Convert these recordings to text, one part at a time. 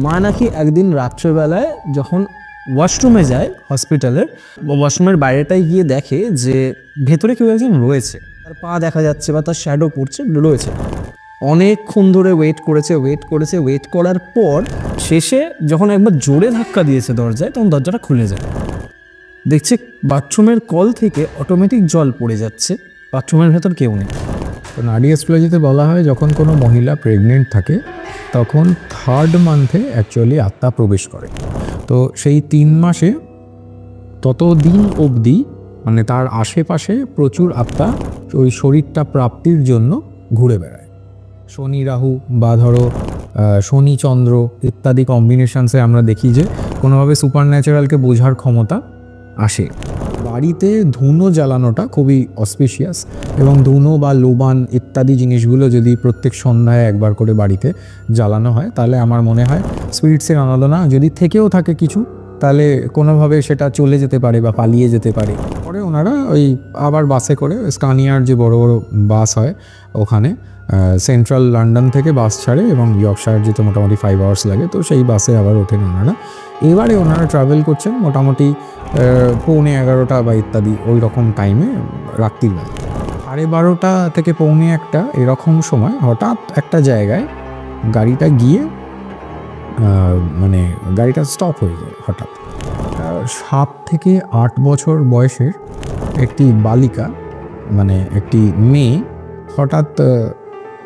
মা নাকি একদিন রাত্রেবেলায় যখন ওয়াশরুমে যায় হসপিটালের, ওয়াশরুমের বাইরেটায় গিয়ে দেখে যে ভেতরে কেউ একজন রয়েছে, তার পা দেখা যাচ্ছে বা তার শ্যাডো পড়ছে, রয়েছে। অনেকক্ষণ ধরে ওয়েট করার পর শেষে যখন একবার জোরে ধাক্কা দিয়েছে দরজায়, তখন দরজাটা খুলে যায়। দেখছে বাথরুমের কল থেকে অটোমেটিক জল পড়ে যাচ্ছে, বাথরুমের ভেতর কেউ নেই। তো নারী অ্যাস্ট্রোলজিতে বলা হয় যখন কোনো মহিলা প্রেগনেন্ট থাকে তখন 3rd মান্থে অ্যাকচুয়ালি আত্মা প্রবেশ করে। তো সেই 3 মাসে ততদিন অবধি মানে তার আশেপাশে প্রচুর আত্মা ওই শরীরটা প্রাপ্তির জন্য ঘুরে বেড়ায়। শনি রাহু বা ধরো শনি চন্দ্র ইত্যাদি কম্বিনেশনসে আমরা দেখি যে কোনোভাবে সুপার ন্যাচারালকে বোঝার ক্ষমতা আসে। বাড়িতে ধুনো জ্বালানোটা খুবই অসপিশিয়াস, এবং ধুনো বা লোবান ইত্যাদি জিনিসগুলো যদি প্রত্যেক সন্ধ্যায় একবার করে বাড়িতে জ্বালানো হয় তাহলে আমার মনে হয় স্পিরিটসের আনাদনা যদি থেকেও থাকে কিছু, তাহলে কোনোভাবে সেটা চলে যেতে পারে বা পালিয়ে যেতে পারে। পরে ওনারা ওই আবার বাসে করে স্কানিয়ার যে বড় বড় বাস হয় ওখানে সেন্ট্রাল লন্ডন থেকে বাস ছাড়ে এবং ইয়র্কশায়ার যেতে মোটামুটি 5 আওয়ার্স লাগে, তো সেই বাসে আবার ওঠেন ওনারা। এবারে ওনারা ট্রাভেল করছেন মোটামুটি 11:15 বা ইত্যাদি ওই রকম টাইমে রাত্রির বেলা 12:30 থেকে 1:45 এরকম সময় হঠাৎ একটা জায়গায় গাড়িটা গিয়ে মানে গাড়িটা স্টপ হয়ে যায় হঠাৎ। 7 থেকে 8 বছর বয়সের একটি বালিকা মানে একটি মেয়ে হঠাৎ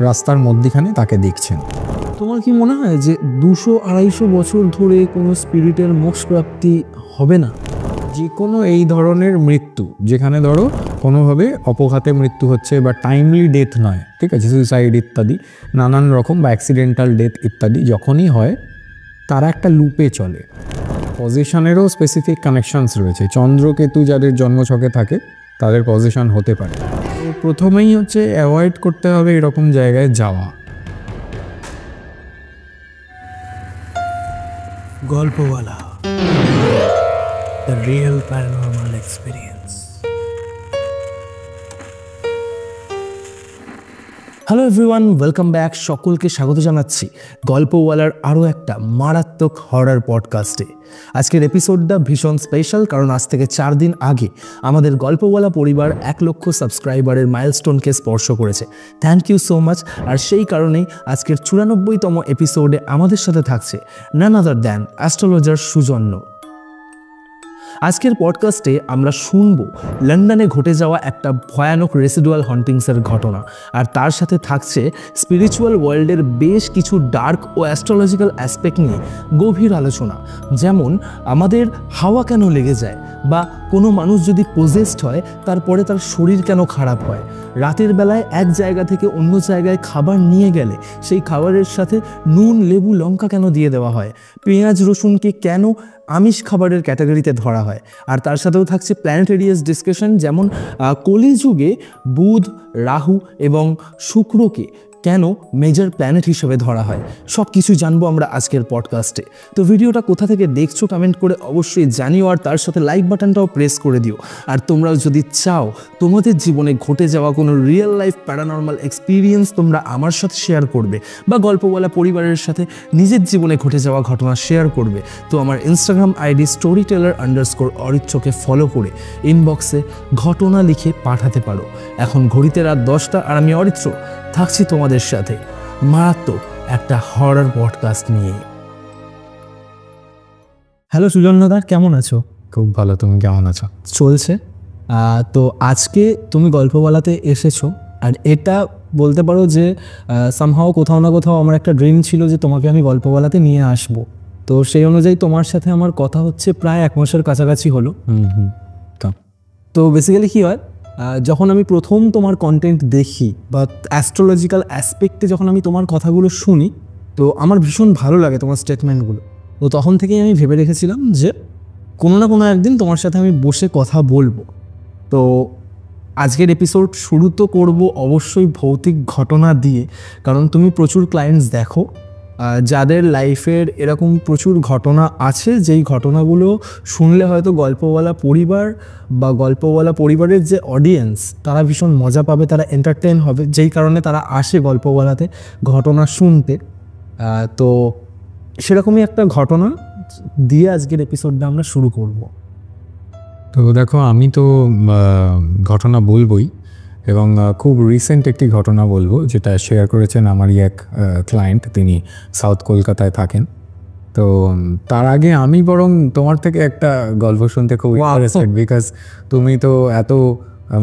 রাস্তার মধ্যখানে তাকে দেখছেন। তোমার কি মনে হয় যে 200-250 বছর ধরে কোনো স্পিরিটের মোক্ষ প্রাপ্তি হবে না? যে কোনো এই ধরনের মৃত্যু যেখানে ধরো কোনোভাবে অপঘাতে মৃত্যু হচ্ছে বা টাইমলি ডেথ নয়, ঠিক আছে, সুইসাইড ইত্যাদি নানান রকম বা অ্যাক্সিডেন্টাল ডেথ ইত্যাদি যখনই হয় তারা একটা লুপে চলে। পজিশনেরও স্পেসিফিক কানেকশনস রয়েছে। চন্দ্রকেতু যাদের জন্মছকে থাকে তাদের পজিশন হতে পারে। তো প্রথমেই হচ্ছে অ্যাভয়েড করতে হবে এরকম জায়গায় যাওয়া। Golpowala, the real paranormal experience. Hello everyone, welcome back. সকলকে স্বাগত জানাচ্ছি গল্পওয়ালার আরও একটা মারাত্মক হরার পডকাস্টে। আজকের এপিসোডটা ভীষণ স্পেশাল, কারণ আজ থেকে 4 দিন আগে আমাদের গল্পওয়ালা পরিবার 1 লক্ষ সাবস্ক্রাইবারের মাইলস্টোনকে স্পর্শ করেছে। Thank you so much. আর সেই কারণেই আজকের 94তম এপিসোডে আমাদের সাথে থাকছে নান আদার দ্যান অ্যাস্ট্রোলজার সুজন্য। আজকের পডকাস্টে আমরা শুনব লন্ডনে ঘটে যাওয়া একটা ভয়ানক রেসিডুয়াল হন্টিংসের ঘটনা, আর তার সাথে থাকছে স্পিরিচুয়াল ওয়ার্ল্ডের বেশ কিছু ডার্ক ও অ্যাস্ট্রোলজিক্যাল অ্যাসপেক্ট নিয়ে গভীর আলোচনা। যেমন আমাদের হাওয়া কেন লেগে যায়, বা কোনো মানুষ যদি পজেসড হয় তারপরে তার শরীর কেন খারাপ হয়, রাতের বেলায় এক জায়গা থেকে অন্য জায়গায় খাবার নিয়ে গেলে সেই খাবারের সাথে নুন লেবু লঙ্কা কেন দিয়ে দেওয়া হয়, পেঁয়াজ রসুনকে কেন আমিষ খাবারের ক্যাটাগরিতে ধরা হয়। আর তার সাথেও থাকছে প্ল্যানেটেরিয়াস ডিসকাশন, যেমন কলিযুগে বুধ, রাহু এবং শুক্রকে কেন মেজর প্ল্যানেট হিসেবে ধরা হয়। সব কিছু জানবো আমরা আজকের পডকাস্টে। তো ভিডিওটা কোথা থেকে দেখছো কমেন্ট করে অবশ্যই জানিও, আর তার সাথে লাইক বাটনটাও প্রেস করে দিও। আর তোমরাও যদি চাও তোমাদের জীবনে ঘটে যাওয়া কোনো রিয়েল লাইফ প্যারানর্মাল এক্সপিরিয়েন্স তোমরা আমার সাথে শেয়ার করবে, বা গল্পওয়ালা পরিবারের সাথে নিজের জীবনে ঘটে যাওয়া ঘটনা শেয়ার করবে, তো আমার ইনস্টাগ্রাম আইডি storyteller_অরিত্রকে ফলো করে ইনবক্সে ঘটনা লিখে পাঠাতে পারো। এখন ঘড়িতে রাত 10টা, আর আমি অরিত্র থাকছি তোমাদের সাথে মারাত্মক একটা হরর পডকাস্ট নিয়ে। হ্যালো সুজন্যদা, কেমন আছো? খুব ভালো, তুমি কেমন আছো? চলছে। তো আজকে তুমি গল্পওয়ালাতে এসেছো, আর এটা বলতে পারো যে সামহাও কোথাও না কোথাও আমার একটা ড্রিম ছিল যে তোমাকে আমি গল্পওয়ালাতে নিয়ে আসবো। তো সেই অনুযায়ী তোমার সাথে আমার কথা হচ্ছে প্রায় 1 মাসের কাছাকাছি হলো। তো বেসিক্যালি কী হয়, যখন আমি প্রথম তোমার কন্টেন্ট দেখি বা অ্যাস্ট্রোলজিক্যাল অ্যাসপেক্টে যখন আমি তোমার কথাগুলো শুনি, তো আমার ভীষণ ভালো লাগে তোমার স্টেটমেন্টগুলো। তো তখন থেকেই আমি ভেবে রেখেছিলাম যে কোনো না কোনো একদিন তোমার সাথে আমি বসে কথা বলবো। তো আজকের এপিসোড শুরু তো করবো অবশ্যই ভৌতিক ঘটনা দিয়ে, কারণ তুমি প্রচুর ক্লায়েন্টস দেখো যাদের লাইফের এরকম প্রচুর ঘটনা আছে, যেই ঘটনাগুলো শুনলে হয়তো গল্পওয়ালা পরিবার বা গল্পওয়ালা পরিবারের যে অডিয়েন্স তারা ভীষণ মজা পাবে, তারা এন্টারটেইন হবে, যেই কারণে তারা আসে গল্পওয়ালাতে ঘটনা শুনতে। তো সেরকমই একটা ঘটনা দিয়ে আজকের এপিসোডটা আমরা শুরু করব। তো দেখো, আমি তো ঘটনা বলবই, এবং খুব রিসেন্ট একটি ঘটনা বলবো যেটা শেয়ার করেছেন আমারই এক ক্লায়েন্ট। তিনি সাউথ কলকাতায় থাকেন। তো তার আগে আমি বরং তোমার থেকে একটা গল্প শুনতে খুব ইন্টারেস্টেড, বিকজ তুমি তো এত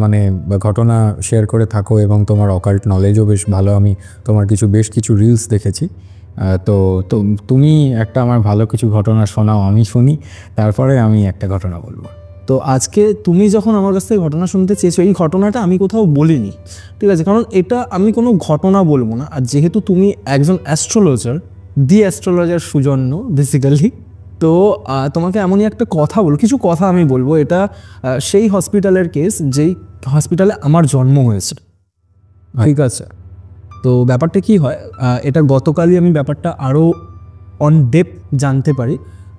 মানে ঘটনা শেয়ার করে থাকো এবং তোমার অকাল্ট নলেজও বেশ ভালো। আমি তোমার বেশ কিছু রিলস দেখেছি। তো তুমি একটা আমার ভালো কিছু ঘটনা শোনাও, আমি শুনি, তারপরে আমি একটা ঘটনা বলবো। তো আজকে তুমি যখন আমার কাছ থেকে ঘটনা শুনতে চেয়েছো, এই ঘটনাটা আমি কোথাও বলিনি, ঠিক আছে? কারণ এটা আমি কোনো ঘটনা বলবো না। আর যেহেতু তুমি একজন অ্যাস্ট্রোলজার, দি অ্যাস্ট্রোলজার সুজন্য বেসিক্যালি, তো তোমাকে এমনই একটা কথা বলবো, কিছু কথা আমি বলবো। এটা সেই হসপিটালের কেস যেই হসপিটালে আমার জন্ম হয়েছে, ঠিক আছে? তো ব্যাপারটা কি হয়, এটা গতকালই আমি ব্যাপারটা আরও অন ডেপথ জানতে পারি।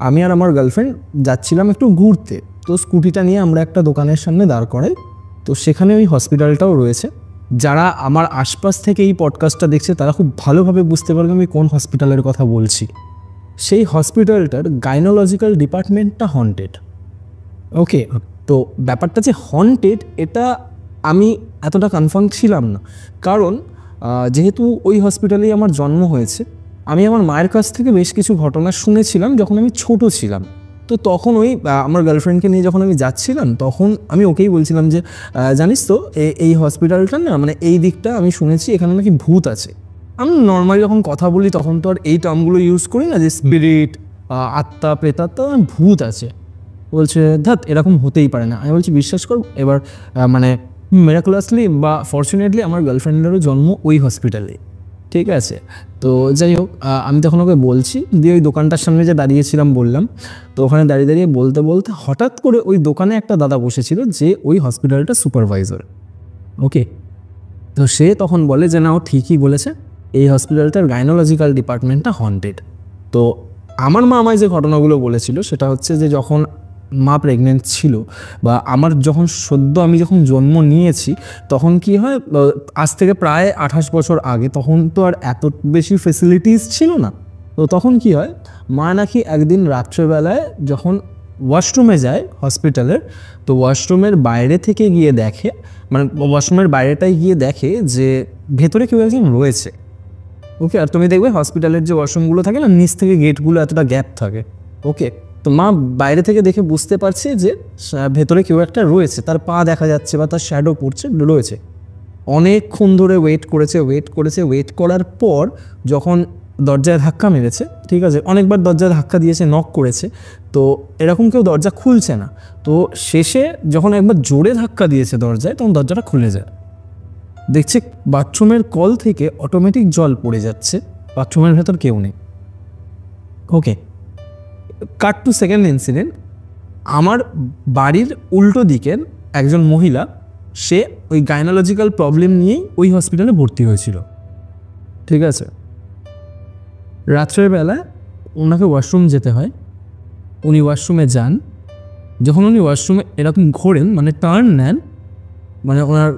আমি আর আমার গার্লফ্রেন্ড যাচ্ছিলাম একটু ঘুরতে, তো স্কুটিটা নিয়ে আমরা একটা দোকানের সামনে দাঁড় করাই। তো সেখানে ওই হসপিটালটাও রয়েছে। যারা আমার আশপাশ থেকে এই পডকাস্টটা দেখছে তারা খুব ভালোভাবে বুঝতে পারবে আমি কোন হসপিটালের কথা বলছি। সেই হসপিটালটার গাইনোলজিক্যাল ডিপার্টমেন্টটা হন্টেড। ওকে, তো ব্যাপারটা যে হন্টেড এটা আমি এতটা কনফার্ম ছিলাম না, কারণ যেহেতু ওই হসপিটালেই আমার জন্ম হয়েছে, আমি আমার মায়ের কাছ থেকে বেশ কিছু ঘটনা শুনেছিলাম যখন আমি ছোট ছিলাম। তো তখন ওই আমার গার্লফ্রেন্ডকে নিয়ে যখন আমি যাচ্ছিলাম, তখন আমি ওকেই বলছিলাম যে জানিস তো এই হসপিটালটা না, মানে এই দিকটা আমি শুনেছি এখানে নাকি ভূত আছে। আমি নর্মালি যখন কথা বলি তখন তো আর এই টার্মগুলো ইউজ করি না, যে স্পিরিট, আত্মা, প্রেতাত্মা, ভূত আছে। বলছে ধ্যাত, এরকম হতেই পারে না। আমি বলছি বিশ্বাস কর, এবার মানে মিরাকুলাসলি বা ফর্চুনেটলি আমার গার্লফ্রেন্ডেরও জন্ম ওই হসপিটালে, ঠিক আছে? তো যাই হোক, আমি তখন ওকে বলছি, দিয়ে ওই দোকানটার সামনে যে দাঁড়িয়েছিলাম বললাম, তো ওখানে দাঁড়িয়ে দাঁড়িয়ে বলতে বলতে হঠাৎ করে ওই দোকানে একটা দাদা বসেছিল যে ওই হসপিটালটা সুপারভাইজার। ওকে, তো সে তখন বলে যে না, ও ঠিকই বলেছে, এই হসপিটালটার গাইনোলজিক্যাল ডিপার্টমেন্টটা হন্টেড। তো আমার মা আমায় যে ঘটনাগুলো বলেছিল সেটা হচ্ছে যে যখন মা প্রেগনেন্ট ছিল, বা আমার যখন আমি যখন জন্ম নিয়েছি, তখন কি হয়, আজ থেকে প্রায় 28 বছর আগে, তখন তো আর এত বেশি ফেসিলিটিস ছিল না। তো তখন কি হয়, মা নাকি একদিন রাত্রেবেলায় যখন ওয়াশরুমে যায় হসপিটালের, তো ওয়াশরুমের বাইরে থেকে গিয়ে দেখে, মানে ওয়াশরুমের বাইরেটায় গিয়ে দেখে যে ভেতরে কেউ একজন রয়েছে। ওকে, আর তুমি দেখবে হসপিটালের যে ওয়াশরুমগুলো থাকে না, নিচ থেকে গেটগুলো এতটা গ্যাপ থাকে। ওকে, তো মা বাইরে থেকে দেখে বুঝতে পারছে যে ভেতরে কেউ একটা রয়েছে, তার পা দেখা যাচ্ছে বা তার শ্যাডো পড়ছে, রয়েছে। অনেকক্ষণ ধরে ওয়েট করার পর যখন দরজায় ধাক্কা মেরেছে, ঠিক আছে, অনেকবার দরজায় ধাক্কা দিয়েছে, নক করেছে, তো এরকম কেউ দরজা খুলছে না। তো শেষে যখন একবার জোরে ধাক্কা দিয়েছে দরজায়, তখন দরজাটা খুলে যায়। দেখছে বাথরুমের কল থেকে অটোমেটিক জল পড়ে যাচ্ছে, বাথরুমের ভেতর কেউ নেই। ওকে, কাট টু সেকেন্ড ইনসিডেন্ট। আমার বাড়ির উল্টো দিকের একজন মহিলা, সে ওই গাইনোলজিক্যাল প্রবলেম নিয়েই ওই হসপিটালে ভর্তি হয়েছিল, ঠিক আছে? রাত্রের বেলা ওনাকে ওয়াশরুম যেতে হয়, উনি ওয়াশরুমে যান। যখন উনি ওয়াশরুমে এরকম ঘোরেন, মানে টার্ন নেন, মানে ওনার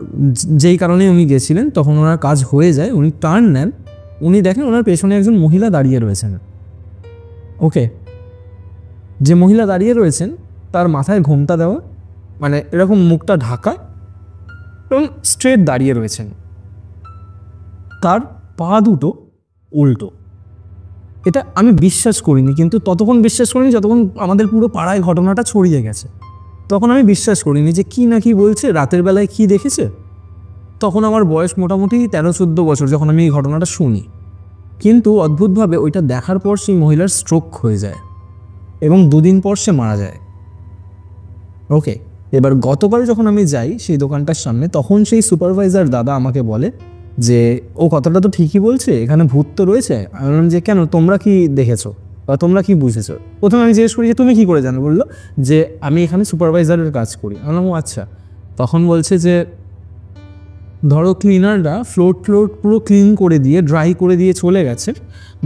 যেই কারণে উনি গেছিলেন, তখন ওনার কাজ হয়ে যায়, উনি টার্ন নেন, উনি দেখেন ওনার পেছনে একজন মহিলা দাঁড়িয়ে রয়েছেন। ওকে, যে মহিলা দাঁড়িয়ে রয়েছেন তার মাথায় ঘোমটা দেওয়া, মানে এরকম মুখটা ঢাকা, এবং স্ট্রেট দাঁড়িয়ে রয়েছেন, তার পা দুটো উল্টো। এটা আমি বিশ্বাস করিনি, কিন্তু ততক্ষণ বিশ্বাস করিনি যতক্ষণ আমাদের পুরো পাড়ায় ঘটনাটা ছড়িয়ে গেছে। তখন আমি বিশ্বাস করিনি যে কি না কি বলছে, রাতের বেলায় কি দেখেছে। তখন আমার বয়স মোটামুটি 13-14 বছর যখন আমি এই ঘটনাটা শুনি। কিন্তু অদ্ভুতভাবে ওইটা দেখার পর সেই মহিলার স্ট্রোক হয়ে যায় এবং 2 দিন পর সে মারা যায়। ওকে, এবার গতকাল যখন আমি যাই সেই দোকানটার সামনে, তখন সেই সুপারভাইজার দাদা আমাকে বলে যে ও কথাটা তো ঠিকই বলছে, এখানে ভূত তো রয়েছে। আমি বললাম যে কেন, তোমরা কি দেখেছো বা তোমরা কি বুঝেছো? প্রথমে আমি জিজ্ঞেস করি যে তুমি কি করে জানো? বললো যে আমি এখানে সুপারভাইজারের কাজ করি। আমি বললাম ও আচ্ছা। তখন বলছে যে ধরো ক্লিনাররা ফ্লোর পুরো ক্লিন করে দিয়ে, ড্রাই করে দিয়ে চলে গেছে,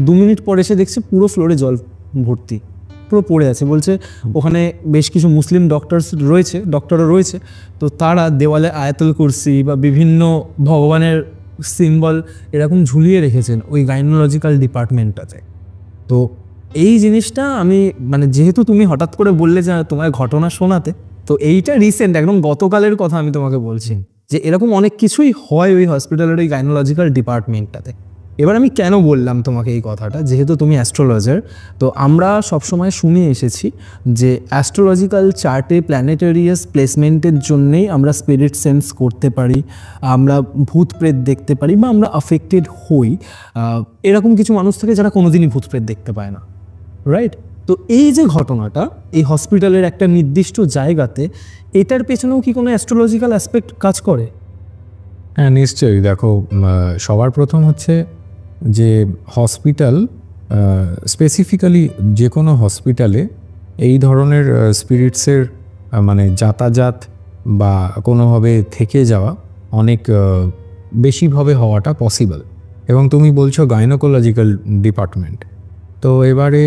2 মিনিট পর এসে দেখছে পুরো ফ্লোরে জল ভর্তি, পুরো পড়ে আছে। বলছে ওখানে বেশ কিছু মুসলিম ডক্টরও রয়েছে, তো তারা দেওয়ালে আয়াতুল কুরসি বা বিভিন্ন ভগবানের সিম্বল এরকম ঝুলিয়ে রেখেছেন ওই গাইনোলজিক্যাল ডিপার্টমেন্টটাতে। তো এই জিনিসটা আমি মানে যেহেতু তুমি হঠাৎ করে বললে যে তোমার ঘটনা শোনাতে, তো এইটা রিসেন্ট একদম গতকালের কথা আমি তোমাকে বলছি যে এরকম অনেক কিছুই হয় ওই হসপিটালের ওই গাইনোলজিক্যাল ডিপার্টমেন্টটাতে। এবার আমি কেন বললাম তোমাকে এই কথাটা, যেহেতু তুমি অ্যাস্ট্রোলজার, তো আমরা সবসময় শুনে এসেছি যে অ্যাস্ট্রোলজিক্যাল চার্টে প্ল্যানেটেরিয়াস প্লেসমেন্টের জন্যেই আমরা স্পিরিট সেন্স করতে পারি, আমরা ভূত প্রেত দেখতে পারি বা আমরা আফেক্টেড হই। এরকম কিছু মানুষ থাকে যারা কোনোদিনই ভূত প্রেত দেখতে পায় না, রাইট? তো এই যে ঘটনাটা এই হসপিটালের একটা নির্দিষ্ট জায়গাতে, এটার পেছনেও কি কোনো অ্যাস্ট্রোলজিক্যাল অ্যাসপেক্ট কাজ করে? হ্যাঁ, নিশ্চয়ই। দেখো, সবার প্রথম হচ্ছে যে হসপিটাল, স্পেসিফিক্যালি যে কোনো হসপিটালে এই ধরনের স্পিরিটসের মানে যাতায়াত বা কোনোভাবে থেকে যাওয়া অনেক বেশিভাবে হওয়াটা পসিবল। এবং তুমি বলছো গাইনোকোলজিক্যাল ডিপার্টমেন্ট, তো এবারে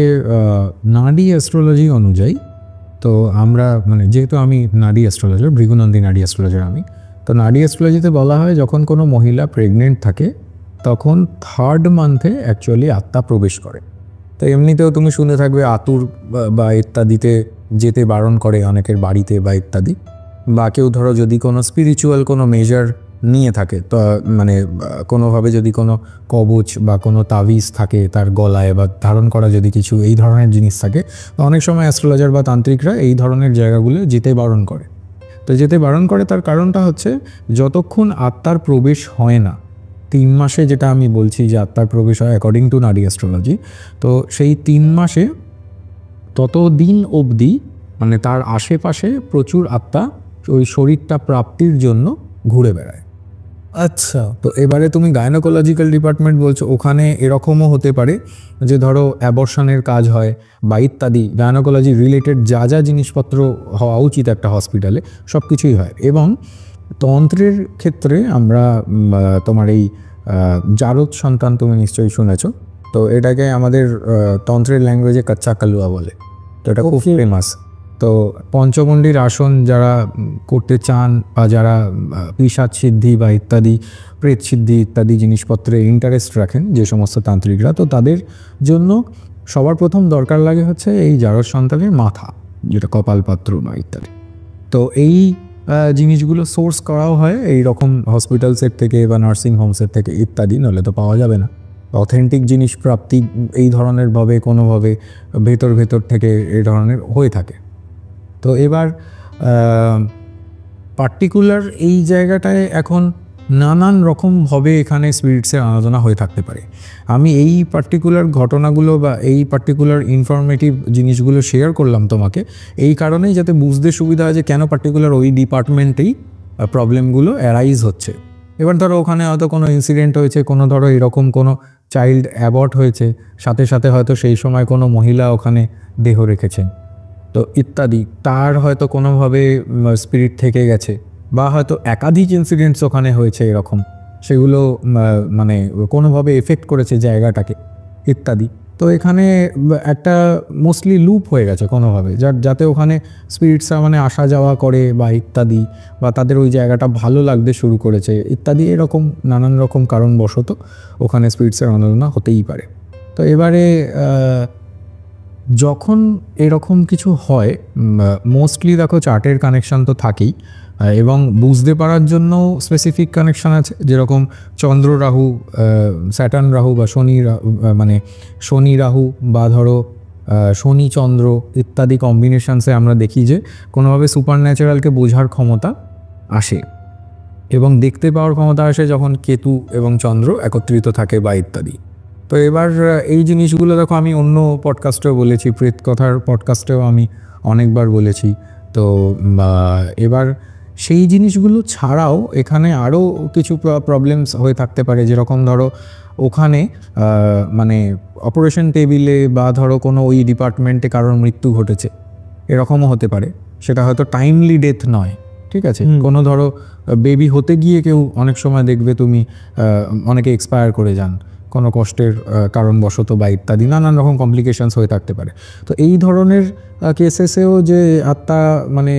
নাডি অ্যাস্ট্রোলজি অনুযায়ী, তো আমরা মানে যেহেতু আমি নাডি অ্যাস্ট্রোলজার, ভৃগুনন্দী নাডি অ্যাস্ট্রোলজার আমি, তো নাডি অ্যাস্ট্রোলজিতে বলা হয় যখন কোনো মহিলা প্রেগনেন্ট থাকে তখন 3rd মান্থে অ্যাকচুয়ালি আত্মা প্রবেশ করে। তো এমনিতেও তুমি শুনে থাকবে আতুর বা ইত্যাদিতে যেতে বারণ করে অনেকের বাড়িতে বা ইত্যাদি, বা কেউ ধরো যদি কোনো স্পিরিচুয়াল কোনো মেজার নিয়ে থাকে, তো মানে কোনোভাবে যদি কোনো কবচ বা কোনো তাবিজ থাকে তার গলায় বা ধারণ করা যদি কিছু এই ধরনের জিনিস থাকে, তো অনেক সময় অ্যাস্ট্রোলজার বা তান্ত্রিকরা এই ধরনের জায়গাগুলো যেতে বারণ করে। তো যেতে বারণ করে তার কারণটা হচ্ছে যতক্ষণ আত্মার প্রবেশ হয় না, 3 মাসে যেটা আমি বলছি যে আত্মার প্রবেশ হয় অ্যাকর্ডিং টু নাডি অ্যাস্ট্রোলজি, তো সেই 3 মাসে ততদিন অবধি মানে তার আশেপাশে প্রচুর আত্মা ওই শরীরটা প্রাপ্তির জন্য ঘুরে বেড়ায়। আচ্ছা, তো এবারে তুমি গাইনোকোলজিক্যাল ডিপার্টমেন্ট বলছো, ওখানে এরকমও হতে পারে যে ধরো অ্যাবর্শনের কাজ হয় বা ইত্যাদি গাইনোকোলজি রিলেটেড যা যা জিনিসপত্র হওয়া উচিত একটা হসপিটালে সব কিছুই হয়। এবং তন্ত্রের ক্ষেত্রে আমরা তোমার এই জারদ সন্তান তুমি নিশ্চয়ই শুনেছো, তো এটাকে আমাদের তন্ত্রের ল্যাঙ্গুয়েজে কাচ্চা কালুয়া বলে, তো এটা খুব ফেমাস। তো পঞ্চমন্ডির আসন যারা করতে চান বা যারা পিশাচ সিদ্ধি বা ইত্যাদি প্রেত সিদ্ধি ইত্যাদি জিনিসপত্রে ইন্টারেস্ট রাখেন যে সমস্ত তান্ত্রিকরা, তো তাদের জন্য সবার প্রথম দরকার লাগে হচ্ছে এই জারদ সন্তানের মাথা, যেটা কপালপাত্র নয় ইত্যাদি। তো এই জিনিসগুলো সোর্স করাও হয় এই রকম হসপিটালসের থেকে বা নার্সিং হোমসের থেকে ইত্যাদি, নলে তো পাওয়া যাবে না। অথেন্টিক জিনিস প্রাপ্তি এই ধরনের ভাবে কোনোভাবে ভেতর থেকে এই ধরনের হয়ে থাকে। তো এবার পার্টিকুলার এই জায়গাটায় এখন নানান রকমভাবে এখানে স্পিরিটসের আরাধনা হয়ে থাকতে পারে। আমি এই পার্টিকুলার ঘটনাগুলো বা এই পার্টিকুলার ইনফরমেটিভ জিনিসগুলো শেয়ার করলাম তোমাকে এই কারণেই, যাতে বুঝতে সুবিধা হয় যে কেন পার্টিকুলার ওই ডিপার্টমেন্টেই প্রবলেমগুলো অ্যারাইজ হচ্ছে। এবার ধরো ওখানে হয়তো কোনো ইনসিডেন্ট হয়েছে, কোনো ধরো এরকম কোনো চাইল্ড অ্যাবর্ট হয়েছে, সাথে সাথে হয়তো সেই সময় কোনো মহিলা ওখানে দেহ রেখেছেন, তো ইত্যাদি, তার হয়তো কোনোভাবে স্পিরিট থেকে গেছে, বা হয়তো একাধিক ইনসিডেন্টস ওখানে হয়েছে এরকম, সেগুলো মানে কোনোভাবে এফেক্ট করেছে জায়গাটাকে ইত্যাদি। তো এখানে একটা মোস্টলি লুপ হয়ে গেছে কোনোভাবে, যাতে ওখানে স্পিরিটসরা মানে আসা যাওয়া করে বা ইত্যাদি, বা তাদের ওই জায়গাটা ভালো লাগতে শুরু করেছে ইত্যাদি, এরকম নানান রকম কারণবশত ওখানে স্পিরিটসের আরাধনা হতেই পারে। তো এবারে যখন এরকম কিছু হয়, মোস্টলি দেখো চার্টের কানেকশান তো থাকেই, এবং বুঝতে পারার জন্য স্পেসিফিক কানেকশান আছে, যেরকম চন্দ্র রাহু, স্যাটার্ন রাহু বা শনি রাহু বা ধরো শনি চন্দ্র ইত্যাদি কম্বিনেশনসে আমরা দেখি যে কোনোভাবে সুপার ন্যাচারালকে বোঝার ক্ষমতা আসে এবং দেখতে পাওয়ার ক্ষমতা আসে যখন কেতু এবং চন্দ্র একত্রিত থাকে বা ইত্যাদি। তো এবার এই জিনিসগুলো দেখো আমি অন্য পডকাস্টেও বলেছি, প্রেত কথার পডকাস্টেও আমি অনেকবার বলেছি। তো এবার সেই জিনিসগুলো ছাড়াও এখানে আরও কিছু প্রবলেমস হয়ে থাকতে পারে, যেরকম ধরো ওখানে মানে অপারেশন টেবিলে বা ধরো কোনো ওই ডিপার্টমেন্টে কারোর মৃত্যু ঘটেছে, এরকমও হতে পারে। সেটা হয়তো টাইমলি ডেথ নয়, ঠিক আছে, কোনো ধরো বেবি হতে গিয়ে কেউ অনেক সময় দেখবে তুমি অনেকে এক্সপায়ার করে যান কোনো কষ্টের কারণবশত বা ইত্যাদি, নানান রকম কমপ্লিকেশনস হয়ে থাকতে পারে। তো এই ধরনের কেসেসেও যে আত্মা মানে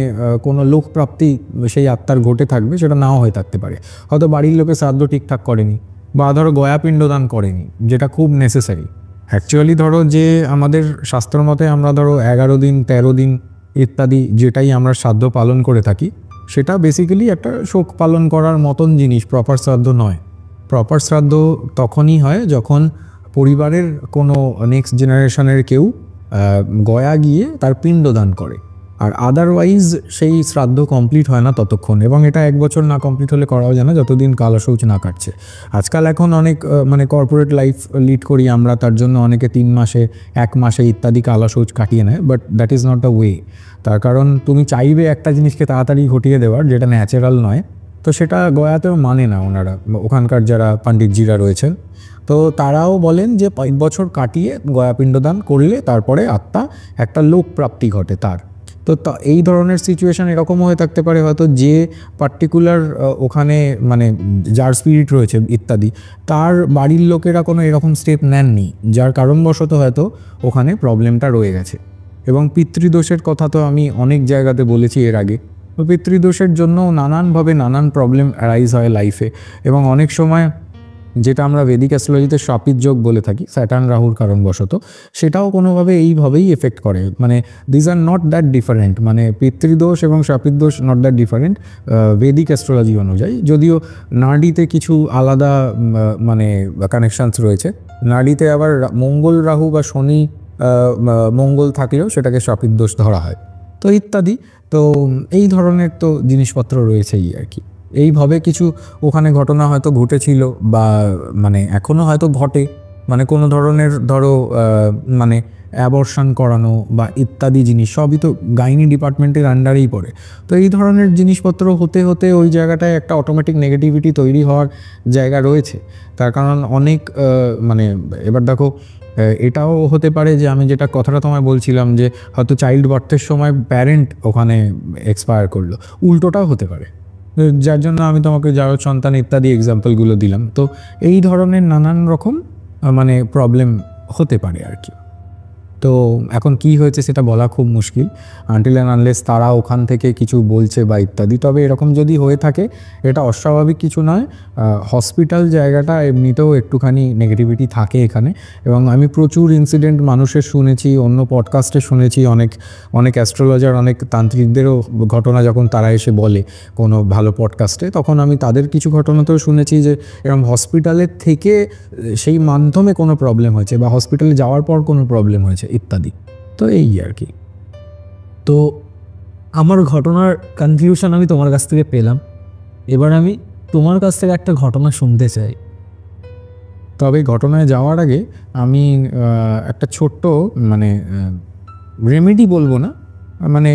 কোনো লোকপ্রাপ্তি সেই আত্মার ঘটে থাকবে সেটা নাও হয়ে থাকতে পারে। হয়তো বাড়ির লোকে শ্রাদ্ধ ঠিকঠাক করেনি, বা ধরো গয়া পিণ্ডদান করেনি, যেটা খুব নেসেসারি, অ্যাকচুয়ালি ধরো যে আমাদের শাস্ত্র মতে আমরা ধরো 11 দিন 13 দিন ইত্যাদি যেটাই আমরা শ্রাদ্ধ পালন করে থাকি, সেটা বেসিক্যালি একটা শোক পালন করার মতন জিনিস, প্রপার শ্রাদ্ধ নয়। প্রপার শ্রাদ্ধ তখনই হয় যখন পরিবারের কোনো নেক্সট জেনারেশনের কেউ গয়া গিয়ে তার পিণ্ডদান করে, আর আদারওয়াইজ সেই শ্রাদ্ধ কমপ্লিট হয় না ততক্ষণ। এবং এটা 1 বছর না কমপ্লিট হলে করাও যায় না, যতদিন কালশৌচ না কাটছে। আজকাল এখন অনেক মানে কর্পোরেট লাইফ লিড করি আমরা, তার জন্য অনেকে 3 মাসে 1 মাসে ইত্যাদি কালশৌচ কাটিয়ে নেয়, but that is not the way. তার কারণ তুমি চাইবে একটা জিনিসকে তাড়াতাড়ি ঘটিয়ে দেওয়ার, যেটা ন্যাচারাল নয়, তো সেটা গয়াতেও মানে না ওনারা, ওখানকার যারা পণ্ডিতজিরা রয়েছেন। তো তারাও বলেন যে 5 বছর কাটিয়ে গয়া পিণ্ডদান করলে তারপরে আত্মা একটা লোক প্রাপ্তি ঘটে তার। তো এই ধরনের সিচুয়েশান এরকম হয়ে থাকতে পারে হয়তো যে পার্টিকুলার ওখানে মানে যার স্পিরিট রয়েছে ইত্যাদি, তার বাড়ির লোকেরা কোনো এরকম স্টেপ নেননি, যার কারণবশত হয়তো ওখানে প্রবলেমটা রয়ে গেছে। এবং পিতৃদোষের কথা তো আমি অনেক জায়গাতে বলেছি এর আগে। তো পিতৃদোষের জন্য নানানভাবে নানান প্রবলেম অ্যারাইজ হয় লাইফে, এবং অনেক সময় যেটা আমরা বেদিক অ্যাস্ট্রোলজিতে শাপিত যোগ বলে থাকি, স্যাটার্ন রাহুর কারণবশত, সেটাও কোনোভাবে এইভাবেই এফেক্ট করে। মানে this are not that different, মানে পিতৃদোষ এবং শাপিত দোষ নট দ্যাট ডিফারেন্ট বেদিক অ্যাস্ট্রোলজি অনুযায়ী। যদিও নাড়িতে কিছু আলাদা মানে কানেকশানস রয়েছে, নাড়িতে আবার মঙ্গল রাহু বা শনি মঙ্গল থাকলেও সেটাকে শাপিত দোষ ধরা হয়, তো ইত্যাদি। তো এই ধরনের তো জিনিসপত্র রয়েছেই আর কি। এইভাবে কিছু ওখানে ঘটনা হয়তো ঘটেছিল, বা মানে এখনও হয়তো ঘটে, মানে কোনো ধরনের ধরো মানে অ্যাবর্শন করানো বা ইত্যাদি জিনিস সবই তো গাইনি ডিপার্টমেন্টের আন্ডারেই পড়ে। তো এই ধরনের জিনিসপত্র হতে হতে ওই জায়গাটায় একটা অটোমেটিক নেগেটিভিটি তৈরি হওয়ার জায়গা রয়েছে। তার কারণ অনেক মানে এবার দেখো, এটাও হতে পারে যে আমি যেটা কথাটা তোমায় বলছিলাম যে হয়তো চাইল্ড বার্থের সময় প্যারেন্ট ওখানে এক্সপায়ার করলো, উল্টোটাও হতে পারে, যার জন্য আমি তোমাকে যাওয়ার সন্তান ইত্যাদি এক্সাম্পলগুলো দিলাম। তো এই ধরনের নানান রকম মানে প্রবলেম হতে পারে আর কি। তো এখন কি হয়েছে সেটা বলা খুব মুশকিল, আনটিল অ্যান্ড আনলেস তারা ওখান থেকে কিছু বলছে বা ইত্যাদি। তবে এরকম যদি হয়ে থাকে এটা অস্বাভাবিক কিছু নয়। হসপিটাল জায়গাটা এমনিতেও একটুখানি নেগেটিভিটি থাকে এখানে, এবং আমি প্রচুর ইনসিডেন্ট মানুষের শুনেছি, অন্য পডকাস্টে শুনেছি, অনেক অ্যাস্ট্রোলজার, অনেক তান্ত্রিকদেরও ঘটনা যখন তারা এসে বলে কোনো ভালো পডকাস্টে, তখন আমি তাদের কিছু ঘটনাতেও শুনেছি যে এরকম হসপিটালের থেকে সেই মাধ্যমে কোনো প্রবলেম হয়েছে বা হসপিটালে যাওয়ার পর কোনো প্রবলেম হয়েছে ইত্যাদি। তো এই আর কি। তো আমার ঘটনার কনক্লিউশন আমি তোমার কাছ থেকে পেলাম, এবার আমি তোমার কাছ থেকে একটা ঘটনা শুনতে চাই। তবে ঘটনায় যাওয়ার আগে আমি একটা ছোট্ট মানে রেমেডি বলবো না, মানে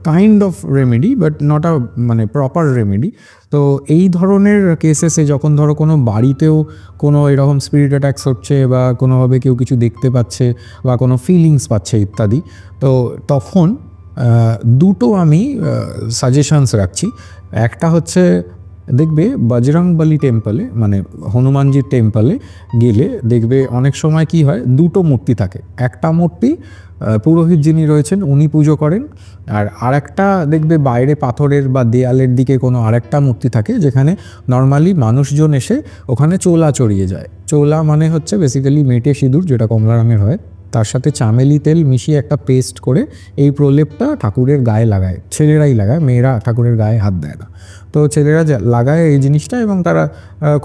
kind of remedy but not a মানে প্রপার রেমেডি। তো এই ধরনের কেসেসে যখন ধরো কোনো বাড়িতেও কোনো এরকম স্পিরিট অ্যাটাকস হচ্ছে বা কোনোভাবে কেউ কিছু দেখতে পাচ্ছে বা কোনো ফিলিংস পাচ্ছে ইত্যাদি, তো তখন দুটো আমি সাজেশনস রাখছি। একটা হচ্ছে দেখবে বজরংবলী টেম্পলে, মানে হনুমানজির টেম্পলে গেলে দেখবে অনেক সময় কি হয়, দুটো মূর্তি থাকে। একটা মূর্তি পুরোহিত যিনি রয়েছেন উনি পুজো করেন, আর আরেকটা দেখবে বাইরে পাথরের বা দেয়ালের দিকে কোনো আরেকটা মূর্তি থাকে, যেখানে নর্মালি মানুষজন এসে ওখানে চোলা চড়িয়ে যায়। চোলা মানে হচ্ছে বেসিক্যালি মেটে সিঁদুর, যেটা কমলা রঙের হয়, তার সাথে চামেলি তেল মিশিয়ে একটা পেস্ট করে এই প্রলেপটা ঠাকুরের গায়ে লাগায়। ছেলেরাই লাগায়, মেয়েরা ঠাকুরের গায়ে হাত দেয় না। তো ছেলেরা লাগায় এই জিনিসটা, এবং তারা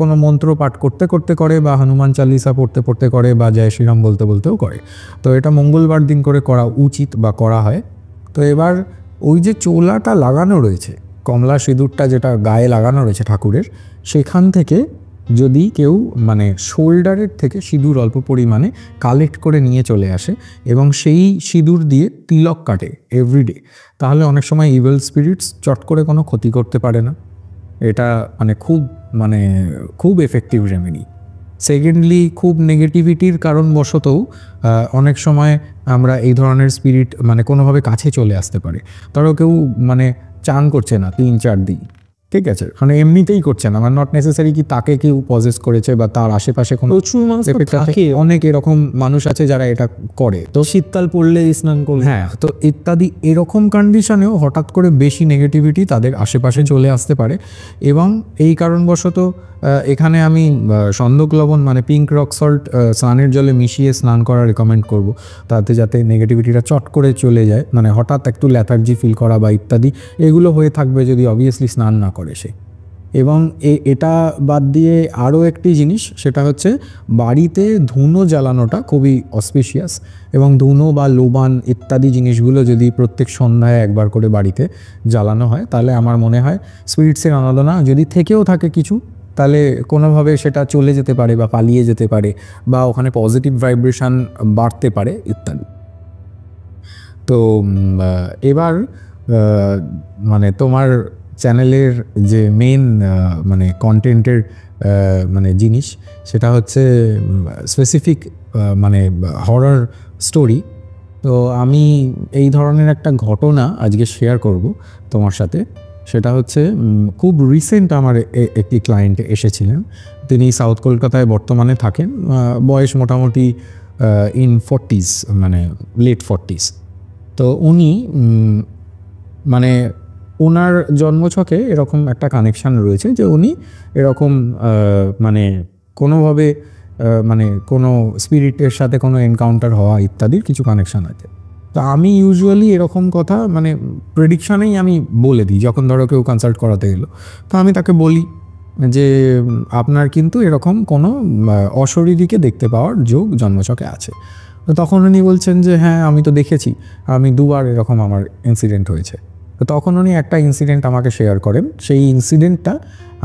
কোনো মন্ত্র পাঠ করতে করতে করে বা হনুমান চালিসা পড়তে পড়তে করে বা জয় শ্রীরাম বলতে বলতেও করে। তো এটা মঙ্গলবার দিন করে করা উচিত বা করা হয়। তো এবার ওই যে চোলাটা লাগানো রয়েছে, কমলা সিঁদুরটা যেটা গায়ে লাগানো রয়েছে ঠাকুরের, সেখান থেকে যদি কেউ মানে শোল্ডারের থেকে সিঁদুর অল্প পরিমাণে কালেক্ট করে নিয়ে চলে আসে এবং সেই সিঁদুর দিয়ে তিলক কাটে এভরিডে, তাহলে অনেক সময় ইভিল স্পিরিটস চট করে কোনো ক্ষতি করতে পারে না। এটা মানে খুব এফেক্টিভ রেমেডি। সেকেন্ডলি, খুব নেগেটিভিটির কারণবশতও অনেক সময় আমরা এই ধরনের স্পিরিট মানে কোনোভাবে কাছে চলে আসতে পারে। ধরো কেউ মানে চান করছে না 3-4 দিন, ঠিক আছে, মানে এমনিতেই করছেন, আমার নট নেসেসারি কি তাকে কেউ পজেস করেছে বা তার আশেপাশে কোনো প্রচুর মানুষ তো effect আছে। থাকে। অনেক এরকম মানুষ আছে যারা এটা করে, তো শীতকাল পড়লে স্নান করলে হ্যাঁ, তো ইত্যাদি এরকম কন্ডিশনেও হঠাৎ করে বেশি নেগেটিভিটি তাদের আশেপাশে চলে আসতে পারে। এবং এই কারণবশত এখানে আমি সন্দক লবণ মানে পিঙ্ক রক সল্ট স্নানের জলে মিশিয়ে স্নান করা রেকমেন্ড করব, তাতে যাতে নেগেটিভিটিটা চট করে চলে যায়, মানে হঠাৎ একটু ল্যাথার্জি ফিল করা বা ইত্যাদি এগুলো হয়ে থাকবে যদি অবভিয়াসলি স্নান না করে সে। এবং এটা বাদ দিয়ে আরও একটি জিনিস, সেটা হচ্ছে বাড়িতে ধুনো জ্বালানোটা খুবই অসপিশিয়াস। এবং ধুনো বা লোবান ইত্যাদি জিনিসগুলো যদি প্রত্যেক সন্ধ্যায় একবার করে বাড়িতে জ্বালানো হয়, তাহলে আমার মনে হয় স্পিরিটসের আনাদনা যদি থেকেও থাকে কিছু, তাহলে কোনোভাবে সেটা চলে যেতে পারে বা পালিয়ে যেতে পারে বা ওখানে পজিটিভ ভাইব্রেশন বাড়তে পারে ইত্যাদি। তো এবার মানে তোমার চ্যানেলের যে মেন মানে কন্টেন্টের মানে জিনিস, সেটা হচ্ছে স্পেসিফিক মানে হরর স্টোরি। তো আমি এই ধরনের একটা ঘটনা আজকে শেয়ার করব তোমার সাথে। সেটা হচ্ছে খুব রিসেন্ট আমার একটি ক্লায়েন্ট এসেছিলেন, তিনি সাউথ কলকাতায় বর্তমানে থাকেন, বয়স মোটামুটি ইন 40s মানে লেট 40s। তো উনি মানে ওনার জন্মছকে এরকম একটা কানেকশান রয়েছে যে উনি এরকম মানে কোনোভাবে মানে কোনো স্পিরিটের সাথে কোনো এনকাউন্টার হওয়া ইত্যাদির কিছু কানেকশান আছে। তো আমি ইউজুয়ালি এরকম কথা মানে প্রেডিকশানেই আমি বলে দিই, যখন ধরো কেউ কনসাল্ট করাতে গেলো, তো আমি তাকে বলি যে আপনার কিন্তু এরকম কোনো অশরীরীকে দেখতে পাওয়ার যোগ জন্মছকে আছে। তো তখন উনি বলছেন যে হ্যাঁ আমি তো দেখেছি, আমি 2বার এরকম আমার ইনসিডেন্ট হয়েছে। তো তখন উনি একটা ইনসিডেন্ট আমাকে শেয়ার করেন, সেই ইনসিডেন্টটা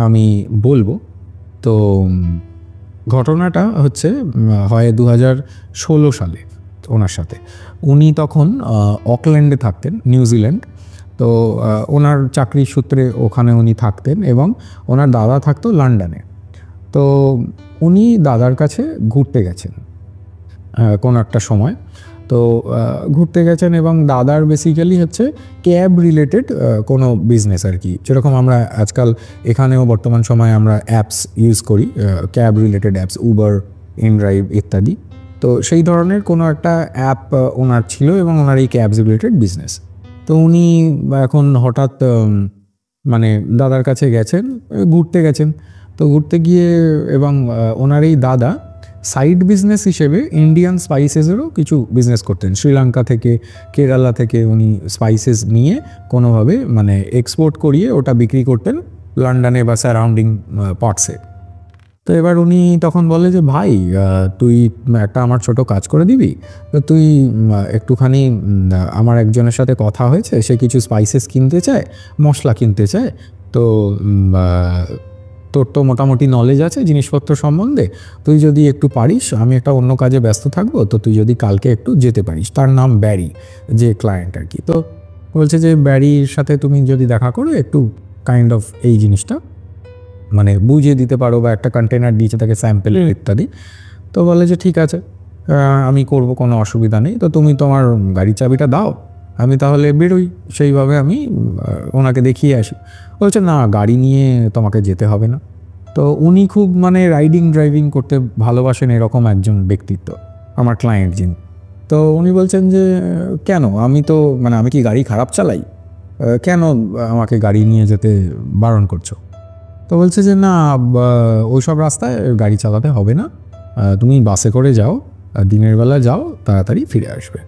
আমি বলবো। তো ঘটনাটা হচ্ছে হয় 2016 সালে ওনার সাথে। উনি তখন অকল্যান্ডে থাকতেন, নিউজিল্যান্ড। তো ওনার চাকরির সূত্রে ওখানে উনি থাকতেন এবং ওনার দাদা থাকতো লন্ডনে। তো উনি দাদার কাছে ঘুরতে গেছেন কোনো একটা সময়। তো ঘুরতে গেছেন এবং দাদার বেসিক্যালি হচ্ছে ক্যাব রিলেটেড কোনো বিজনেস আর কি, যেরকম আমরা আজকাল এখানেও বর্তমান সময়ে আমরা অ্যাপস ইউজ করি, cab related apps, Uber, inDrive ইত্যাদি। তো সেই ধরনের কোনো একটা অ্যাপ ওনার ছিল এবং ওনার এই ক্যাবস রিলেটেড বিজনেস। তো উনি এখন হঠাৎ মানে দাদার কাছে গেছেন, ঘুরতে গেছেন। তো ঘুরতে গিয়ে এবং ওনার এই দাদা সাইড বিজনেস হিসেবে ইন্ডিয়ান স্পাইসেসেরও কিছু বিজনেস করতেন। শ্রীলঙ্কা থেকে, কেরালা থেকে উনি স্পাইসেস নিয়ে কোনোভাবে মানে এক্সপোর্ট করিয়ে ওটা বিক্রি করতেন লন্ডনে বা সারাউন্ডিং পার্টসে। তো এবার উনি তখন বলে যে ভাই তুই একটা আমার ছোট কাজ করে দিবি, তো তুই একটুখানি আমার একজনের সাথে কথা হয়েছে, সে কিছু স্পাইসেস কিনতে চায়, মশলা কিনতে চায়। তো তোর তো মোটামুটি নলেজ আছে জিনিসপত্র সম্বন্ধে, তুই যদি একটু পারিস, আমি একটা অন্য কাজে ব্যস্ত থাকবো, তো তুই যদি কালকে একটু যেতে পারিস। তার নাম ব্যারি, যে ক্লায়েন্ট আর কি। তো বলছে যে ব্যারির সাথে তুমি যদি দেখা করো, একটু কাইন্ড অফ এই জিনিসটা মানে বুঝিয়ে দিতে পারো, বা একটা কন্টেনার দিয়েছে তাকে স্যাম্পেল ইত্যাদি। তো বলে যে ঠিক আছে আমি করব, কোনো অসুবিধা নেই। তো তুমি তোমার গাড়ির চাবিটা দাও, আমি তাহলে বেরোই, সেইভাবে আমি ওনাকে দেখিয়ে আসি। বলছে না, গাড়ি নিয়ে তোমাকে যেতে হবে না। তো উনি খুব মানে রাইডিং ড্রাইভিং করতে ভালোবাসেন এরকম একজন ব্যক্তিত্ব আমার ক্লায়েন্ট যিনি। তো উনি বলছেন যে কেন, আমি তো মানে আমি কি গাড়ি খারাপ চালাই, কেন আমাকে গাড়ি নিয়ে যেতে বারণ করছো? তো বলছে যে না, ওইসব রাস্তায় গাড়ি চালাতে হবে না, তুমি বাসে করে যাও, দিনের বেলা যাও, তাড়াতাড়ি ফিরে আসবে।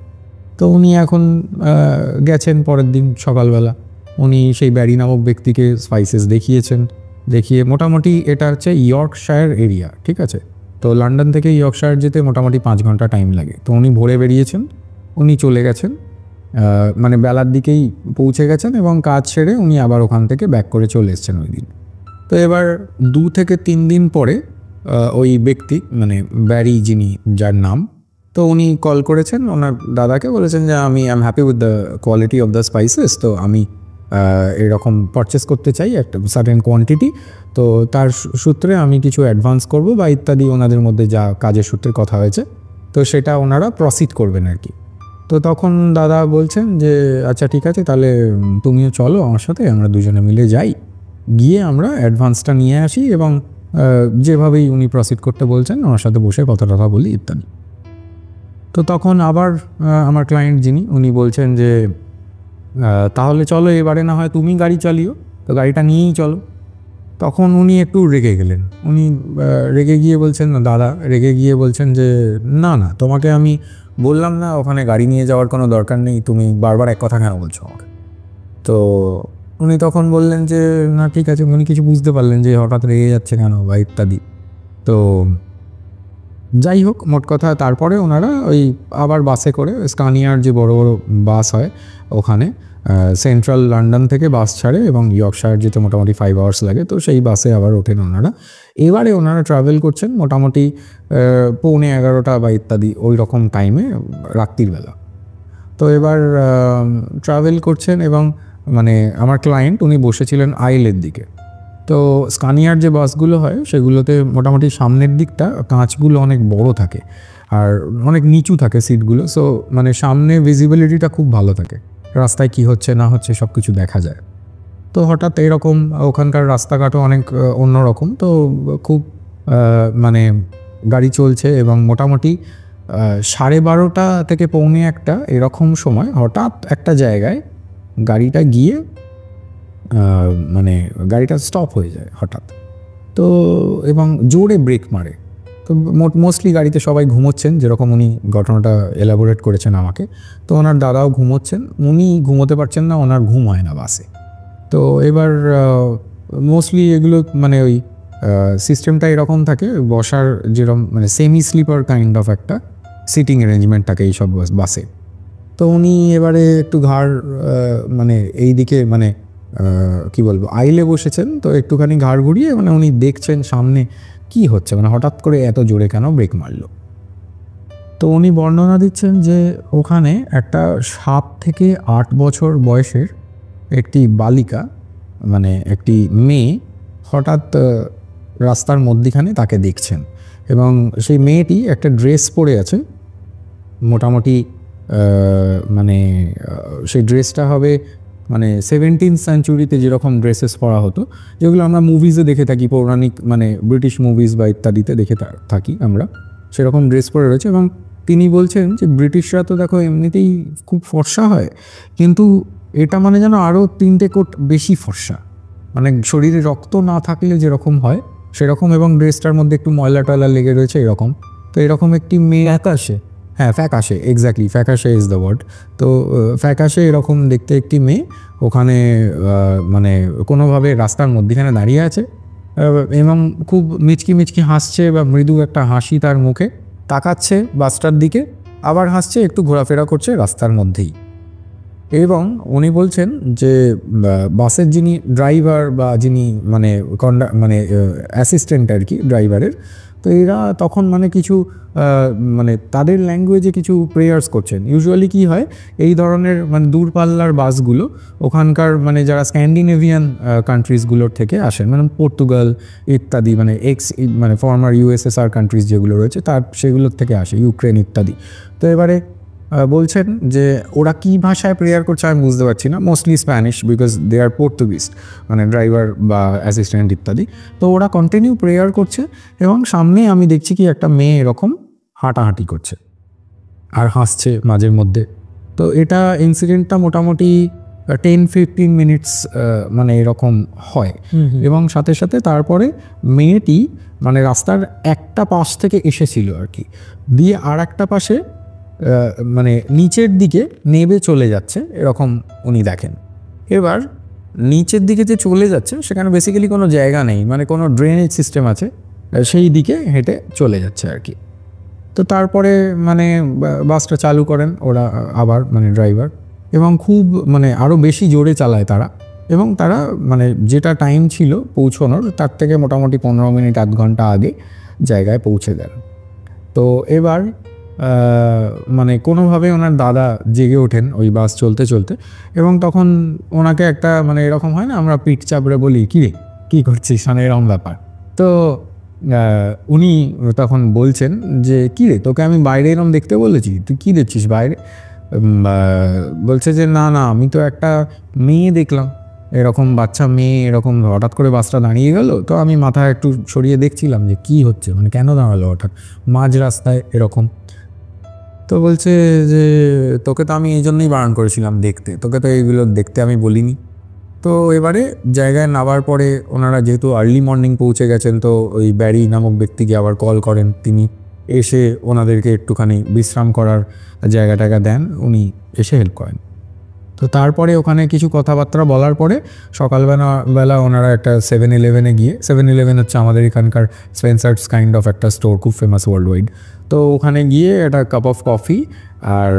তো উনি এখন গেছেন পরের দিন সকালবেলা, উনি সেই ব্যারি নামক ব্যক্তিকে স্পাইসেস দেখিয়েছেন। দেখিয়ে মোটামুটি এটা হচ্ছে ইয়র্কশায়ার এরিয়া, ঠিক আছে। তো লন্ডন থেকে ইয়র্কশায়ার যেতে মোটামুটি 5 ঘন্টা টাইম লাগে। তো উনি ভোরে বেরিয়েছেন, উনি চলে গেছেন, মানে বেলার দিকেই পৌঁছে গেছেন এবং কাজ সেরে উনি আবার ওখান থেকে ব্যাক করে চলে এসেছেন ওই দিন। তো এবার 2 থেকে 3 দিন পরে ওই ব্যক্তি মানে ব্যারি যিনি, যার নাম, তো উনি কল করেছেন ওনার দাদাকে, বলেছেন যে আমি I am happy with the quality of the spices, তো আমি এরকম পারচেস করতে চাই একটা সার্টেন কোয়ান্টিটি। তো তার সূত্রে আমি কিছু অ্যাডভান্স করব বা ইত্যাদি, ওনাদের মধ্যে যা কাজের সূত্রে কথা হয়েছে, তো সেটা ওনারা প্রসিড করবেন আর কি। তো তখন দাদা বলছেন যে আচ্ছা ঠিক আছে, তাহলে তুমিও চলো আমার সাথে, আমরা দুজনে মিলে যাই। গিয়ে আমরা অ্যাডভান্সটা নিয়ে আসি এবং যেভাবেই উনি প্রসিড করতে বলছেন ওনার সাথে বসে কথা বলি ইত্যাদি। তো তখন আবার আমার ক্লায়েন্ট যিনি উনি বলছেন যে তাহলে চলো এবারে না হয় তুমি গাড়ি চালিও, তো গাড়িটা নিয়েই চলো। তখন উনি একটু রেগে গেলেন। উনি রেগে গিয়ে বলছেন, না দাদা রেগে গিয়ে বলছেন যে না না তোমাকে আমি বললাম না ওখানে গাড়ি নিয়ে যাওয়ার কোনো দরকার নেই, তুমি বারবার এক কথা কেন বলছো আমাকে। তো উনি তখন বললেন যে না ঠিক আছে, উনি কিছু বুঝতে পারলেন যে হঠাৎ রেগে যাচ্ছে কেন বা ইত্যাদি। তো যাই হোক মোট কথা তারপরে ওনারা ওই আবার বাসে করে স্কানিয়ার যে বড় বড় বাস হয় ওখানে সেন্ট্রাল লন্ডন থেকে বাস ছাড়ে এবং ইয়র্কশায়ার যেতে মোটামুটি 5 আওয়ার্স লাগে, তো সেই বাসে আবার ওঠেন ওনারা। এবারে ওনারা ট্রাভেল করছেন মোটামুটি 11:45 বা ইত্যাদি ওই রকম টাইমে রাত্রির বেলা। তো এবার ট্রাভেল করছেন এবং মানে আমার ক্লায়েন্ট উনি বসেছিলেন আইলের দিকে। তো স্কানিয়ার যে বাসগুলো হয় সেগুলোতে মোটামুটি সামনের দিকটা কাঁচগুলো অনেক বড় থাকে আর অনেক নিচু থাকে সিটগুলো, সো মানে সামনে ভিজিবিলিটিটা খুব ভালো থাকে, রাস্তায় কি হচ্ছে না হচ্ছে সব কিছু দেখা যায়। তো হঠাৎ এরকম ওখানকার রাস্তাঘাটও অনেক অন্যরকম, তো খুব মানে গাড়ি চলছে এবং মোটামুটি 12:30 থেকে 1:45 এরকম সময় হঠাৎ একটা জায়গায় গাড়িটা গিয়ে মানে গাড়িটা স্টপ হয়ে যায় হঠাৎ। তো এবং জোরে ব্রেক মারে। তো মোস্টলি গাড়িতে সবাই ঘুমোচ্ছেন, যেরকম উনি ঘটনাটা এলাবোরেট করেছেন আমাকে। তো ওনার দাদাও ঘুমোচ্ছেন, উনি ঘুমোতে পারছেন না, ওনার ঘুম হয় না বাসে। তো এবার মোস্টলি এগুলো মানে ওই সিস্টেমটা এরকম থাকে, বসার যেরকম মানে সেমি স্লিপার কাইন্ড অফ একটা সিটিং অ্যারেঞ্জমেন্ট থাকে এইসব বাসে। তো উনি এবারে একটু ঘাড় মানে এই দিকে মানে কি বলবো আইলে বসেছেন, তো একটুখানি ঘাড় ঘুরিয়ে মানে উনি দেখছেন সামনে কি হচ্ছে, মানে হঠাৎ করে এত জোরে কেন ব্রেক মারলো। তো উনি বর্ণনা দিচ্ছেন যে ওখানে একটা 7 থেকে 8 বছর বয়সের একটি বালিকা মানে একটি মেয়ে হঠাৎ রাস্তার মধ্যিখানে তাকে দেখছেন এবং সেই মেয়েটি একটা ড্রেস পরে আছে মোটামুটি মানে সেই ড্রেসটা হবে মানে 17th সেঞ্চুরিতে যেরকম ড্রেসেস পরা হতো, যেগুলো আমরা মুভিজে দেখে থাকি, পৌরাণিক মানে ব্রিটিশ মুভিজ বা ইত্যাদিতে দেখে থাকি আমরা, সেরকম ড্রেস পরে রয়েছে। এবং তিনি বলছেন যে ব্রিটিশরা তো দেখো এমনিতেই খুব ফর্সা হয়, কিন্তু এটা মানে যেন আরও 3টে কোট বেশি ফর্সা, মানে শরীরে রক্ত না থাকলে যেরকম হয় সেরকম, এবং ড্রেসটার মধ্যে একটু ময়লা টয়লা লেগে রয়েছে এরকম। তো এরকম একটি মেয়ে আকাশে, হ্যাঁ ফ্যাকাশে, এক্স্যাক্টলি ফ্যাকাশে ইজ দ্য ওয়ার্ড। তো ফ্যাকাশে এরকম দেখতে একটি মেয়ে ওখানে মানে কোনোভাবে রাস্তার মধ্যেখানে দাঁড়িয়ে আছে এবং খুব মিচকি মিচকি হাসছে বা মৃদু একটা হাসি তার মুখে, তাকাচ্ছে বাসটার দিকে, আবার হাসছে, একটু ঘোরাফেরা করছে রাস্তার মধ্যেই। এবং উনি বলছেন যে বাসের যিনি ড্রাইভার বা যিনি মানে মানে অ্যাসিস্ট্যান্ট আর কি ড্রাইভারের, তো এরা তখন মানে কিছু মানে তাদের ল্যাঙ্গুয়েজে কিছু প্রেয়ার্স করছেন। ইউজুয়ালি কি হয় এই ধরনের মানে দূরপাল্লার বাসগুলো ওখানকার মানে যারা স্ক্যান্ডিনেভিয়ান কান্ট্রিজগুলোর থেকে আসেন, মানে পর্তুগাল ইত্যাদি মানে মানে ফর্মার ইউএসএসআর কান্ট্রিজ যেগুলো রয়েছে তার সেগুলোর থেকে আসে, ইউক্রেন ইত্যাদি। তো এবারে বলছেন যে ওরা কী ভাষায় প্রেয়ার করছে আমি বুঝতে পারছি না, mostly Spanish because they are Portuguese মানে ড্রাইভার বা অ্যাসিস্ট্যান্ট ইত্যাদি। তো ওরা কন্টিনিউ প্রেয়ার করছে এবং সামনে আমি দেখছি কি একটা মেয়ে এরকম হাঁটাহাঁটি করছে আর হাসছে মাঝের মধ্যে। তো এটা ইনসিডেন্টটা মোটামুটি 10-15 মিনিটস মানে এরকম হয় এবং সাথে সাথে তারপরে মেয়েটি মানে রাস্তার একটা পাশ থেকে এসেছিল আর কি, দিয়ে আর একটা পাশে মানে নিচের দিকে নেবে চলে যাচ্ছে এরকম উনি দেখেন। এবার নিচের দিকে যে চলে যাচ্ছে সেখানে বেসিক্যালি কোনো জায়গা নেই, মানে কোনো ড্রেনেজ সিস্টেম আছে, সেই দিকে হেঁটে চলে যাচ্ছে আর কি। তো তারপরে মানে বাসটা চালু করেন ওরা আবার মানে ড্রাইভার, এবং খুব মানে আরও বেশি জোরে চালায় তারা, এবং তারা মানে যেটা টাইম ছিল পৌঁছানোর তার থেকে মোটামুটি 15 মিনিট 1 ঘন্টা আগে জায়গায় পৌঁছে দেন। তো এবার মানে কোনোভাবে ওনার দাদা জেগে ওঠেন ওই বাস চলতে চলতে, এবং তখন ওনাকে একটা মানে এরকম হয় না আমরা পিঠ চাপড়ে বলি কী রে কী করছিস, মানে এরকম ব্যাপার। তো উনি তখন বলছেন যে কী রে তোকে আমি বাইরে এরকম দেখতে বলেছি, তুই কী দেখছিস বাইরে? বলছে যে না না আমি তো একটা মেয়ে দেখলাম এরকম বাচ্চা মেয়ে এরকম হঠাৎ করে বাসটা দাঁড়িয়ে গেল। তো আমি মাথা একটু সরিয়ে দেখছিলাম যে কি হচ্ছে, মানে কেন দাঁড়ালো হঠাৎ মাঝ রাস্তায় এরকম। তো বলছে যে তোকে তো আমি এই জন্যই বারণ করেছিলাম দেখতে, তোকে তো এইগুলো দেখতে আমি বলিনি। তো এবারে জায়গায় নামার পরে ওনারা যেহেতু আর্লি মর্নিং পৌঁছে গেছেন, তো ওই ব্যারি নামক ব্যক্তিকে আবার কল করেন, তিনি এসে ওনাদেরকে একটুখানি বিশ্রাম করার জায়গাটাকে দেন, উনি এসে হেল্প করেন। তো তারপরে ওখানে কিছু কথাবার্তা বলার পরে সকালবেলা ওনারা একটা 7-Eleven গিয়ে, 7-Eleven হচ্ছে আমাদের এখানকার স্পেন্সার্স কাইন্ড অফ একটা স্টোর, খুব ফেমাস ওয়ার্ল্ড ওয়াইড। তো ওখানে গিয়ে একটা কাপ অফ কফি আর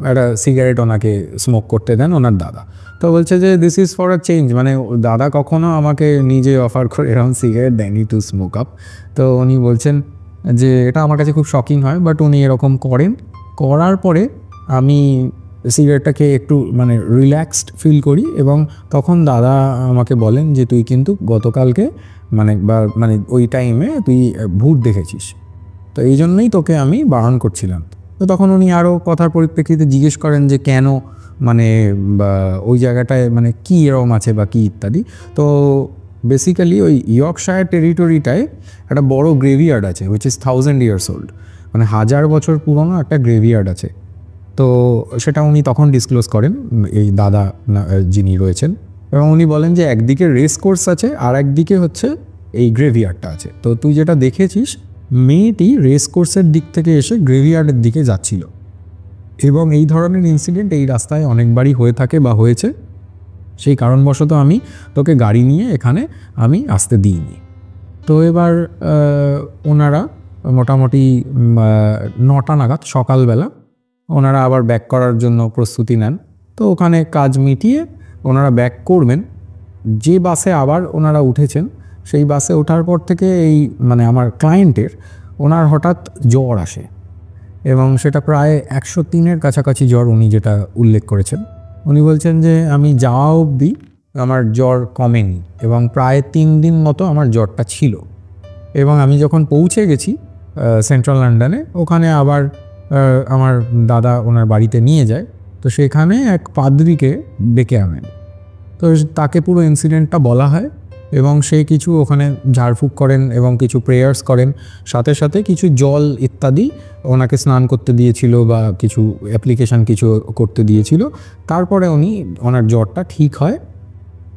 একটা সিগারেট ওনাকে স্মোক করতে দেন ওনার দাদা। তো বলছে যে this is for a change, মানে দাদা কখনো আমাকে নিজে অফার করে এরকম সিগারেট দেয়নি টু স্মোক আপ। তো উনি বলছেন যে এটা আমার কাছে খুব শকিং হয়, বাট উনি এরকম করেন। করার পরে আমি সিগারেটটাকে একটু মানে রিল্যাক্সড ফিল করি, এবং তখন দাদা আমাকে বলেন যে তুই কিন্তু গতকালকে মানে ওই টাইমে তুই ভূত দেখেছিস, তো এই জন্যই তোকে আমি বারণ করছিলাম। তো তখন উনি আরও কথার পরিপ্রেক্ষিতে জিজ্ঞেস করেন যে কেন, মানে বা ওই জায়গাটায় মানে কী এরকম আছে বা কী ইত্যাদি। তো বেসিক্যালি ওই ইয়র্কশায়ার টেরিটরিটায় একটা বড় গ্রেভিয়ার্ড আছে, হুইচ ইজ 1000 years old, মানে 1000 বছর পুরনো একটা গ্রেভিয়ার্ড আছে। তো সেটা উনি তখন ডিসক্লোজ করেন, এই দাদা যিনি রয়েছেন, এবং উনি বলেন যে একদিকে রেস কোর্স আছে আর একদিকে হচ্ছে এই গ্রেভিয়ার্ডটা আছে। তো তুই যেটা দেখেছিস, মেয়েটি রেস কোর্সের দিক থেকে এসে গ্রেভিয়ার্ডের দিকে যাচ্ছিল, এবং এই ধরনের ইনসিডেন্ট এই রাস্তায় অনেকবারই হয়ে থাকে বা হয়েছে, সেই কারণবশত আমি তোকে গাড়ি নিয়ে এখানে আমি আসতে দিইনি। তো এবার ওনারা মোটামুটি 9টা নাগাদ সকালবেলা ওনারা আবার ব্যাক করার জন্য প্রস্তুতি নেন। তো ওখানে কাজ মিটিয়ে ওনারা ব্যাক করবেন। যে বাসে আবার ওনারা উঠেছেন, সেই বাসে ওঠার পর থেকে এই মানে আমার ক্লায়েন্টের ওনার হঠাৎ জ্বর আসে, এবং সেটা প্রায় 103-এর কাছাকাছি জ্বর উনি যেটা উল্লেখ করেছেন। উনি বলছেন যে আমি যাওয়া অবধি আমার জ্বর কমেনি, এবং প্রায় 3 দিন মতো আমার জ্বরটা ছিল। এবং আমি যখন পৌঁছে গেছি সেন্ট্রাল লন্ডনে, ওখানে আবার আমার দাদা ওনার বাড়িতে নিয়ে যায়। তো সেখানে এক পাদ্রীকে ডেকে আনেন। তো তাকে পুরো ইনসিডেন্টটা বলা হয়, এবং সে কিছু ওখানে ঝাড়ফুঁক করেন এবং কিছু প্রেয়ার্স করেন, সাথে সাথে কিছু জল ইত্যাদি ওনাকে স্নান করতে দিয়েছিল বা কিছু অ্যাপ্লিকেশান কিছু করতে দিয়েছিল। তারপরে ওনার জ্বরটা ঠিক হয়,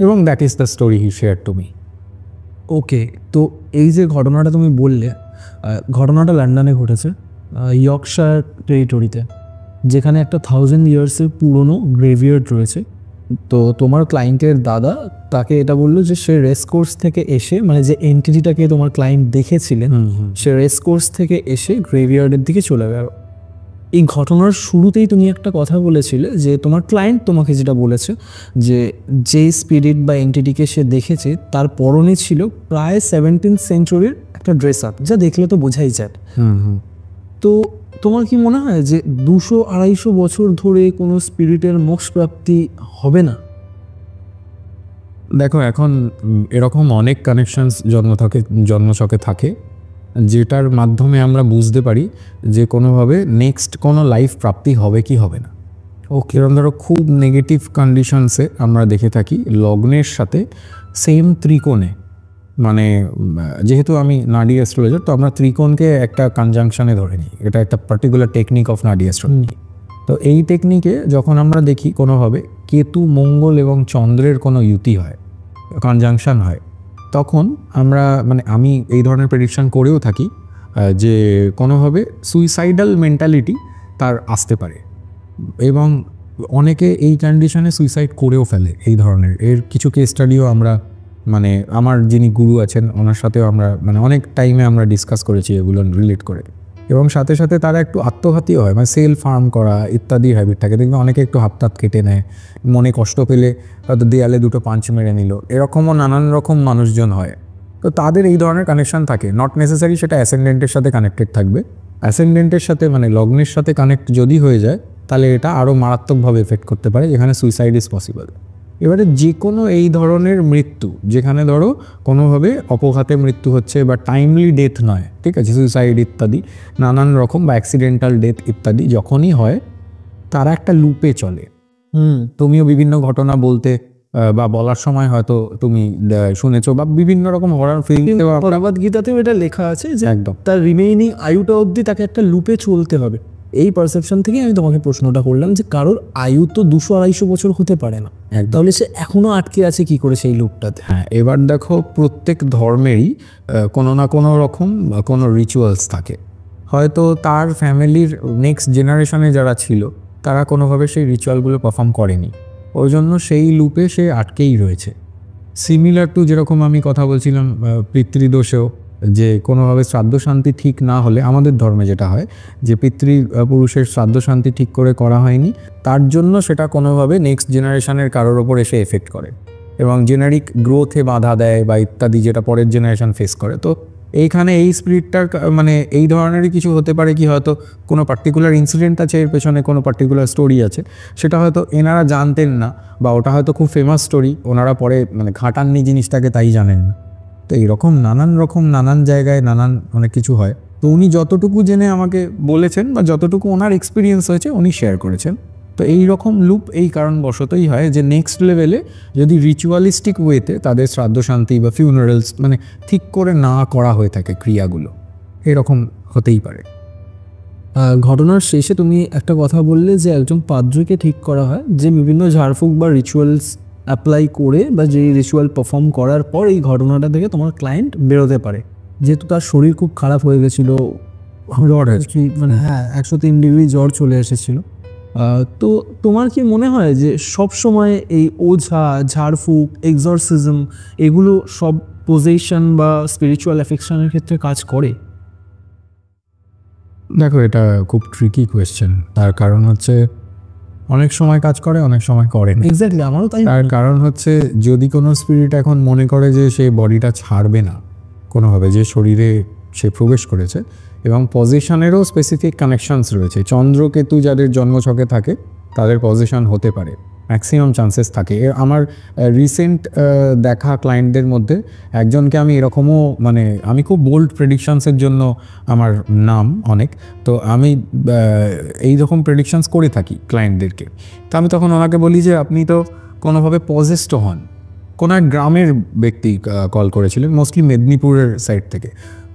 এবং that is the story he share to me. Okay, তো এই যে ঘটনাটা তুমি বললে, ঘটনাটা লন্ডনে ঘটেছে, ইয়র্কশায়ার টেরিটরিতে, যেখানে একটা 1000 years-এর পুরনো গ্রেভিয়ার্ড রয়েছে। তো তোমার ক্লায়েন্টের দাদা তাকে এটা বললো যে সে রেস কোর্স থেকে এসে, মানে যে এন্টিটিটাকে তোমার ক্লায়েন্ট দেখেছিলেন, সে রেস কোর্স থেকে এসে গ্রেভিয়ার্ডের দিকে চলে গেল। এই ঘটনার শুরুতেই তুমি একটা কথা বলেছিলে যে তোমার ক্লায়েন্ট তোমাকে যেটা বলেছে যে যে স্পিরিট বা এন্টিটিকে সে দেখেছে তার পরনে ছিল প্রায় 17th century একটা ড্রেস আপ, যা দেখলে তো বোঝাই যায়। তো তোমার কি মনে হয় যে 200-250 বছর ধরে কোনো স্পিরিটের মোক্ষপ্রাপ্তি হবে না? দেখো, এখন এরকম অনেক কানেকশনস জন্মছকে থাকে, যেটার মাধ্যমে আমরা বুঝতে পারি যে কোনোভাবে নেক্সট কোনো লাইফ প্রাপ্তি হবে কি হবে না। ওকে, এরকম ধরো খুব নেগেটিভ কন্ডিশনসে আমরা দেখে থাকি লগ্নের সাথে সেম ত্রিকোণে, মানে যেহেতু আমি নাডি অ্যাস্ট্রোলজার, তো আমরা ত্রিকোণকে একটা কনজাংশনে ধরে নিই, এটা একটা পার্টিকুলার টেকনিক অফ নাডি অ্যাস্ট্রোলজি। তো এই টেকনিকে যখন আমরা দেখি কোনোভাবে কেতু, মঙ্গল এবং চন্দ্রের কোনো ইউতি হয়, কনজাংশন হয়, তখন আমরা আমি এই ধরনের প্রেডিকশন করেও থাকি যে কোনোভাবে সুইসাইডাল মেন্টালিটি তার আসতে পারে, এবং অনেকে এই কন্ডিশনে সুইসাইড করেও ফেলে। এই ধরনের এর কিছু কেস স্টাডিও আমরা আমার যিনি গুরু আছেন ওনার সাথেও আমরা অনেক টাইমে আমরা ডিসকাস করেছি এগুলো রিলেট করে, এবং সাথে সাথে তারা একটু আত্মঘাতীও হয়, সেলফ হার্ম করা ইত্যাদি হ্যাবিট থাকে। দেখবে অনেকে একটু হাত কেটে নেয়, মনে কষ্ট পেলে হয়তো দেয়ালে 2 পাঞ্চ মেরে নিল, এরকমও নানান রকম মানুষজন হয়। তো তাদের এই ধরনের কানেকশন থাকে, নট নেসেসারি সেটা অ্যাসেন্ডেন্টের সাথে কানেক্টেড থাকবে। অ্যাসেন্ডেন্টের সাথে লগ্নের সাথে কানেক্ট যদি হয়ে যায়, তাহলে এটা আরও মারাত্মকভাবে এফেক্ট করতে পারে, যেখানে সুইসাইড ইজ পসিবল। এবারে যে কোনো এই ধরনের মৃত্যু, যেখানে ধরো কোনোভাবে অপঘাতে মৃত্যু হচ্ছে বা টাইমলি ডেথ নয়, ঠিক আছে, সুইসাইড ইত্যাদি নানান রকম বা অ্যাক্সিডেন্টাল ডেথ ইত্যাদি যখনই হয়, তারা একটা লুপে চলে। তুমিও বিভিন্ন ঘটনা বলতে বা বলার সময় হয়তো তুমি শুনেছো, বা বিভিন্ন রকম হরর ফিল্ম ভগবদ গীতাতেও এটা লেখা আছে যে একদম তার রিমেইনিং আয়ুটা অবধি তাকে একটা লুপে চলতে হবে। এই পারসেপশন থেকে আমি তোমাকে প্রশ্নটা করলাম যে কারোর আয়ু তো 200-250 বছর হতে পারে না, তাহলে সে এখনো আটকে আছে কি করে সেই লুপটাতে? হ্যাঁ, এবার দেখো প্রত্যেক ধর্মেরই কোনো না কোনো রকম কোনো রিচুয়ালস থাকে। হয়তো তার ফ্যামিলির নেক্সট জেনারেশনে যারা ছিল তারা কোনোভাবে সেই রিচুয়ালগুলো পারফর্ম করেনি, ওই জন্য সেই লুপে সে আটকেই রয়েছে। সিমিলার টু যেরকম আমি কথা বলছিলাম পিতৃদোষেও, যে কোনোভাবে শ্রাদ্ধ শান্তি ঠিক না হলে আমাদের ধর্মে যেটা হয় যে পিতৃপুরুষের শ্রাদ্ধ শান্তি ঠিক করে করা হয়নি, তার জন্য সেটা কোনোভাবে নেক্সট জেনারেশনের কারোর ওপর এসে এফেক্ট করে এবং জেনারিক গ্রোথে বাধা দেয় বা ইত্যাদি, যেটা পরের জেনারেশন ফেস করে। তো এইখানে এই স্পিরিটটার মানে এই ধরনেরই কিছু হতে পারে কি, হয়তো কোনো পার্টিকুলার ইনসিডেন্ট আছে এর পেছনে, কোনো পার্টিকুলার স্টোরি আছে, সেটা হয়তো এনারা জানতেন না, বা ওটা হয়তো খুব ফেমাস স্টোরি, ওনারা পরে মানে ঘাটাননি জিনিসটাকে তাই জানেন না। তো এইরকম নানান জায়গায় নানান অনেক কিছু হয়। তো উনি যতটুকু জেনে আমাকে বলেছেন বা যতটুকু ওনার এক্সপিরিয়েন্স হয়েছে উনি শেয়ার করেছেন। তো এই রকম লুপ এই কারণবশতই হয় যে নেক্সট লেভেলে যদি রিচুয়ালিস্টিক ওয়েতে তাদের শ্রাদ্ধ শান্তি বা ফিউনারেলস মানে ঠিক করে না করা হয়ে থাকে ক্রিয়াগুলো, এরকম হতেই পারে। ঘটনার শেষে তুমি একটা কথা বললে যে একজন পাদ্রীকে ঠিক করা হয় যে বিভিন্ন ঝাড়ফুঁক বা রিচুয়ালস অ্যাপ্লাই করে বা যে রিচুয়াল পারফর্ম করার পর এই ঘটনাটা থেকে তোমার ক্লায়েন্ট বেরোতে পারে। যেহেতু তার শরীর খুব খারাপ হয়ে গেছিলো, জ্বর মানে 103 ডিগ্রি জ্বর চলে এসেছিলো, তো তোমার কি মনে হয় যে সব সময় এই ওঝা, ঝাড়ফুঁক, এক্সরসিজম এগুলো সব পজেশন বা স্পিরিচুয়াল অ্যাফেকশনের ক্ষেত্রে কাজ করে? দেখো, এটা খুব ট্রিকি কোয়েশ্চেন। তার কারণ হচ্ছে অনেক সময় কাজ করে, অনেক সময় করে না। এক্স্যাক্টলি, আমারও তাই। তার কারণ হচ্ছে যদি কোনো স্পিরিট এখন মনে করে যে সে বডিটা ছাড়বে না কোনোভাবে, যে শরীরে সে প্রবেশ করেছে, এবং পজিশনেরও স্পেসিফিক কানেকশনস রয়েছে। চন্দ্রকেতু যাদের জন্মছকে থাকে তাদের পজিশন হতে পারে, ম্যাক্সিমাম চান্সেস থাকে। আমার রিসেন্ট দেখা ক্লায়েন্টদের মধ্যে একজনকে আমি এরকমও মানে আমি খুব বোল্ড প্রেডিকশনসের জন্য আমার নাম অনেক, তো আমি এই রকম প্রেডিকশনস করে থাকি ক্লায়েন্টদেরকে। তো আমি তখন ওনাকে বলি যে আপনি তো কোনোভাবে পজেসড হন। কোনো এক গ্রামের ব্যক্তি কল করেছিলেন, মোস্টলি মেদিনীপুরের সাইড থেকে।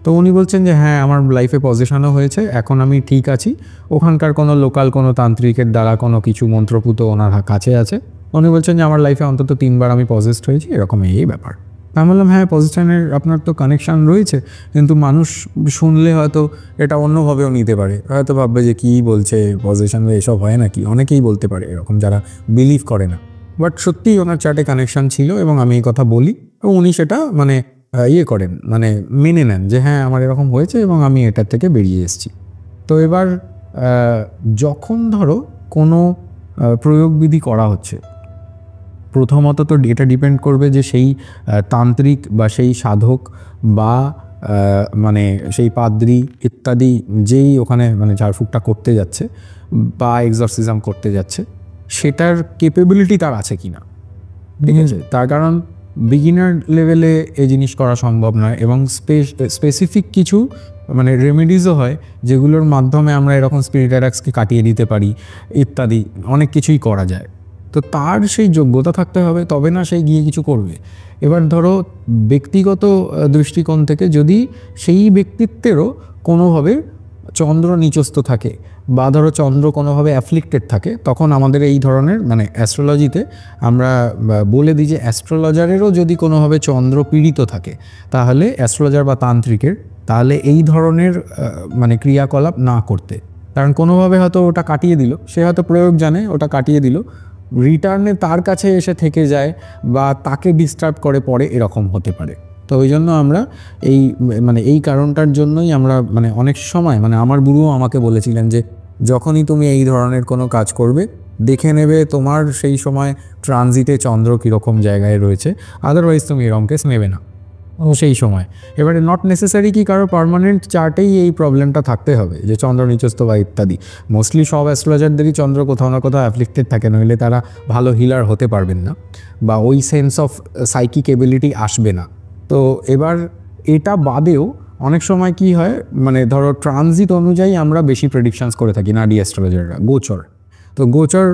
তো উনি বলছেন যে হ্যাঁ, আমার লাইফে পজিশনও হয়েছে, এখন আমি ঠিক আছি, ওখানকার কোনো লোকাল কোনো তান্ত্রিকের দ্বারা কোনো কিছু মন্ত্রপুত ওনার কাছে আছে। উনি বলছেন যে আমার লাইফে অন্তত 3 বার আমি পজেসড হয়েছি, এরকম এই ব্যাপার। আমি বললাম হ্যাঁ, পজিশনের আপনার তো কানেকশান রয়েছে, কিন্তু মানুষ শুনলে হয়তো এটা অন্যভাবেও নিতে পারে, হয়তো ভাববে যে কী বলছে, পজিশন এসব হয় নাকি, অনেকেই বলতে পারে এরকম যারা বিলিভ করে না। বাট সত্যিই ওনার চার্টে কানেকশান ছিল এবং আমি এই কথা বলি এবং উনি সেটা মানে ইয়ে করেন, মানে মেনে নেন যে হ্যাঁ আমার এরকম হয়েছে এবং আমি এটার থেকে বেরিয়ে এসেছি। তো এবার যখন ধরো কোনো প্রয়োগবিধি করা হচ্ছে, প্রথমত তো এটা ডিপেন্ড করবে যে সেই তান্ত্রিক বা সেই সাধক বা মানে সেই পাদ্রী ইত্যাদি যেই ওখানে মানে ঝাড়ফুঁকটা করতে যাচ্ছে বা এক্সরসিজম করতে যাচ্ছে, সেটার ক্যাপেবিলিটি তার আছে কি না, ঠিক আছে? তার কারণ বিগিনার লেভেলে এই জিনিস করা সম্ভব নয়, এবং স্পেসিফিক কিছু মানে রেমেডিসও হয় যেগুলোর মাধ্যমে আমরা এরকম স্পিরিট অ্যাটাকসকে কাটিয়ে দিতে পারি ইত্যাদি, অনেক কিছুই করা যায়। তো তার সেই যোগ্যতা থাকতে হবে, তবে না সেই গিয়ে কিছু করবে। এবার ধরো ব্যক্তিগত দৃষ্টিকোণ থেকে যদি সেই ব্যক্তিত্বেরও কোনোভাবে চন্দ্র নিচস্থ থাকে বা ধরো চন্দ্র কোনোভাবে অ্যাফ্লিক্টেড থাকে, তখন আমাদের এই ধরনের মানে অ্যাস্ট্রোলজিতে আমরা বলে দিই যে অ্যাস্ট্রোলজারেরও যদি কোনোভাবে চন্দ্র পীড়িত থাকে, তাহলে অ্যাস্ট্রোলজার বা তান্ত্রিকের তাহলে এই ধরনের মানে ক্রিয়াকলাপ না করতে। কারণ কোনোভাবে হয়তো ওটা কাটিয়ে দিল, সে হয়তো প্রয়োগ জানে, ওটা কাটিয়ে দিল, রিটার্নে তার কাছে এসে থেকে যায় বা তাকে ডিস্টার্ব করে পরে, এরকম হতে পারে। তো ওই জন্য আমরা এই মানে এই কারণটার জন্যই আমরা মানে অনেক সময় মানে আমার গুরুও আমাকে বলেছিলেন যে যখনই তুমি এই ধরনের কোনো কাজ করবে দেখে নেবে তোমার সেই সময় ট্রানজিটে চন্দ্র কীরকম জায়গায় রয়েছে, আদারওয়াইজ তুমি এরকম কেস নেবে না সেই সময়। এবারে নট নেসেসারি কি কারো পার্মানেন্ট চার্টেই এই প্রবলেমটা থাকতে হবে যে চন্দ্র নিচস্থ বা ইত্যাদি। মোস্টলি সব অ্যাস্ট্রোলজারদেরই চন্দ্র কোথাও না কোথাও অ্যাফ্লিক্টেড থাকে, নইলে তারা ভালো হিলার হতে পারবেন না বা ওই সেন্স অফ সাইকিক এবিলিটি আসবে না। তো এবার এটা বাদেও অনেক সময় কি হয়, মানে ধরো ট্রানজিট অনুযায়ী আমরা বেশি প্রেডিকশনস করে থাকি নাডি অ্যাস্ট্রোলজাররা, গোচর। তো গোচর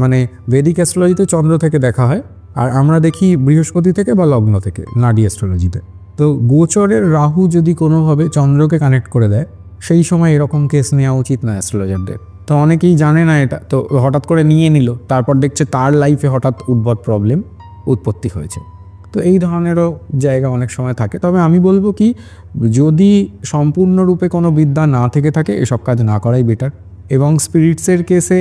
মানে ভেদিক অ্যাস্ট্রোলজিতে চন্দ্র থেকে দেখা হয়, আর আমরা দেখি বৃহস্পতি থেকে বা লগ্ন থেকে নাডি অ্যাস্ট্রোলজিতে। তো গোচরের রাহু যদি কোনোভাবে চন্দ্রকে কানেক্ট করে দেয়, সেই সময় এরকম কেস নেওয়া উচিত না অ্যাস্ট্রোলজারদের। তো অনেকেই জানে না এটা, তো হঠাৎ করে নিয়ে নিল, তারপর দেখছে তার লাইফে হঠাৎ উদ্ভট প্রবলেম উৎপত্তি হয়েছে। তো এই ধরনেরও জায়গা অনেক সময় থাকে। তবে আমি বলবো কি, যদি সম্পূর্ণরূপে কোনো বিদ্যা না থেকে থাকে, এসব কাজ না করাই বেটার। এবং স্পিরিটসের কেসে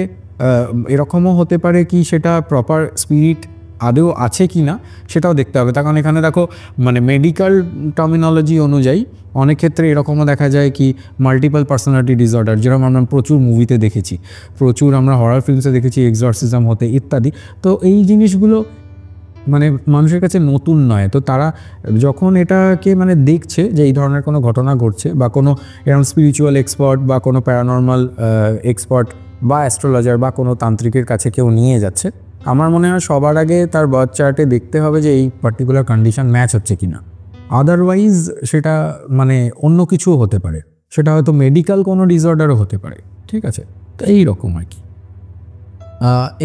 এরকমও হতে পারে কি, সেটা প্রপার স্পিরিট আদৌ আছে কি না সেটাও দেখতে হবে। তার কারণ এখানে দেখো, মানে মেডিকেল টার্মিনোলজি অনুযায়ী অনেক ক্ষেত্রে এরকমও দেখা যায় কি, মাল্টিপল পার্সোনালিটি ডিসঅর্ডার, যেরকম আমরা প্রচুর মুভিতে দেখেছি, প্রচুর আমরা হরর ফিল্মসে দেখেছি, এক্সরসিজম হতে ইত্যাদি। তো এই জিনিসগুলো মানে মানুষের কাছে নতুন নয়। তো তারা যখন এটাকে মানে দেখছে যে এই ধরনের কোনো ঘটনা ঘটছে, বা কোনো এরকম স্পিরিচুয়াল এক্সপার্ট বা কোনো প্যারানর্মাল এক্সপার্ট বা অ্যাস্ট্রোলজার বা কোনো তান্ত্রিকের কাছে কেউ নিয়ে যাচ্ছে, আমার মনে হয় সবার আগে তার বার্থ চার্টে দেখতে হবে যে এই পার্টিকুলার কন্ডিশন ম্যাচ হচ্ছে কিনা। আদারওয়াইজ সেটা মানে অন্য কিছুও হতে পারে, সেটা হয়তো মেডিকেল কোনো ডিসঅর্ডারও হতে পারে। ঠিক আছে, তো এইরকম আর কি।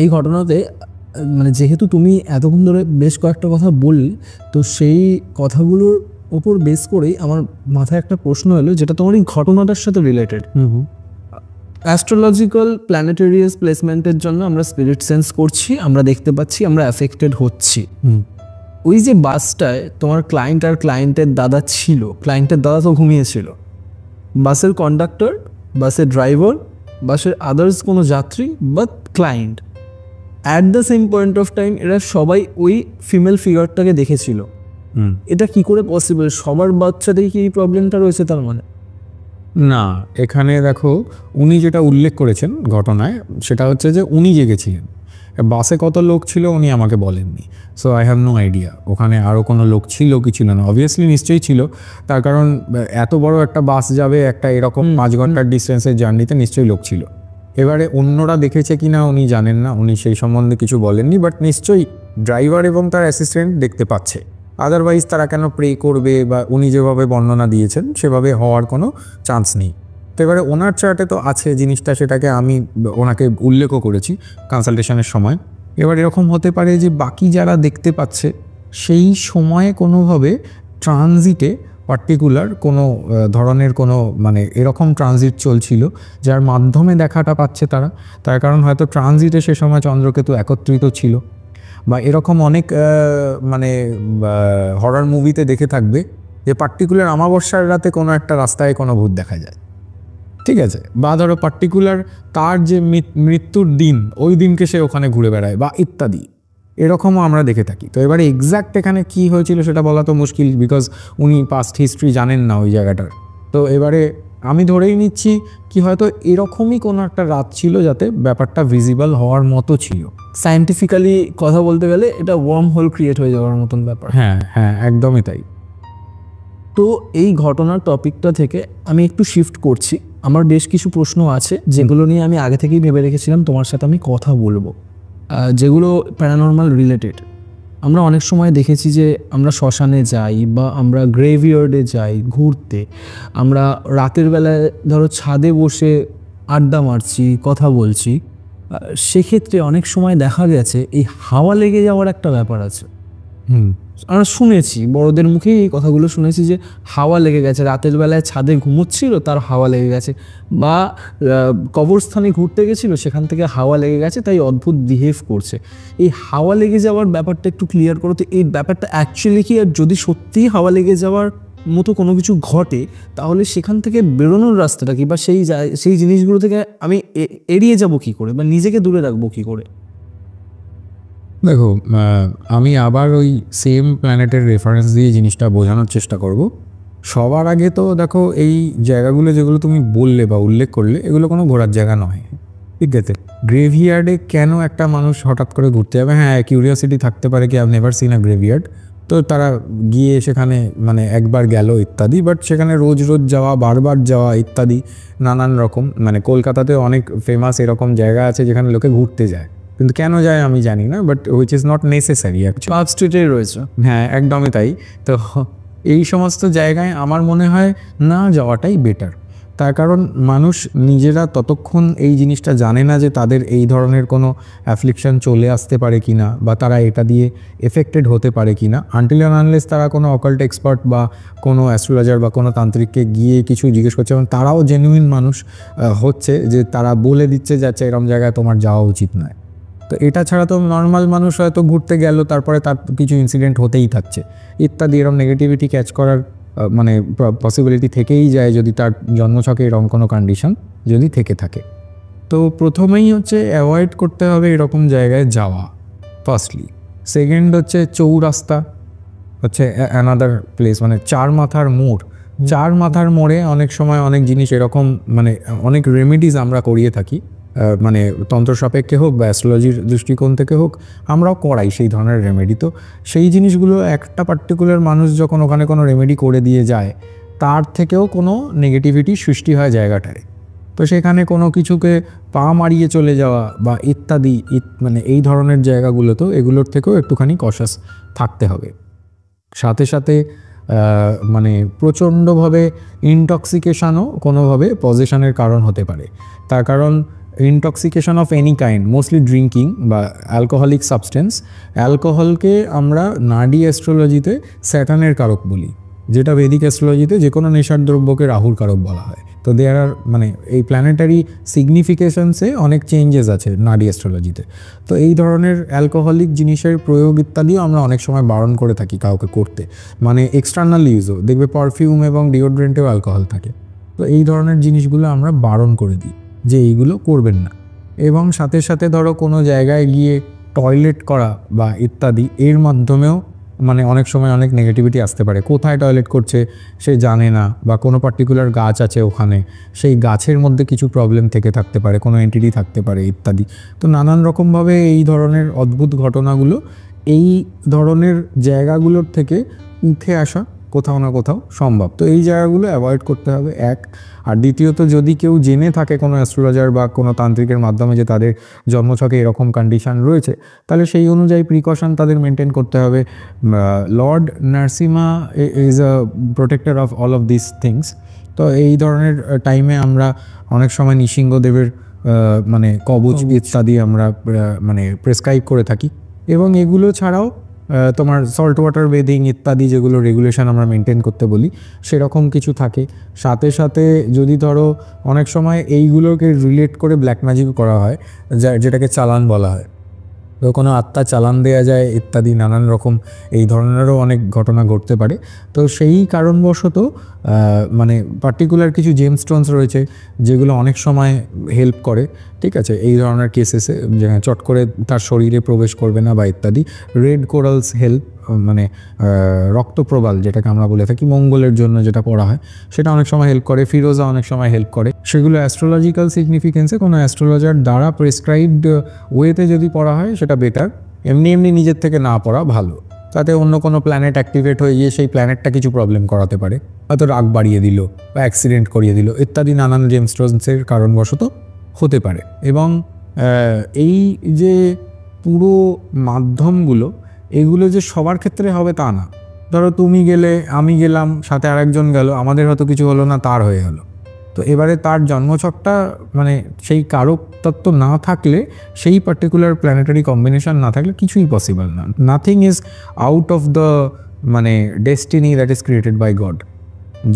এই ঘটনাতে মানে যেহেতু তুমি এতক্ষণ ধরে বেশ কয়েকটা কথা বললে, তো সেই কথাগুলোর ওপর বেস করেই আমার মাথায় একটা প্রশ্ন এলো, যেটা তোমার এই ঘটনাটার সাথে রিলেটেড। অ্যাস্ট্রোলজিক্যাল প্ল্যানেটেরিয়াস প্লেসমেন্টের জন্য আমরা স্পিরিট সেন্স করছি, আমরা দেখতে পাচ্ছি, আমরা অ্যাফেক্টেড হচ্ছি। ওই যে বাসটায় তোমার ক্লায়েন্ট আর ক্লায়েন্টের দাদা ছিল, ক্লায়েন্টের দাদা তো ঘুমিয়েছিল, বাসের কন্ডাক্টর, বাসের ড্রাইভার, বাসের আদার্স কোনো যাত্রী বা client, at the same point of time এরা সবাই ওই ফিমেল ফিগারটাকে দেখেছিল। এটা কি করে পসিবল? সবার বাচ্চাদের কি এই প্রবলেমটা রয়েছে তার মানে? না, এখানে দেখো উনি যেটা উল্লেখ করেছেন ঘটনায়, সেটা হচ্ছে যে উনি জেগেছিলেন। বাসে কত লোক ছিল উনি আমাকে বলেননি, so I have no idea ওখানে আরও কোনো লোক ছিল কি ছিল না। অবভিয়াসলি নিশ্চয়ই ছিল, তার কারণ এত বড় একটা বাস যাবে একটা এরকম 5 ঘন্টার ডিস্টেন্সের জার্নিতে, নিশ্চয়ই লোক ছিল। এবারে অন্যরা দেখেছে কি না উনি জানেন না, উনি সেই সম্বন্ধে কিছু বলেননি, বাট নিশ্চয়ই ড্রাইভার এবং তার অ্যাসিস্ট্যান্ট দেখতে পাচ্ছে। আদারওয়াইজ তারা কেন প্রে করবে, বা উনি যেভাবে বর্ণনা দিয়েছেন সেভাবে হওয়ার কোনো চান্স নেই। তো এবারে ওনার চার্টে তো আছে জিনিসটা, সেটাকে আমি ওনাকে উল্লেখও করেছি কনসালটেশনের সময়। এবার এরকম হতে পারে যে বাকি যারা দেখতে পাচ্ছে সেই সময়ে কোনোভাবে ট্রানজিটে পার্টিকুলার কোনো ধরনের কোনো মানে এরকম ট্রানজিট চলছিল যার মাধ্যমে দেখাটা পাচ্ছে তারা। তার কারণ হয়তো ট্রানজিটে সে সময় চন্দ্রকেতু একত্রিত ছিল, বা এরকম অনেক মানে হরর মুভিতে দেখে থাকবে যে পার্টিকুলার অমাবস্যার রাতে কোনো একটা রাস্তায় কোনো ভূত দেখা যায়। ঠিক আছে, বা ধরো পার্টিকুলার তার যে মৃত্যুর দিন, ওই দিনকে সে ওখানে ঘুরে বেড়ায় বা ইত্যাদি, এরকমও আমরা দেখে থাকি। তো এবারে এক্স্যাক্ট এখানে কী হয়েছিল সেটা বলা তো মুশকিল, বিকজ উনি পাস্ট হিস্ট্রি জানেন না ওই জায়গাটার। তো এবারে আমি ধরেই নিচ্ছি কি হয়তো এরকমই কোনো একটা রাত ছিল যাতে ব্যাপারটা ভিজিবল হওয়ার মতো ছিল। সায়েন্টিফিক্যালি কথা বলতে গেলে এটা ওয়ার্ম হোল ক্রিয়েট হয়ে যাওয়ার মতন ব্যাপার। হ্যাঁ হ্যাঁ, একদমই তাই। তো এই ঘটনার টপিকটা থেকে আমি একটু শিফট করছি। আমার বেশ কিছু প্রশ্ন আছে যেগুলো নিয়ে আমি আগে থেকেই ভেবে রেখেছিলাম তোমার সাথে আমি কথা বলবো, যেগুলো প্যারানর্মাল রিলেটেড। আমরা অনেক সময় দেখেছি যে আমরা শ্মশানে যাই বা আমরা গ্রেভইয়ার্ডে যাই ঘুরতে, আমরা রাতের বেলায় ধরো ছাদে বসে আড্ডা মারছি, কথা বলছি, সেক্ষেত্রে অনেক সময় দেখা গেছে এই হাওয়া লেগে যাওয়ার একটা ব্যাপার আছে। আমরা শুনেছি, বড়দের মুখেই এই কথাগুলো শুনেছি যে হাওয়া লেগে গেছে, রাতের বেলায় ছাদে ঘুমোচ্ছিল তার হাওয়া লেগে গেছে, বা কবরস্থানে ঘুরতে গেছিলো সেখান থেকে হাওয়া লেগে গেছে তাই অদ্ভুত বিহেভ করছে। এই হাওয়া লেগে যাওয়ার ব্যাপারটা একটু ক্লিয়ার করো তো, এই ব্যাপারটা অ্যাকচুয়ালি কি, আর যদি সত্যিই হাওয়া লেগে যাওয়ার মতো কোনো কিছু ঘটে তাহলে সেখান থেকে বেরোনোর রাস্তাটা কি, বা সেই জিনিসগুলো থেকে আমি এড়িয়ে যাব কী করে, বা নিজেকে দূরে রাখবো কী করে? দেখো, আমি আবার ওই সেম প্ল্যানেটের রেফারেন্স দিয়ে জিনিসটা বোঝানোর চেষ্টা করব। সবার আগে তো দেখো, এই জায়গাগুলো যেগুলো তুমি বললে বা উল্লেখ করলে, এগুলো কোনো ঘোরার জায়গা নয়। ঠিক আছে, গ্রেভিয়ার্ডে কেন একটা মানুষ হঠাৎ করে ঘুরতে যাবে? হ্যাঁ, কিউরিয়াসিটি থাকতে পারে কি, I have never seen a graveyard, তো তারা গিয়ে সেখানে মানে একবার গেল ইত্যাদি, বাট সেখানে রোজ রোজ যাওয়া, বারবার যাওয়া ইত্যাদি নানান রকম, মানে কলকাতাতে অনেক ফেমাস এরকম জায়গা আছে যেখানে লোকে ঘুরতে যায়, কিন্তু কেন যায় আমি জানি না, but which is not necessary. Park স্ট্রিটে রয়েছে। হ্যাঁ, একদমই তাই। তো এই সমস্ত জায়গায় আমার মনে হয় না যাওয়াটাই বেটার। তার কারণ মানুষ নিজেরা ততক্ষণ এই জিনিসটা জানে না যে তাদের এই ধরনের কোনো অ্যাফ্লিকশন চলে আসতে পারে কি না, বা তারা এটা দিয়ে এফেক্টেড হতে পারে কি না, আনটিল অ্যান্ড আনলেস তারা কোনো অকাল্ট এক্সপার্ট বা কোনো অ্যাস্ট্রোলজার বা কোনো তান্ত্রিককে গিয়ে কিছু জিজ্ঞেস করছে, এবং তারাও জেনুইন মানুষ হচ্ছে যে তারা বলে দিচ্ছে যাচ্ছে এরকম জায়গায় তোমার যাওয়া উচিত নয়। তো এটা ছাড়া তো নর্মাল মানুষ হয়তো ঘুরতে গেল, তারপরে তার কিছু ইনসিডেন্ট হতেই থাকছে ইত্যাদি, এরকম নেগেটিভিটি ক্যাচ করার মানে পসিবিলিটি থেকেই যায় যদি তার জন্মছকে এরকম কোনো কন্ডিশন যদি থেকে থাকে। তো প্রথমেই হচ্ছে অ্যাভয়েড করতে হবে এরকম জায়গায় যাওয়া, ফার্স্টলি। সেকেন্ড হচ্ছে চৌরাস্তা হচ্ছে অ্যানাদার প্লেস, মানে চার মাথার মোড়ে অনেক সময় অনেক জিনিস এরকম, মানে অনেক রেমেডিস আমরা করিয়ে থাকি, মানে তন্ত্র সাপেক্ষে হোক বা অ্যাস্ট্রোলজির দৃষ্টিকোণ থেকে হোক, আমরাও করাই সেই ধরনের রেমেডি। তো সেই জিনিসগুলো একটা পার্টিকুলার মানুষ যখন ওখানে কোনো রেমেডি করে দিয়ে যায়, তার থেকেও কোনো নেগেটিভিটি সৃষ্টি হয় জায়গাটায়। তো সেখানে কোনো কিছুকে পা মারিয়ে চলে যাওয়া বা ইত্যাদি মানে এই ধরনের জায়গাগুলোতেও এগুলোর থেকেও একটুখানি কশাস থাকতে হবে। সাথে সাথে মানে প্রচণ্ডভাবে ইনটক্সিকেশানও কোনোভাবে পজেশনের কারণ হতে পারে। তার কারণ intoxication of any kind, mostly drinking বা অ্যালকোহলিক সাবস্টেন্স, অ্যালকোহলকে আমরা নাডি অ্যাস্ট্রোলজিতে স্যাটার্নের কারক বলি, যেটা বেদিক অ্যাস্ট্রোলজিতে যে কোনো নেশার দ্রব্যকে রাহুর কারক বলা হয়। তো দেয়ার আর মানে এই প্ল্যানেটারি সিগনিফিকেশনসে অনেক চেঞ্জেস আছে নাডি অ্যাস্ট্রোলজিতে। তো এই ধরনের অ্যালকোহলিক জিনিসের প্রয়োগ ইত্যাদিও আমরা অনেক সময় বারণ করে থাকি কাউকে করতে, মানে এক্সটার্নাল ইউজও দেখবে পারফিউম এবং ডিওড্রেন্টেও অ্যালকোহল থাকে। তো এই ধরনের জিনিসগুলো আমরা বারণ করে দিই যে এইগুলো করবেন না। এবং সাথে সাথে ধরো কোনো জায়গায় গিয়ে টয়লেট করা বা ইত্যাদি, এর মাধ্যমেও মানে অনেক সময় অনেক নেগেটিভিটি আসতে পারে। কোথায় টয়লেট করছে সে জানে না, বা কোনো পার্টিকুলার গাছ আছে ওখানে, সেই গাছের মধ্যে কিছু প্রবলেম থেকে থাকতে পারে, কোনো এন্টিটি থাকতে পারে ইত্যাদি। তো নানান রকমভাবে এই ধরনের অদ্ভুত ঘটনাগুলো এই ধরনের জায়গাগুলোর থেকে উঠে আসা কোথাও না কোথাও সম্ভব। তো এই জায়গাগুলো অ্যাভয়েড করতে হবে, এক। আর দ্বিতীয়ত, যদি কেউ জেনে থাকে কোনো অ্যাস্ট্রোলজার বা কোনো তান্ত্রিকের মাধ্যমে যে তাদের জন্মছকে এরকম কন্ডিশন রয়েছে, তাহলে সেই অনুযায়ী প্রিকশন তাদের মেনটেন করতে হবে। Lord Narasimha is a protector of all of this things. তো এই ধরনের টাইমে আমরা অনেক সময় নৃসিংহদেবের মানে কবচ ইত্যাদি আমরা মানে প্রেসক্রাইব করে থাকি। এবং এগুলো ছাড়াও তোমার সল্ট ওয়াটার বেদিং ইত্যাদি যেগুলো রেগুলেশন আমরা মেনটেন করতে বলি, সেরকম কিছু থাকে। সাথে সাথে যদি ধরো অনেক সময় এইগুলোকে রিলেট করে ব্ল্যাক ম্যাজিক করা হয়, যেটাকে চালান বলা হয়, তো কোনো আত্মা চালান দেওয়া যায় ইত্যাদি, নানান রকম এই ধরনেরও অনেক ঘটনা ঘটতে পারে। তো সেই কারণবশত মানে পার্টিকুলার কিছু জেমস্টোনস রয়েছে যেগুলো অনেক সময় হেল্প করে, ঠিক আছে, এই ধরনের কেসেসে, যে চট করে তার শরীরে প্রবেশ করবে না বা ইত্যাদি। রেড কোরালস হেল্প, মানে রক্তপ্রবাল যেটাকে আমরা বলে থাকি, মঙ্গলের জন্য যেটা পড়া হয়, সেটা অনেক সময় হেল্প করে। ফিরোজা অনেক সময় হেল্প করে। সেগুলো অ্যাস্ট্রোলজিক্যাল সিগনিফিকেন্সে কোনো অ্যাস্ট্রোলজার দ্বারা প্রেসক্রাইবড ওয়েতে যদি পড়া হয় সেটা বেটার, এমনি নিজের থেকে না পড়া ভালো। তাতে অন্য কোনো প্ল্যানেট অ্যাক্টিভেট হয়ে গিয়ে সেই প্ল্যানেটটা কিছু প্রবলেম করাতে পারে, হয়তো রাগ বাড়িয়ে দিল বা অ্যাক্সিডেন্ট করিয়ে দিল ইত্যাদি, নানান জেমস্টোনসের কারণবশত হতে পারে। এবং এই যে পুরো মাধ্যমগুলো, এগুলো যে সবার ক্ষেত্রে হবে তা না। ধরো তুমি গেলে, আমি গেলাম, সাথে আরেকজন গেল, আমাদের হয়তো কিছু হলো না, তার হয়ে গেল। তো এবারে তার জন্মছকটা মানে সেই কারক তত্ত্ব না থাকলে, সেই পার্টিকুলার প্ল্যানেটারি কম্বিনেশন না থাকলে কিছুই পসিবল না। Nothing is out of the মানে destiny that is created by God.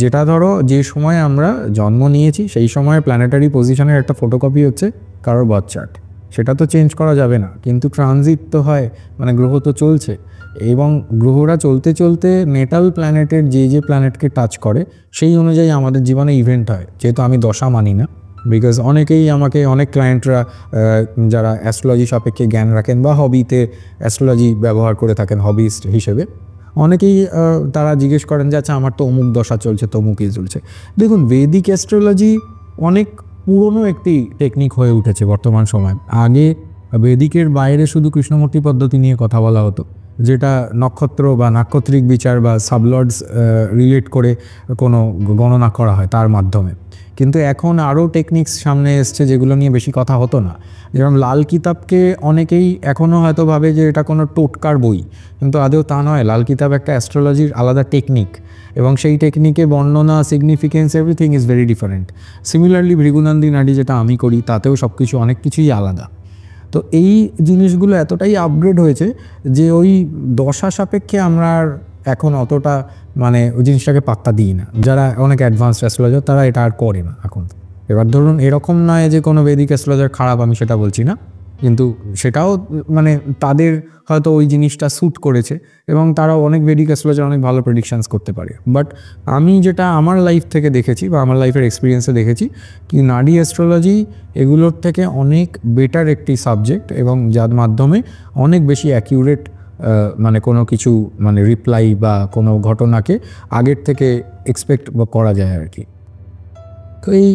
যেটা ধরো যে সময় আমরা জন্ম নিয়েছি সেই সময় প্ল্যানেটারি পজিশনের একটা ফটোকপি হচ্ছে কারোর বার্থ চার্ট, সেটা তো চেঞ্জ করা যাবে না। কিন্তু ট্রানজিট তো হয়, মানে গ্রহ তো চলছে, এবং গ্রহরা চলতে চলতে নেটাল প্ল্যানেটের যে প্ল্যানেটকে টাচ করে সেই অনুযায়ী আমাদের জীবনে ইভেন্ট হয়। যেহেতু আমি দশা মানি না, বিকজ অনেক ক্লায়েন্টরা যারা অ্যাস্ট্রোলজি সাপেক্ষে জ্ঞান রাখেন বা হবিতে অ্যাস্ট্রোলজি ব্যবহার করে থাকেন হবিস্ট হিসেবে, অনেকেই তারা জিজ্ঞেস করেন যে আচ্ছা আমার তো অমুক দশা চলছে, তমুকই চলছে। দেখুন, বৈদিক অ্যাস্ট্রোলজি অনেক পুরনো একটি টেকনিক হয়ে উঠেছে বর্তমান সময়। আগে বৈদিকের বাইরে শুধু কৃষ্ণমূর্তি পদ্ধতি নিয়ে কথা বলা হতো, যেটা নক্ষত্র বা নাক্ষত্রিক বিচার বা সাবলর্ডস রিলেট করে কোনো গণনা করা হয় তার মাধ্যমে। কিন্তু এখন আরও টেকনিক্স সামনে এসছে যেগুলো নিয়ে বেশি কথা হতো না। যেরকম লাল কিতাবকে অনেকেই এখনও হয়তো ভাবে যে এটা কোনো টোটকার বই, কিন্তু আদৌ তা নয়। লাল কিতাব একটা অ্যাস্ট্রোলজির আলাদা টেকনিক, এবং সেই টেকনিকে বর্ণনা, significance, everything is very different. Similarly Bhrigunandi Nadi যেটা আমি করি, তাতেও সব কিছু অনেক কিছুই আলাদা। তো এই জিনিসগুলো এতটাই আপগ্রেড হয়েছে যে ওই দশা সাপেক্ষে আমরা আর এখন অতটা মানে ওই জিনিসটাকে পাত্তা দিই না। যারা অনেক অ্যাডভান্সড অ্যাস্ট্রোলজার তারা এটা আর করে না এখন। এবার ধরুন এরকম নয় যে কোনো বেদিক অ্যাস্ট্রোলজার খারাপ, আমি সেটা বলছি না, কিন্তু সেটাও মানে তাদের হয়তো ওই জিনিসটা স্যুট করেছে এবং তারাও অনেক বেদিক অ্যাস্ট্রোলজার অনেক ভালো প্রেডিকশানস করতে পারে। বাট আমি যেটা আমার লাইফ থেকে দেখেছি বা আমার লাইফের এক্সপিরিয়েন্সে দেখেছি কি নাডি অ্যাস্ট্রোলজি এগুলোর থেকে অনেক বেটার একটি সাবজেক্ট, এবং যার মাধ্যমে অনেক বেশি অ্যাকিউরেট মানে কোনো কিছু মানে রিপ্লাই বা কোনো ঘটনাকে আগের থেকে এক্সপেক্ট করা যায় আর কি। তো এই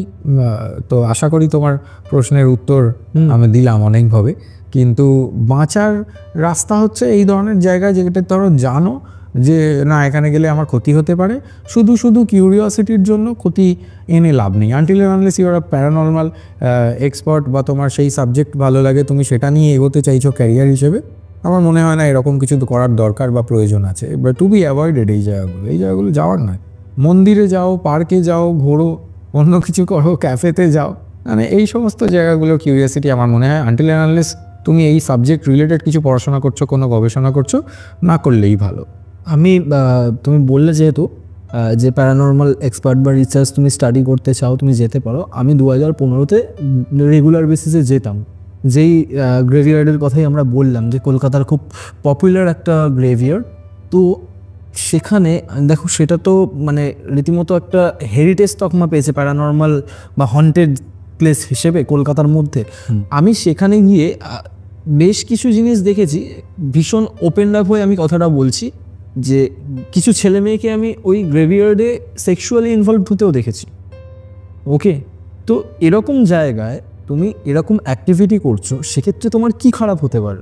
তো আশা করি তোমার প্রশ্নের উত্তর আমি দিলাম অনেকভাবে, কিন্তু বাঁচার রাস্তা হচ্ছে এই ধরনের জায়গায় যেটা ধরো জানো যে না এখানে গেলে আমার ক্ষতি হতে পারে, শুধু শুধু কিউরিওসিটির জন্য ক্ষতি এনে লাভ নেই। Until unless you are a paranormal expert বা তোমার সেই সাবজেক্ট ভালো লাগে, তুমি সেটা নিয়ে এগোতে চাইছো ক্যারিয়ার হিসেবে, আমার মনে হয় না এরকম কিছু করার দরকার বা প্রয়োজন আছে। বাট টু বি অ্যাভয়েডেড এই জায়গাগুলো যাওয়ার নয়। মন্দিরে যাও, পার্কে যাও, ঘোরো, অন্য কিছু করো, ক্যাফেতে যাও, মানে এই সমস্ত জায়গাগুলো কিউরিয়াসিটি আমার মনে হয় আনটিল অ্যান্ড আনলেস তুমি এই সাবজেক্ট রিলেটেড কিছু পড়াশোনা করছো, কোনো গবেষণা করছো, না করলেই ভালো। আমি তুমি বললে যেহেতু যে প্যারানর্মাল এক্সপার্ট বা রিসার্চ তুমি স্টাডি করতে চাও, তুমি যেতে পারো। আমি 2015-তে রেগুলার বেসিসে যেতাম। যেই গ্রেভিয়ার্ডের কথাই আমরা বললাম যে কলকাতার খুব পপুলার একটা গ্রেভিয়ার্ড, তো সেখানে দেখো সেটা তো মানে রীতিমতো একটা হেরিটেজ তকমা পেয়েছে প্যারানর্মাল বা হন্টেড প্লেস হিসেবে কলকাতার মধ্যে। আমি সেখানে গিয়ে বেশ কিছু জিনিস দেখেছি, ভীষণ ওপেন আপ হয়ে আমি কথাটা বলছি, যে কিছু ছেলে মেয়েকে আমি ওই গ্রেভিয়ার্ডে সেক্সুয়ালি ইনভলভড হতেও দেখেছি। ওকে, তো এরকম জায়গায় তুমি এরকম অ্যাক্টিভিটি করছো, সেক্ষেত্রে তোমার কি খারাপ হতে পারে?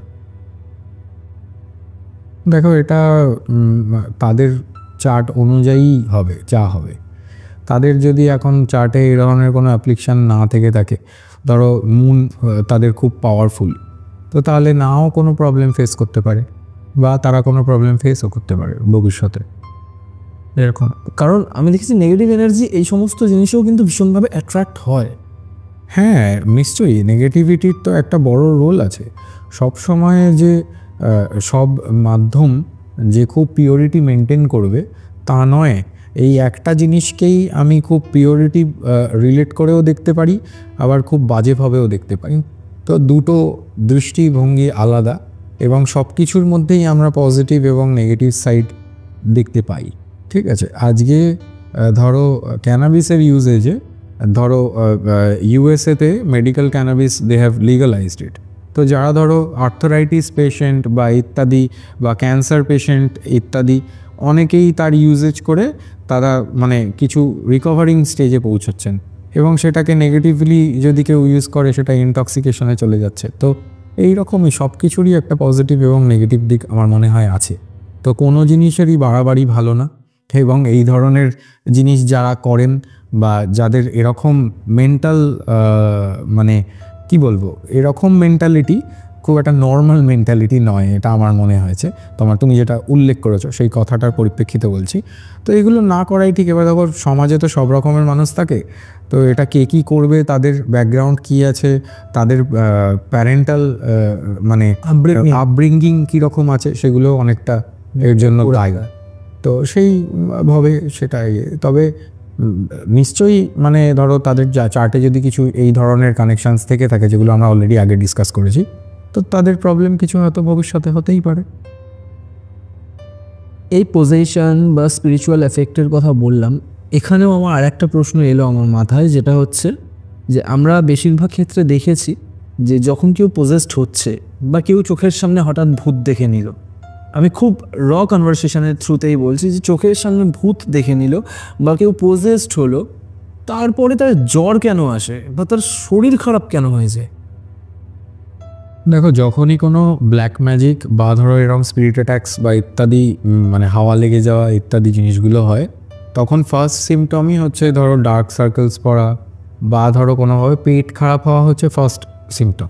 দেখো এটা তাদের চার্ট অনুযায়ী হবে যা হবে। তাদের যদি এখন চার্টে এই ধরনের কোনো অ্যাপ্লিকেশান না থেকে থাকে, ধরো মুন তাদের খুব পাওয়ারফুল, তো তাহলে নাও কোনো প্রবলেম ফেস করতে পারে বা তারা কোনো প্রবলেম ফেসও করতে পারে ভবিষ্যতে এরকম। কারণ আমি দেখেছি নেগেটিভ এনার্জি এই সমস্ত জিনিসেও কিন্তু ভীষণভাবে অ্যাট্রাক্ট হয়। হ্যাঁ নিশ্চয়ই, নেগেটিভিটির তো একটা বড় রোল আছে। সব সময় যে সব মাধ্যম যে খুব পিওরিটি মেনটেন করবে তা নয়। এই একটা জিনিসকেই আমি খুব পিওরিটি রিলেট করেও দেখতে পারি, আবার খুব বাজেভাবেও দেখতে পারি। তো দুটো দৃষ্টিভঙ্গি আলাদা, এবং সব কিছুর মধ্যেই আমরা পজিটিভ এবং নেগেটিভ সাইড দেখতে পাই। ঠিক আছে, আজকে ধরো ক্যানাবিসের ইউজেজে, ধরো ইউএসএতে medical cannabis they have legalized it. তো যারা ধরো আর্থরাইটিস পেশেন্ট বা ইত্যাদি বা ক্যান্সার পেশেন্ট ইত্যাদি, অনেকেই তার ইউজেজ করে তারা মানে কিছু রিকভারিং স্টেজে পৌঁছচ্ছেন, এবং সেটাকে নেগেটিভলি যদি কেউ ইউজ করে সেটা ইনটক্সিকেশনে চলে যাচ্ছে। তো এই রকমই সব কিছুরই একটা পজিটিভ এবং নেগেটিভ দিক আমার মনে হয় আছে। তো কোনো জিনিসেরই বাড়াবাড়ি ভালো না, এবং এই ধরনের জিনিস যারা করেন বা যাদের এরকম মেন্টাল মানে কি বলবো, এরকম মেন্টালিটি খুব একটা নর্মাল মেন্টালিটি নয়, এটা আমার মনে হয়েছে। তুমি যেটা উল্লেখ করেছো সেই কথাটার পরিপ্রেক্ষিতে বলছি। তো এগুলো না করাই ঠিক। এবার দেখো সমাজে তো সব রকমের মানুষ থাকে, তো এটা কে কী করবে, তাদের ব্যাকগ্রাউন্ড কী আছে, তাদের প্যারেন্টাল মানে আপব্রিঙ্গিং কীরকম আছে, সেগুলো অনেকটা এর জন্য জায়গা। তো সেইভাবে সেটাই। তবে নিশ্চয়ই মানে ধরো তাদের চার্টে যদি কিছু এই ধরনের কানেকশানস থেকে থাকে, যেগুলো আমরা অলরেডি আগে ডিসকাস করেছি, তো তাদের প্রবলেম কিছু হয়তো ভবিষ্যতে হতেই পারে। এই পজিশন বা স্পিরিচুয়াল এফেক্টের কথা বললাম, এখানেও আমার আরেকটা প্রশ্ন এলো আমার মাথায়, যেটা হচ্ছে যে আমরা বেশিরভাগ ক্ষেত্রে দেখেছি যে যখন কেউ পজেসড হচ্ছে বা কেউ চোখের সামনে হঠাৎ ভূত দেখে নিল, আমি খুব র কনভারসেশনের থ্রুতেই বলছি, যে চোখের সামনে ভূত দেখে নিল বা কেউ পজেসড হলো, তারপরে তার জ্বর কেন আসে বা তার শরীর খারাপ কেন হয়ে যায়? দেখো যখনই কোনো ব্ল্যাক ম্যাজিক বা ধরো এরকম স্পিরিট অ্যাটাক্স বা ইত্যাদি মানে হাওয়া লেগে যাওয়া ইত্যাদি জিনিসগুলো হয়, তখন ফার্স্ট সিমটমই হচ্ছে ধরো ডার্ক সার্কেলস পড়া, বা ধরো কোনোভাবে পেট খারাপ হওয়া হচ্ছে ফার্স্ট সিমটম।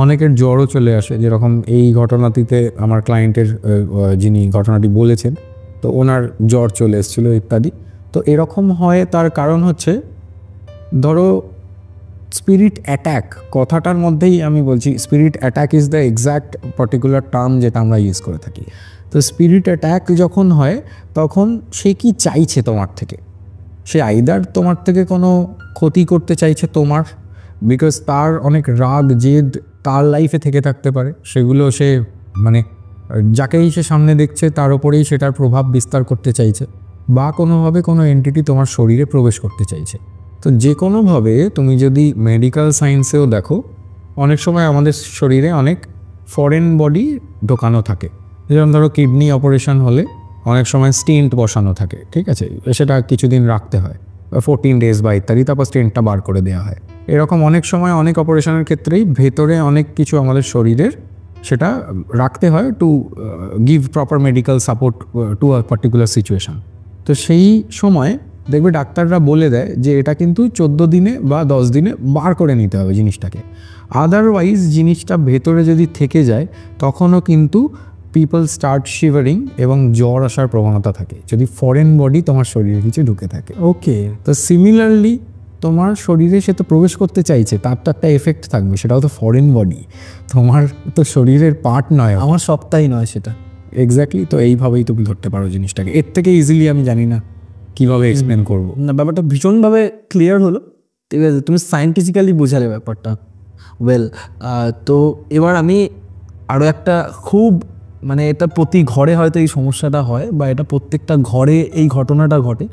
অনেকের জ্বরও চলে আসে, যেরকম এই ঘটনাটিতে আমার ক্লায়েন্টের যিনি ঘটনাটি বলেছেন, তো ওনার জ্বর চলে এসেছিলো ইত্যাদি। তো এরকম হয় তার কারণ হচ্ছে ধরো স্পিরিট অ্যাট্যাক কথাটার মধ্যেই আমি বলছি, spirit attack is the exact particular term যেটা আমরা ইউজ করে থাকি। তো স্পিরিট অ্যাট্যাক যখন হয় তখন সে কি চাইছে তোমার থেকে, সে আইদার তোমার থেকে কোনো ক্ষতি করতে চাইছে তোমার, বিকজ তার অনেক রাগ জেদ তার লাইফে থেকে থাকতে পারে, সেগুলো সে মানে যাকেই সে সামনে দেখছে তার ওপরেই সেটার প্রভাব বিস্তার করতে চাইছে, বা কোনোভাবে কোনো এন্টিটি তোমার শরীরে প্রবেশ করতে চাইছে। তো যে কোনোভাবে তুমি যদি মেডিকেল সায়েন্সেও দেখো, অনেক সময় আমাদের শরীরে অনেক ফরেন বডি ঢোকানো থাকে। যেমন ধরো কিডনি অপারেশন হলে অনেক সময় স্টেন্ট বসানো থাকে, ঠিক আছে, সেটা কিছুদিন রাখতে হয় 14 ডেজ বা ইত্যাদি, তারপর স্টেন্টটা বার করে দেওয়া হয়। এরকম অনেক সময় অনেক অপারেশনের ক্ষেত্রেই ভেতরে অনেক কিছু আমাদের শরীরের সেটা রাখতে হয় to give proper medical support to a particular situation. তো সেই সময় দেখবে ডাক্তাররা বলে দেয় যে এটা কিন্তু 14 দিনে বা 10 দিনে বার করে নিতে হবে জিনিসটাকে, আদারওয়াইজ জিনিসটা ভেতরে যদি থেকে যায় তখনও কিন্তু পিপল স্টার্ট শিভারিং এবং জ্বর আসার প্রবণতা থাকে যদি ফরেন বডি তোমার শরীরে কিছু ঢুকে থাকে। ওকে, তো সিমিলারলি তোমার শরীরে সে তো প্রবেশ করতে চাইছে, তার তো একটা এফেক্ট থাকবে, সেটাও তো ফরেন বডি, তোমার তো শরীরের পার্ট নয়, আমার সপ্তাহই নয় সেটা। এক্স্যাক্টলি। তো এইভাবেই তুমি ধরতে পারো জিনিসটাকে, এর থেকে ইজিলি আমি জানি না কীভাবে এক্সপ্লেন করবো। না, ব্যাপারটা ভীষণভাবে ক্লিয়ার হলো, ঠিক আছে, তুমি সায়েন্টিফিক্যালি বোঝালে ব্যাপারটা ওয়েল। তো এবার আমি আরও একটা খুব মানে এটা প্রতি ঘরে হয়তো এই সমস্যাটা হয়, বা এটা প্রত্যেকটা ঘরে এই ঘটনাটা ঘটে,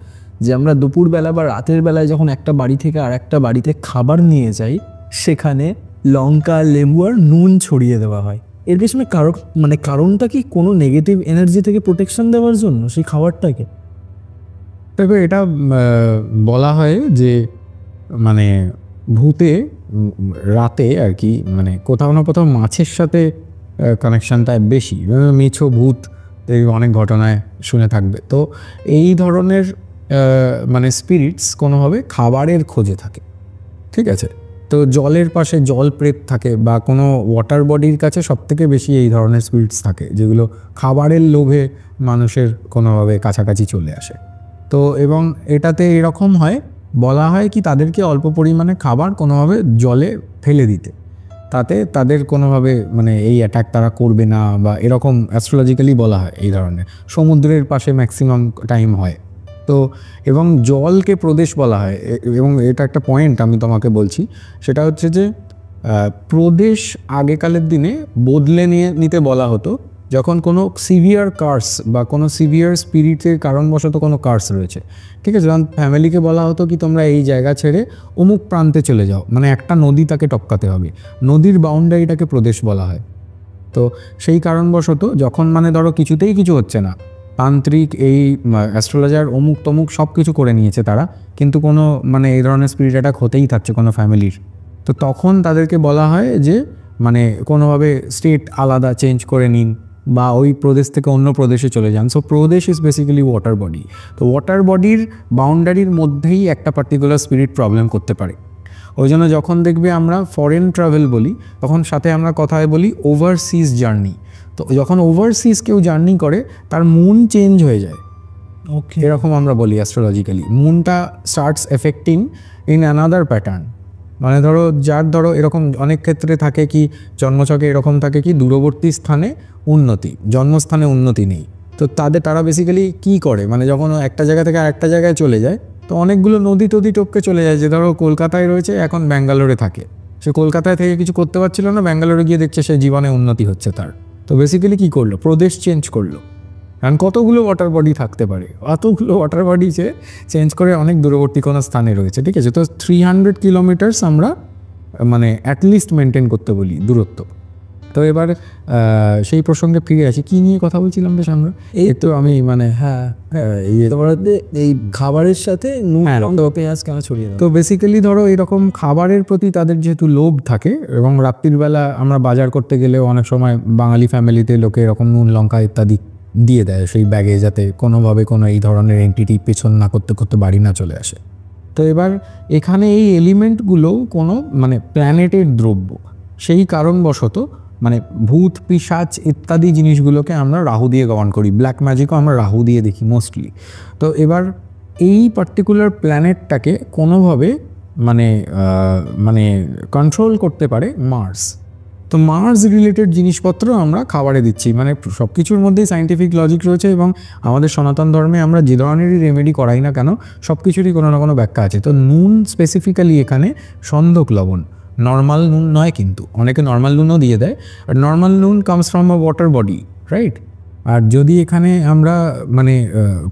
যে আমরা দুপুরবেলা বা রাতের বেলায় যখন একটা বাড়ি থেকে আর একটা বাড়িতে খাবার নিয়ে যাই, সেখানে লঙ্কা, লেবু আর নুন ছড়িয়ে দেওয়া হয়। এর পেছনে কারণটা কি কোনো নেগেটিভ এনার্জি থেকে প্রোটেকশন দেওয়ার জন্য সেই খাবারটাকে? তবে এটা বলা হয় যে মানে ভূতে রাতে আর কি মানে কোথাও না কোথাও মাছের সাথে কানেকশানটা বেশি, মিছো ভূত অনেক ঘটনায় শুনে থাকবে। তো এই ধরনের মানে স্পিরিটস কোনোভাবে খাবারের খোঁজে থাকে, ঠিক আছে। তো জলের পাশে জল প্রেত থাকে, বা কোনো ওয়াটার বডির কাছে সবথেকে বেশি এই ধরনের স্পিরিটস থাকে যেগুলো খাবারের লোভে মানুষের কোনোভাবে কাছাকাছি চলে আসে। তো এবং এটাতে এরকম হয়, বলা হয় কি তাদেরকে অল্প পরিমাণে খাবার কোনোভাবে জলে ফেলে দিতে, তাতে তাদের কোনোভাবে মানে এই অ্যাটাক তারা করবে না, বা এরকম অ্যাস্ট্রোলজিক্যালি বলা হয় এই ধরনের। সমুদ্রের পাশে ম্যাক্সিমাম টাইম হয়। তো এবং জলকে প্রদেশ বলা হয়, এবং এটা একটা পয়েন্ট আমি তোমাকে বলছি, সেটা হচ্ছে যে প্রদেশ আগেকালের দিনে বদলে নিতে বলা হতো যখন কোনো সিভিয়ার কার্স বা কোনো সিভিয়ার স্পিরিটের কারণবশত কোনো কার্স রয়েছে, ঠিক আছে। যখন ফ্যামিলিকে বলা হতো কি তোমরা এই জায়গা ছেড়ে অমুক প্রান্তে চলে যাও, মানে একটা নদী তাকে টপকাতে হবে, নদীর বাউন্ডারিটাকে প্রদেশ বলা হয়। তো সেই কারণবশত যখন মানে ধরো কিছুতেই কিছু হচ্ছে না, তান্ত্রিক এই অ্যাস্ট্রোলজার অমুক তমুক সব কিছু করে নিয়েছে তারা, কিন্তু কোনো মানে এই ধরনের স্পিরিট অ্যাটাক হতেই থাকছে কোনো ফ্যামিলির, তো তখন তাদেরকে বলা হয় যে মানে কোনোভাবে স্টেট আলাদা চেঞ্জ করে নিন, বা ওই প্রদেশ থেকে অন্য প্রদেশে চলে যান। So Pradesh is basically water body. তো ওয়াটার বডির বাউন্ডারির মধ্যেই একটা পার্টিকুলার স্পিরিট প্রবলেম করতে পারে। ওই জন্য যখন দেখবে আমরা ফরেন ট্রাভেল বলি, তখন সাথে আমরা কথায় বলি ওভারসিজ জার্নি। তো যখন ওভারসিজ কেউ জার্নি করে তার মুন চেঞ্জ হয়ে যায়, ওকে, এরকম আমরা বলি অ্যাস্ট্রোলজিক্যালি। মুনটা starts affecting in another pattern. মানে ধরো এরকম অনেক ক্ষেত্রে থাকে কি জন্মছকে এরকম থাকে কি দূরবর্তী স্থানে উন্নতি, জন্মস্থানে উন্নতি নেই। তো তারা বেসিক্যালি কী করে, মানে যখন একটা জায়গা থেকে আরেকটা জায়গায় চলে যায়, তো অনেকগুলো নদী টপকে চলে যায়। যে ধরো কলকাতায় রয়েছে, এখন ব্যাঙ্গালোরে থাকে, সে কলকাতায় থেকে কিছু করতে পারছিল না, ব্যাঙ্গালোরে গিয়ে দেখছে সে জীবনে উন্নতি হচ্ছে তার। তো বেসিক্যালি কী করলো, প্রদেশ চেঞ্জ করলো। কারণ কতগুলো ওয়াটার বডি থাকতে পারে, অতগুলো ওয়াটার বডি চেঞ্জ করে অনেক দূরবর্তী কোনো স্থানে রয়েছে, ঠিক আছে। তো 300 কিলোমিটার্স আমরা মানে অ্যাটলিস্ট মেনটেন করতে বলি দূরত্ব। তো এবার সেই প্রসঙ্গে ফিরে আসি, কী নিয়ে কথা বলছিলাম বেশ আমরা, এই তো আমি মানে এই খাবারের সাথে নুন, লঙ্কা, পেঁয়াজ কেন ছড়িয়ে দাও? তো বেসিক্যালি ধরো এরকম খাবারের প্রতি তাদের যেহেতু লোভ থাকে, এবং রাত্রিবেলা আমরা বাজার করতে গেলেও অনেক সময় বাঙালি ফ্যামিলিতে লোকে এরকম নুন লঙ্কা ইত্যাদি দিয়ে দেয় সেই ব্যাগে, যাতে কোনোভাবে কোনো এই ধরনের এন্টিটি পেছন না করতে বাড়ি না চলে আসে। তো এবার এখানে এই এলিমেন্টগুলোও কোনো মানে প্ল্যানেটের দ্রব্য, সেই কারণবশত মানে ভূত পিশাচ ইত্যাদি জিনিসগুলোকে আমরা রাহু দিয়ে গভর্ন করি। ব্ল্যাক ম্যাজিকও আমরা রাহু দিয়ে দেখি মোস্টলি। তো এবার এই পার্টিকুলার প্ল্যানেটটাকে কোনোভাবে মানে মানে কন্ট্রোল করতে পারে মার্স। তো মার্স রিলেটেড জিনিসপত্র আমরা খাবারে দিচ্ছি, মানে সব কিছুর মধ্যেই সায়েন্টিফিক লজিক রয়েছে এবং আমাদের সনাতন ধর্মে আমরা যে ধরনেরই রেমেডি করাই না কেন সব কিছুরই কোনো না কোনো ব্যাখ্যা আছে। তো নুন স্পেসিফিক্যালি এখানে সন্দক লবণ, নর্মাল নুন নয়, কিন্তু অনেকে নর্মাল নুনও দিয়ে দেয়। আর নর্মাল নুন comes from a water body, right? আর যদি এখানে আমরা মানে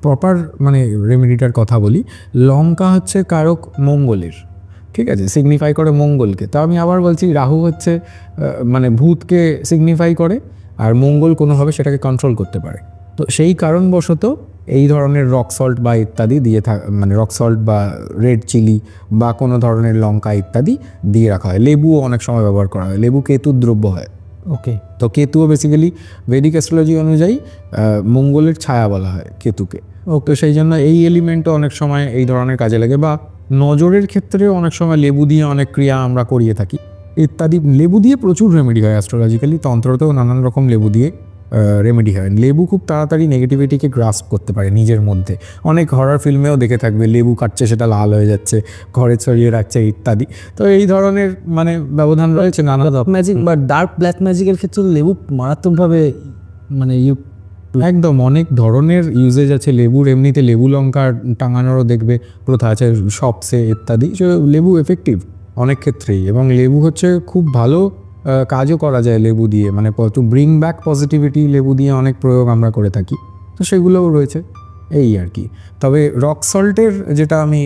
প্রপার মানে রেমেডিটার কথা বলি, লঙ্কা হচ্ছে কারক মঙ্গলের, ঠিক আছে, সিগনিফাই করে মঙ্গলকে। তো আমি আবার বলছি রাহু হচ্ছে মানে ভূতকে সিগনিফাই করে, আর মঙ্গল কোনোভাবে সেটাকে কন্ট্রোল করতে পারে। তো সেই কারণবশত এই ধরনের রক সল্ট বা ইত্যাদি দিয়ে মানে রক সল্ট বা রেড চিলি বা কোনো ধরনের লঙ্কা ইত্যাদি দিয়ে রাখা হয়। লেবুও অনেক সময় ব্যবহার করা হয়, লেবু কেতুর দ্রব্য হয়। ওকে, তো কেতুও বেসিক্যালি ভেদিক অ্যাস্ট্রোলজি অনুযায়ী মঙ্গলের ছায়া বলা হয় কেতুকে। তো সেই জন্য এই এলিমেন্টও অনেক সময় এই ধরনের কাজে লাগে। বা নজরের ক্ষেত্রেও অনেক সময় লেবু দিয়ে অনেক ক্রিয়া আমরা করিয়ে থাকি ইত্যাদি। লেবু দিয়ে প্রচুর রেমেডি হয় অ্যাস্ট্রোলজিক্যালি, তন্ত্রতেও নানান রকম লেবু দিয়ে রেমেডি হয়। লেবু খুব তাড়াতাড়ি নেগেটিভিটিকে গ্রাস্প করতে পারে নিজের মধ্যে। অনেক হরর ফিল্মেও দেখে থাকবে, লেবু কাটছে সেটা লাল হয়ে যাচ্ছে, ঘরে ছড়িয়ে রাখছে ইত্যাদি। তো এই ধরনের মানে ব্যবধান রয়েছে নানা। ম্যাজিক বা ডার্ক ব্ল্যাক ম্যাজিকের ক্ষেত্রে লেবু মারাত্মকভাবে মানে একদম অনেক ধরনের ইউজেজ আছে লেবুর। এমনিতে লেবু লঙ্কা টাঙানোরও দেখবে প্রথা আছে শপসে ইত্যাদি। লেবু এফেক্টিভ অনেক ক্ষেত্রেই, এবং লেবু হচ্ছে খুব ভালো কাজও করা যায় লেবু দিয়ে, মানে টু ব্রিং ব্যাক পজিটিভিটি লেবু দিয়ে অনেক প্রয়োগ আমরা করে থাকি। তো সেগুলোও রয়েছে এই আর কি। তবে রক সল্টের যেটা আমি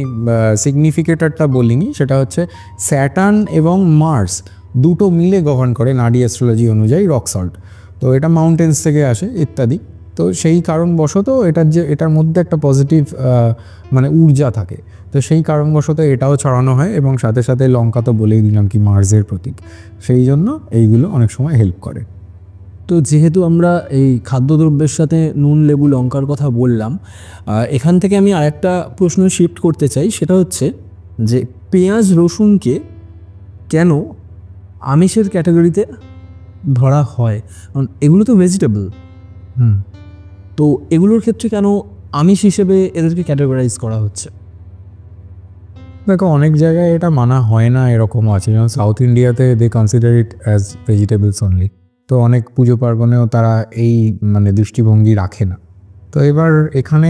সিগনিফিকেটারটা বলিনি, সেটা হচ্ছে স্যাটার্ন এবং মার্স দুটো মিলে গভর্ন করে নাডি অ্যাস্ট্রোলজি অনুযায়ী রক সল্ট। তো এটা মাউন্টেন্স থেকে আসে ইত্যাদি। তো সেই কারণবশত এটার মধ্যে একটা পজিটিভ মানে ঊর্জা থাকে। তো সেই কারণবশত এটাও ছড়ানো হয়, এবং সাথে সাথে লঙ্কা তো বলেই দিলাম কি মার্সের প্রতীক, সেই জন্য এইগুলো অনেক সময় হেল্প করে। তো যেহেতু আমরা এই খাদ্যদ্রব্যের সাথে নুন লেবু লঙ্কার কথা বললাম, এখান থেকে আমি আরেকটা প্রশ্ন শিফট করতে চাই। সেটা হচ্ছে যে পেঁয়াজ রসুনকে কেন আমিষের ক্যাটাগরিতে ধরা হয়? কারণ এগুলো তো ভেজিটেবল। তো এগুলোর ক্ষেত্রে কেন আমিষ হিসেবে এদেরকে ক্যাটাগরাইজ করা হচ্ছে? দেখো অনেক জায়গায় এটা মানা হয় না, এরকমও আছে। যেমন সাউথ ইন্ডিয়াতে they consider it as vegetables only. তো অনেক পুজো পার্বণেও তারা এই মানে দৃষ্টিভঙ্গি রাখে না। তো এবার এখানে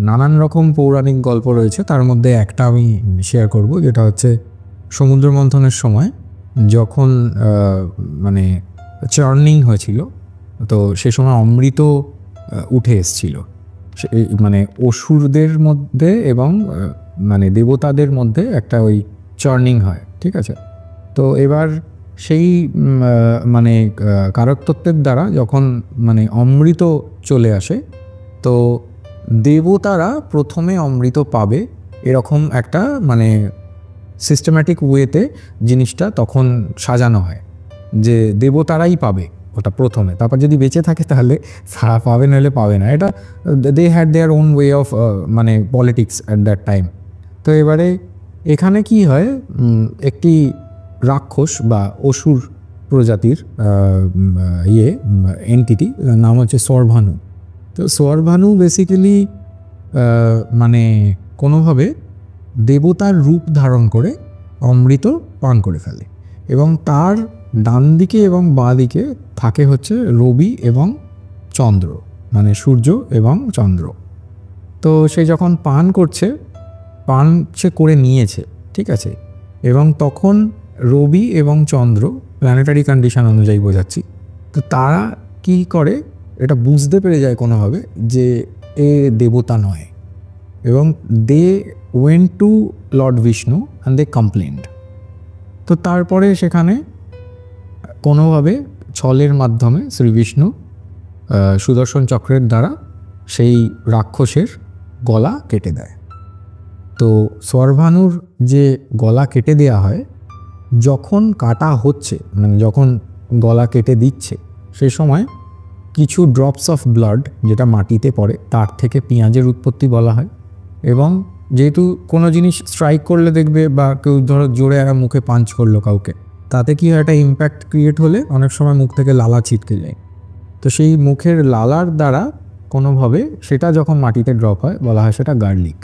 নানান রকম পৌরাণিক গল্প রয়েছে, তার মধ্যে একটা আমি শেয়ার করব, যেটা হচ্ছে সমুদ্র মন্থনের সময় যখন মানে চার্নিং হয়েছিল, তো সে সময় অমৃত উঠে এসছিল মানে অসুরদের মধ্যে এবং মানে দেবতাদের মধ্যে একটা ওই চার্নিং হয়, ঠিক আছে। তো এবার সেই মানে কারকতত্ত্বের দ্বারা যখন মানে অমৃত চলে আসে, তো দেবতারা প্রথমে অমৃত পাবে এরকম একটা মানে সিস্টেম্যাটিক ওয়েতে জিনিসটা তখন সাজানো হয়, যে দেবতারাই পাবে ওটা প্রথমে, তারপর যদি বেঁচে থাকে তাহলে সারা পাবে, নাহলে পাবে না। এটা they had their own way of মানে পলিটিক্স অ্যাট দ্যাট টাইম। তো এবারে এখানে কি হয়, একটি রাক্ষস বা অসুর প্রজাতির এন্টিটি নাম হচ্ছে সরভানু। তো সরভানু বেসিক্যালি মানে কোনোভাবে দেবতার রূপ ধারণ করে অমৃত পান করে ফেলে, এবং তার ডান দিকে এবং বাঁ দিকে থাকে হচ্ছে রবি এবং চন্দ্র, মানে সূর্য এবং চন্দ্র। তো সে যখন পান সে করে নিয়েছে, ঠিক আছে, এবং তখন রবি এবং চন্দ্র প্ল্যানেটারি কন্ডিশন অনুযায়ী বোঝাচ্ছি, তো তারা কি করে এটা বুঝতে পেরে যায় কোনোভাবে যে এ দেবতা নয়, এবং they went to Lord Vishnu and they complained. তো তারপরে সেখানে কোনোভাবে ছলের মাধ্যমে শ্রী বিষ্ণু সুদর্শন চক্রের দ্বারা সেই রাক্ষসের গলা কেটে দেয়। তো সরভানুর যে গলা কেটে দেওয়া হয়, যখন কাটা হচ্ছে মানে যখন গলা কেটে দিচ্ছে, সে সময় কিছু ড্রপস অফ ব্লাড যেটা মাটিতে পড়ে তার থেকে পেঁয়াজের উৎপত্তি বলা হয়, এবং যেহেতু কোনো জিনিস স্ট্রাইক করলে দেখবে বা কেউ ধরো জোরে একটা মুখে পাঞ্চ করলো কাউকে, তাতে কি হয় একটা ইম্প্যাক্ট ক্রিয়েট হলে অনেক সময় মুখ থেকে লালা ছিটকে যায়। তো সেই মুখের লালার দ্বারা কোনোভাবে সেটা যখন মাটিতে ড্রপ হয় বলা হয় সেটা গার্লিক।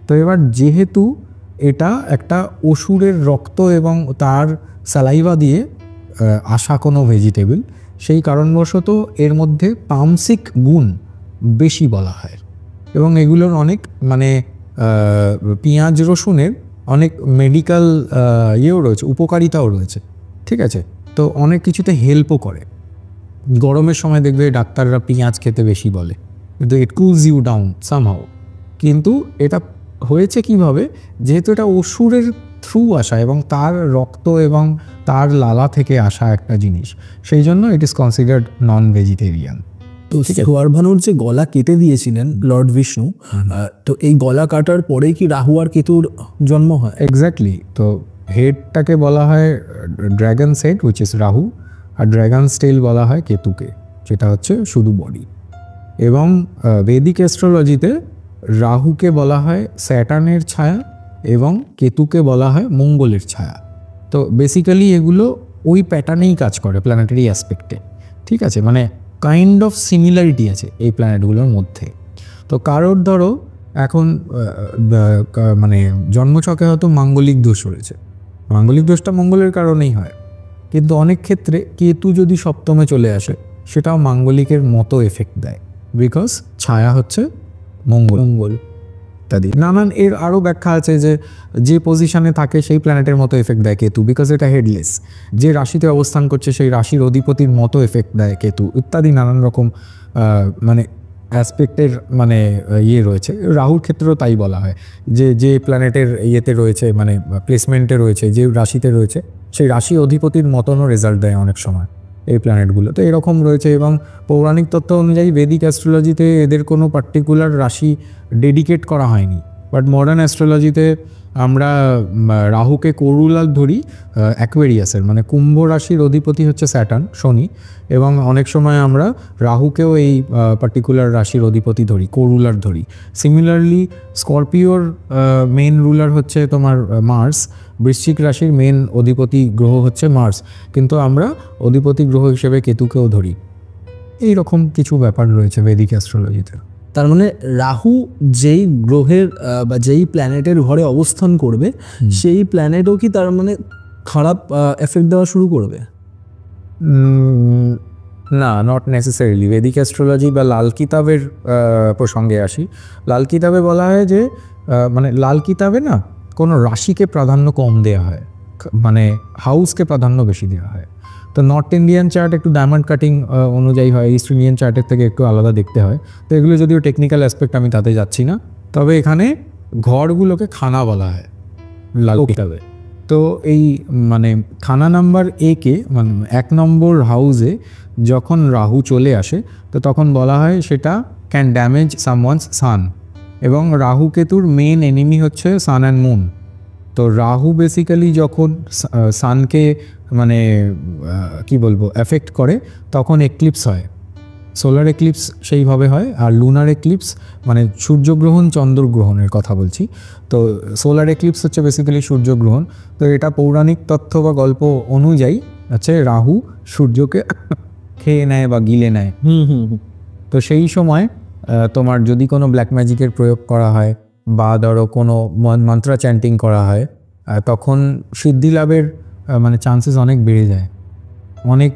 তো এবার যেহেতু এটা একটা অসুরের রক্ত এবং তার স্যালাইভা দিয়ে আসা কোনো ভেজিটেবল, সেই কারণবশত এর মধ্যে তামসিক গুণ বেশি বলা হয় এবং এগুলোর অনেক মানে পেঁয়াজ রসুনের অনেক মেডিকেল ইয়েও রয়েছে, উপকারিতাও রয়েছে, ঠিক আছে। তো অনেক কিছুতে হেল্পও করে। গরমের সময় দেখবে ডাক্তাররা পেঁয়াজ খেতে বেশি বলে, কিন্তু ইট কুলস ইউ ডাউন সামহাউ। কিন্তু এটা হয়েছে কিভাবে, যেহেতু এটা অসুরের থ্রু আসা এবং তার রক্ত এবং তার লালা থেকে আসা একটা জিনিস, সেই জন্য it is considered non vegetarian. তো সুয়ারভানুর যে গলা কেটে দিয়েছিলেন লর্ড বিষ্ণু, তো এই গলা কাটার পরেই কি রাহু আর কেতুর জন্ম হয়? এক্স্যাক্টলি। তো হেডটাকে বলা হয় ড্র্যাগনস হেড উইচ ইজ রাহু, আর ড্র্যাগনস টেল বলা হয় কেতুকে, যেটা হচ্ছে শুধু বডি। এবং বেদিক অ্যাস্ট্রোলজিতে রাহুকে বলা হয় স্যাটার্নের ছায়া এবং কেতুকে বলা হয় মঙ্গলের ছায়া। তো বেসিক্যালি এগুলো ওই প্যাটার্নেই কাজ করে প্ল্যানেটারি অ্যাসপেক্টে, ঠিক আছে। মানে কাইন্ড অফ সিমিলারিটি আছে এই প্ল্যানেটগুলোর মধ্যে। তো কারোর ধরো এখন মানে জন্মছকে হয়তো মাঙ্গলিক দোষ রয়েছে, মাঙ্গলিক দোষটা মঙ্গলের কারণেই হয়, কিন্তু অনেক ক্ষেত্রে কেতু যদি সপ্তমে চলে আসে সেটাও মাঙ্গলিকের মতো এফেক্ট দেয়, বিকজ ছায়া হচ্ছে মঙ্গল ইত্যাদি। নানান এর আরও ব্যাখ্যা আছে যে যে পজিশনে থাকে সেই প্ল্যানেটের মতো এফেক্ট দেয় কেতু, বিকজ এটা হেডলেস। যে রাশিতে অবস্থান করছে সেই রাশির অধিপতির মতো এফেক্ট দেয় কেতু ইত্যাদি, নানান রকম মানে অ্যাসপেক্টের মানে ইয়ে রয়েছে। রাহুর ক্ষেত্রেও তাই বলা হয় যে যে প্ল্যানেটের ইয়েতে রয়েছে মানে প্লেসমেন্টে রয়েছে, যে রাশিতে রয়েছে সেই রাশি অধিপতির মতনও রেজাল্ট দেয় অনেক সময় এই প্ল্যানেটগুলো। তো এরকম রয়েছে। এবং পৌরাণিক তত্ত্ব অনুযায়ী বেদিক অ্যাস্ট্রোলজিতে এদের কোনো পার্টিকুলার রাশি ডেডিকেট করা হয়নি, বাট মডার্ন অ্যাস্ট্রোলজিতে আমরা রাহুকে করুলাল ধরি অ্যাকুয়ারিয়াসের, মানে কুম্ভ রাশির অধিপতি হচ্ছে স্যাটার্ন শনি, এবং অনেক সময় আমরা রাহুকেও এই পার্টিকুলার রাশির অধিপতি ধরি, করুলার ধরি। সিমিলারলি স্করপিওর মেন রুলার হচ্ছে তোমার মার্স, বৃশ্চিক রাশির মেন অধিপতি গ্রহ হচ্ছে মার্স, কিন্তু আমরা অধিপতি গ্রহ হিসেবে কেতুকেও ধরি। এই রকম কিছু ব্যাপার রয়েছে বেদিক অ্যাস্ট্রোলজিতে। তার মানে রাহু যেই গ্রহের বা যেই প্ল্যানেটের ঘরে অবস্থান করবে সেই প্ল্যানেটও কি তার মানে খারাপ এফেক্ট দেওয়া শুরু করবে? না, নট নেসেসারিলি। বেদিক অ্যাস্ট্রোলজি বা লাল কিতাবের প্রসঙ্গে আসি। লাল কিতাবে বলা হয় যে মানে লাল কিতাবে না কোনো রাশিকে প্রাধান্য কম দেওয়া হয়, মানে হাউসকে প্রাধান্য বেশি দেওয়া হয়। তো নর্থ ইন্ডিয়ান চার্ট একটু ডায়মন্ড কাটিং অনুযায়ী হয়, ইস্ট ইন্ডিয়ান চার্টের থেকে একটু আলাদা দেখতে হয়। তো এগুলো যদিও টেকনিক্যাল অ্যাসপেক্ট, আমি তাতে যাচ্ছি না। তবে এখানে ঘরগুলোকে খানা বলা হয় লাল কিতাবে। তো এই মানে খানা নাম্বার একে মানে 1 নম্বর হাউসে যখন রাহু চলে আসে তো তখন বলা হয় সেটা ক্যান ড্যামেজ সামওয়ানস সান, এবং রাহু কেতুর মেন এনিমি হচ্ছে সান অ্যান্ড মুন। তো রাহু বেসিক্যালি যখন সানকে মানে কি বলবো এফেক্ট করে তখন এক্লিপস হয়, সোলার এক্লিপস সেইভাবে হয়। আর লুনার এক্লিপস মানে সূর্যগ্রহণ চন্দ্রগ্রহণের কথা বলছি। তো সোলার এক্লিপস হচ্ছে বেসিক্যালি সূর্যগ্রহণ। তো এটা পৌরাণিক তথ্য বা গল্প অনুযায়ী হচ্ছে রাহু সূর্যকে খেয়ে নেয় বা গিলে নেয়। তো সেই সময় তোমার যদি কোনো ব্ল্যাক ম্যাজিকের প্রয়োগ করা হয় বা ধরো কোনো মন্ত্র চ্যান্টিং করা হয় তখন সিদ্ধি লাভের মানে চান্সেস অনেক বেড়ে যায়। অনেক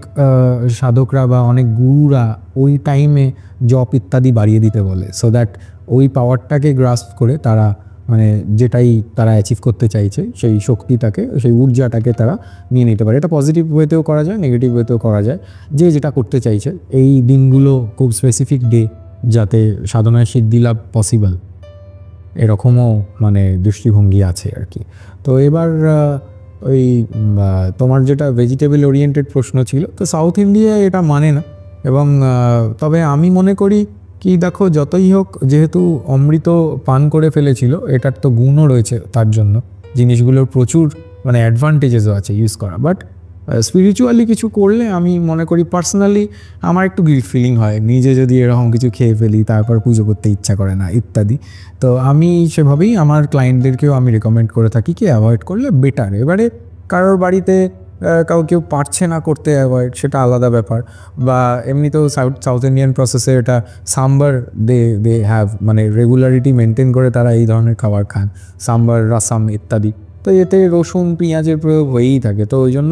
সাধকরা বা অনেক গুরুরা ওই টাইমে জপ ইত্যাদি বাড়িয়ে দিতে বলে, সো দ্যাট ওই পাওয়ারটাকে গ্রাস্প করে তারা মানে যেটাই তারা অ্যাচিভ করতে চাইছে সেই শক্তিটাকে, সেই ঊর্জাটাকে তারা নিয়ে নিতে পারে। এটা পজিটিভ ওয়েতেও করা যায়, নেগেটিভ ওয়েতেও করা যায়, যে যেটা করতে চাইছে। এই দিনগুলো খুব স্পেসিফিক ডে যাতে সাধনায় সিদ্ধি লাভ পসিবল, এরকমও মানে দৃষ্টিভঙ্গি আছে আর কি। তো এবার ওই তোমার যেটা ভেজিটেবল ওরিয়েন্টেড প্রশ্ন ছিল, তো সাউথ ইন্ডিয়ায় এটা মানে না। এবং তবে আমি মনে করি কি দেখো যতই হোক যেহেতু অমৃত পান করে ফেলেছিল, এটার তো গুণও রয়েছে তার জন্য, জিনিসগুলোর প্রচুর মানে অ্যাডভান্টেজেসও আছে ইউজ করা। বাট স্পিরিচুয়ালি কিছু করলে আমি মনে করি পার্সোনালি আমার একটু গিল্ট ফিলিং হয়, নিজে যদি এরকম কিছু খেয়ে ফেলি তারপর পুজো করতে ইচ্ছা করে না ইত্যাদি। তো আমি সেভাবেই আমার ক্লায়েন্টদেরকেও আমি রেকমেন্ড করে থাকি কি অ্যাভয়েড করলে বেটার। এবারে কারোর বাড়িতে কেউ পারছে না করতে অ্যাভয়েড, সেটা আলাদা ব্যাপার। বা এমনিতেও সাউথ ইন্ডিয়ান প্রসেসে এটা সাম্বার দে হ্যাভ, মানে রেগুলারিটি মেনটেন করে তারা এই ধরনের খাবার খান, সাম্বার, রাসাম ইত্যাদি। তো এতে রসুন পেঁয়াজের প্রয়োগ হয়েই থাকে, তো ওই জন্য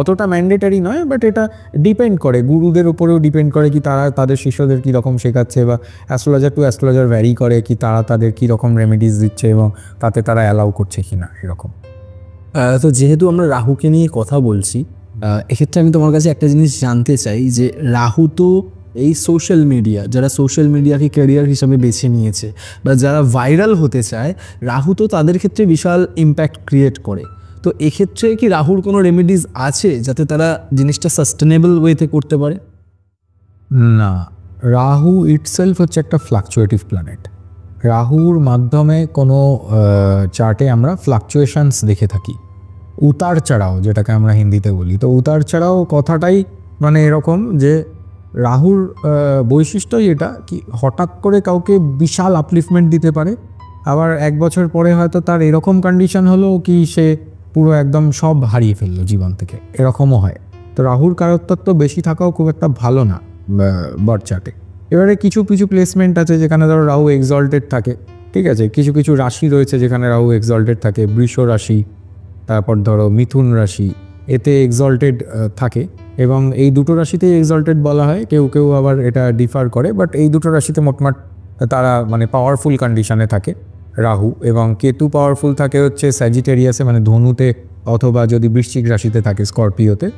অতটা ম্যান্ডেটারি নয়। বাট এটা ডিপেন্ড করে গুরুদের উপরেও ডিপেন্ড করে কি তারা তাদের শিষ্যদের কীরকম শেখাচ্ছে, বা অ্যাস্ট্রোলজার টু অ্যাস্ট্রোলজার ভ্যারি করে কি তারা তাদের কীরকম রেমেডিস দিচ্ছে এবং তাতে তারা অ্যালাউ করছে কি না এরকম। তো যেহেতু আমরা রাহুকে নিয়ে কথা বলছি, এক্ষেত্রে আমি তোমার কাছে একটা জিনিস জানতে চাই যে রাহু তো এই সোশ্যাল মিডিয়া, যারা সোশ্যাল মিডিয়াকে ক্যারিয়ার হিসাবে বেছে নিয়েছে বা যারা ভাইরাল হতে চায়, রাহু তো তাদের ক্ষেত্রে বিশাল ইম্প্যাক্ট ক্রিয়েট করে। তো এক্ষেত্রে কি রাহুর কোনো রেমেডিস আছে যাতে তারা জিনিসটা সাস্টেনেবল ওয়েতে করতে পারে? না, রাহু ইটসেলফ হচ্ছে একটা ফ্লাকচুয়েটিভ প্ল্যানেট। রাহুর মাধ্যমে কোনো চার্টে আমরা ফ্লাকচুয়েশনস দেখে থাকি, উতার চড়াও যেটাকে আমরা হিন্দিতে বলি। তো উতার চড়াও কথাটাই মানে এরকম যে রাহুর বৈশিষ্ট্যই এটা কি হঠাৎ করে কাউকে বিশাল আপলিফমেন্ট দিতে পারে, আবার এক বছর পরে হয়তো তার এরকম কন্ডিশন হলো কি সে পুরো একদম সব হারিয়ে ফেললো জীবন থেকে, এরকমও হয়। তো রাহুর কারকতত্ত্ব বেশি থাকাও খুব একটা ভালো না বার্থ চার্টে। এবারে কিছু কিছু প্লেসমেন্ট আছে যেখানে ধরো রাহু এক্সল্টেড থাকে, ঠিক আছে, কিছু কিছু রাশি রয়েছে যেখানে রাহু এক্সল্টেড থাকে, বৃষ রাশি, তারপর ধরো মিথুন রাশি, এতে এক্সল্টেড থাকে। এবং এই দুটো রাশিতেই এক্সল্টেড বলা হয়, কেউ কেউ আবার এটা ডিফার করে, বাট এই দুটো রাশিতে মোটমাট তারা মানে পাওয়ারফুল কন্ডিশনে থাকে রাহু। এবং কেতু পাওয়ারফুল থাকে হচ্ছে স্যাজিটেরিয়াসে, মানে ধনুতে, অথবা যদি বৃশ্চিক রাশিতে থাকে স্করপিওতে।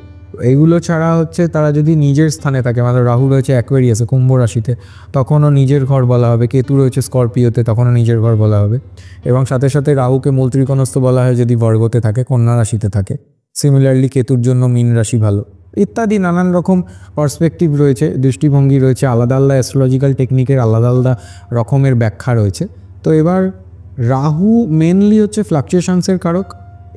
এইগুলো ছাড়া হচ্ছে তারা যদি নিজের স্থানে থাকে, মানে রাহু রয়েছে অ্যাকোয়ারিয়াসে কুম্ভ রাশিতে, তখনও নিজের ঘর বলা হবে। কেতু রয়েছে স্করপিওতে, তখনও নিজের ঘর বলা হবে। এবং সাথে সাথে রাহুকে মূল ত্রিকোণস্থ বলা হয় যদি বর্গতে থাকে, কন্যা রাশিতে থাকে। সিমিলারলি কেতুর জন্য মীন রাশি ভালো, ইত্যাদি নানান রকম পার্সপেক্টিভ রয়েছে, দৃষ্টিভঙ্গি রয়েছে, আলাদা আলাদা অ্যাস্ট্রোলজিক্যাল টেকনিকের আলাদা আলাদা রকমের ব্যাখ্যা রয়েছে। তো এবার রাহু মেনলি হচ্ছে ফ্লাকচুয়েশনসের কারক।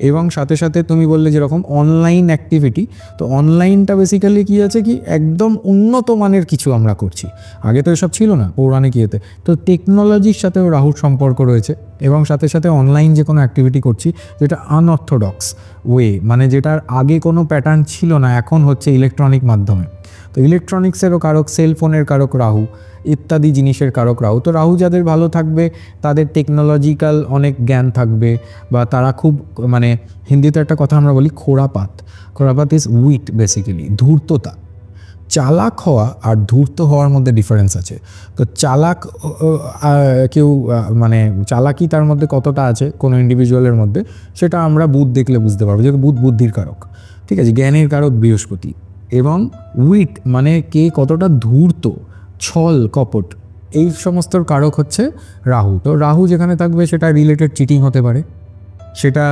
এবং সাথে সাথে তুমি বললে যেরকম অনলাইন অ্যাক্টিভিটি, তো অনলাইনটা বেসিক্যালি কী আছে কি একদম উন্নত মানের কিছু আমরা করছি, আগে তো এসব ছিল না পৌরাণিক ইয়েতে। তো টেকনোলজির সাথেও রাহুর সম্পর্ক রয়েছে। এবং সাথে সাথে অনলাইন যে কোনো অ্যাক্টিভিটি করছি যেটা আনঅর্থোডক্স ওয়ে, মানে যেটার আগে কোনো প্যাটার্ন ছিল না, এখন হচ্ছে ইলেকট্রনিক মাধ্যমে। তো ইলেকট্রনিক্সেরও কারক, সেলফোনের কারক রাহু, ইত্যাদি জিনিসের কারক রাহু। তো রাহু যাদের ভালো থাকবে তাদের টেকনোলজিক্যাল অনেক জ্ঞান থাকবে, বা তারা খুব মানে হিন্দিতে একটা কথা আমরা বলি খোরাপাত। খোরাপাত ইজ উইট, বেসিক্যালি ধূর্ততা। চালাক হওয়া আর ধূর্ত হওয়ার মধ্যে ডিফারেন্স আছে। তো চালাক কেউ মানে চালাকি তার মধ্যে কতটা আছে কোনো ইন্ডিভিজুয়ালের মধ্যে, সেটা আমরা বুধ দেখলে বুঝতে পারবো, যে বুধ বুদ্ধির কারক, ঠিক আছে, জ্ঞানের কারক বৃহস্পতি। এবং উইট মানে কে কতটা ধূর্ত, ছল কপট, এই সমস্তর কারক হচ্ছে রাহু। তো রাহু যেখানে থাকবে সেটা রিলেটেড চিটিং হতে পারে। সেটা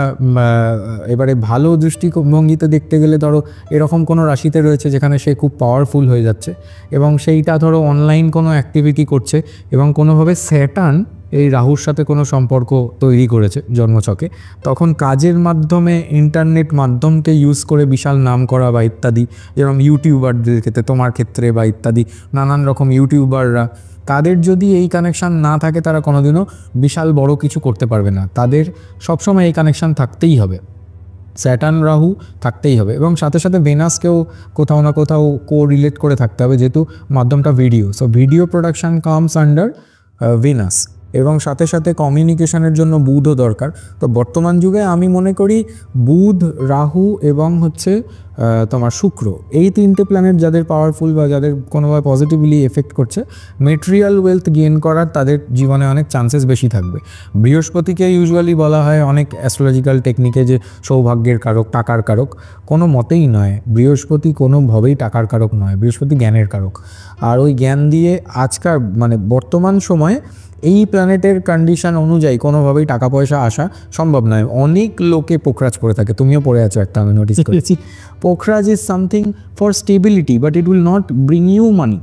এবারে ভালো দৃষ্টিভঙ্গিতে দেখতে গেলে ধরো এরকম কোনো রাশিতে রয়েছে যেখানে সে খুব পাওয়ারফুল হয়ে যাচ্ছে, এবং সেইটা ধরো অনলাইন কোনো অ্যাক্টিভিটি করছে, এবং কোনোভাবে স্যাটার্ন এই রাহুর সাথে কোনো সম্পর্ক তৈরি করেছে জন্মছকে, তখন কাজের মাধ্যমে ইন্টারনেট মাধ্যমকে ইউজ করে বিশাল নাম করা বা ইত্যাদি, যেরকম ইউটিউবারদের ক্ষেত্রে, তোমার ক্ষেত্রে বা ইত্যাদি নানান রকম ইউটিউবাররা, তাদের যদি এই কানেকশান না থাকে তারা কোনোদিনও বিশাল বড় কিছু করতে পারবে না। তাদের সবসময় এই কানেকশান থাকতেই হবে, স্যাটার্ন রাহু থাকতেই হবে। এবং সাথে সাথে ভেনাসকেও কোথাও না কোথাও রিলেট করে থাকতে হবে, যেহেতু মাধ্যমটা video. So video production comes under Venus. এবং সাথে সাথে কমিউনিকেশনের জন্য বুধও দরকার। তো বর্তমান যুগে আমি মনে করি বুধ, রাহু এবং হচ্ছে তোমার শুক্র, এই তিনটে প্ল্যানেট যাদের পাওয়ারফুল বা যাদের কোনোভাবে পজিটিভলি এফেক্ট করছে, মেটেরিয়াল ওয়েলথ গেইন করার তাদের জীবনে অনেক চান্সেস বেশি থাকবে। বৃহস্পতিকে ইউজুয়ালি বলা হয় অনেক অ্যাস্ট্রোলজিক্যাল টেকনিকে যে সৌভাগ্যের কারক, টাকার কারক। কোনো মতেই নয়, বৃহস্পতি কোনোভাবেই টাকার কারক নয়, বৃহস্পতি জ্ঞানের কারক। আর ওই জ্ঞান দিয়ে আজকাল মানে বর্তমান সময়ে এই প্ল্যানেটের কন্ডিশন অনুযায়ী কোনোভাবেই টাকা পয়সা আসা সম্ভব নয়। অনেক লোকে পোখরাজ পড়ে থাকে, তুমিও পড়ে আছো একটা, আমি নোটিস করেছি। Pokhraj is something for stability, but it will not bring you money.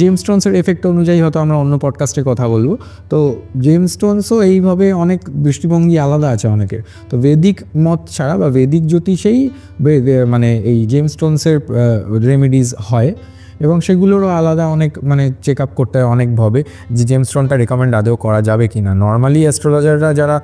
জেমস্টোনসের এফেক্ট অনুযায়ী হয়তো আমরা অন্য পডকাস্টে কথা বলবো। তো জেমস্টোনসও এইভাবে অনেক দৃষ্টিভঙ্গি আলাদা আছে অনেকের। তো বেদিক মত ছাড়া বা বেদিক জ্যোতিষেই মানে এই জেমস্টোনসের রেমেডিজ হয়, এবং সেগুলোরও আলাদা অনেক মানে চেক আপ করতে হয় অনেকভাবে যে জেমস্টোনটা রেকমেন্ড আদৌ করা যাবে কি না। নর্মালি অ্যাস্ট্রোলজাররা যারা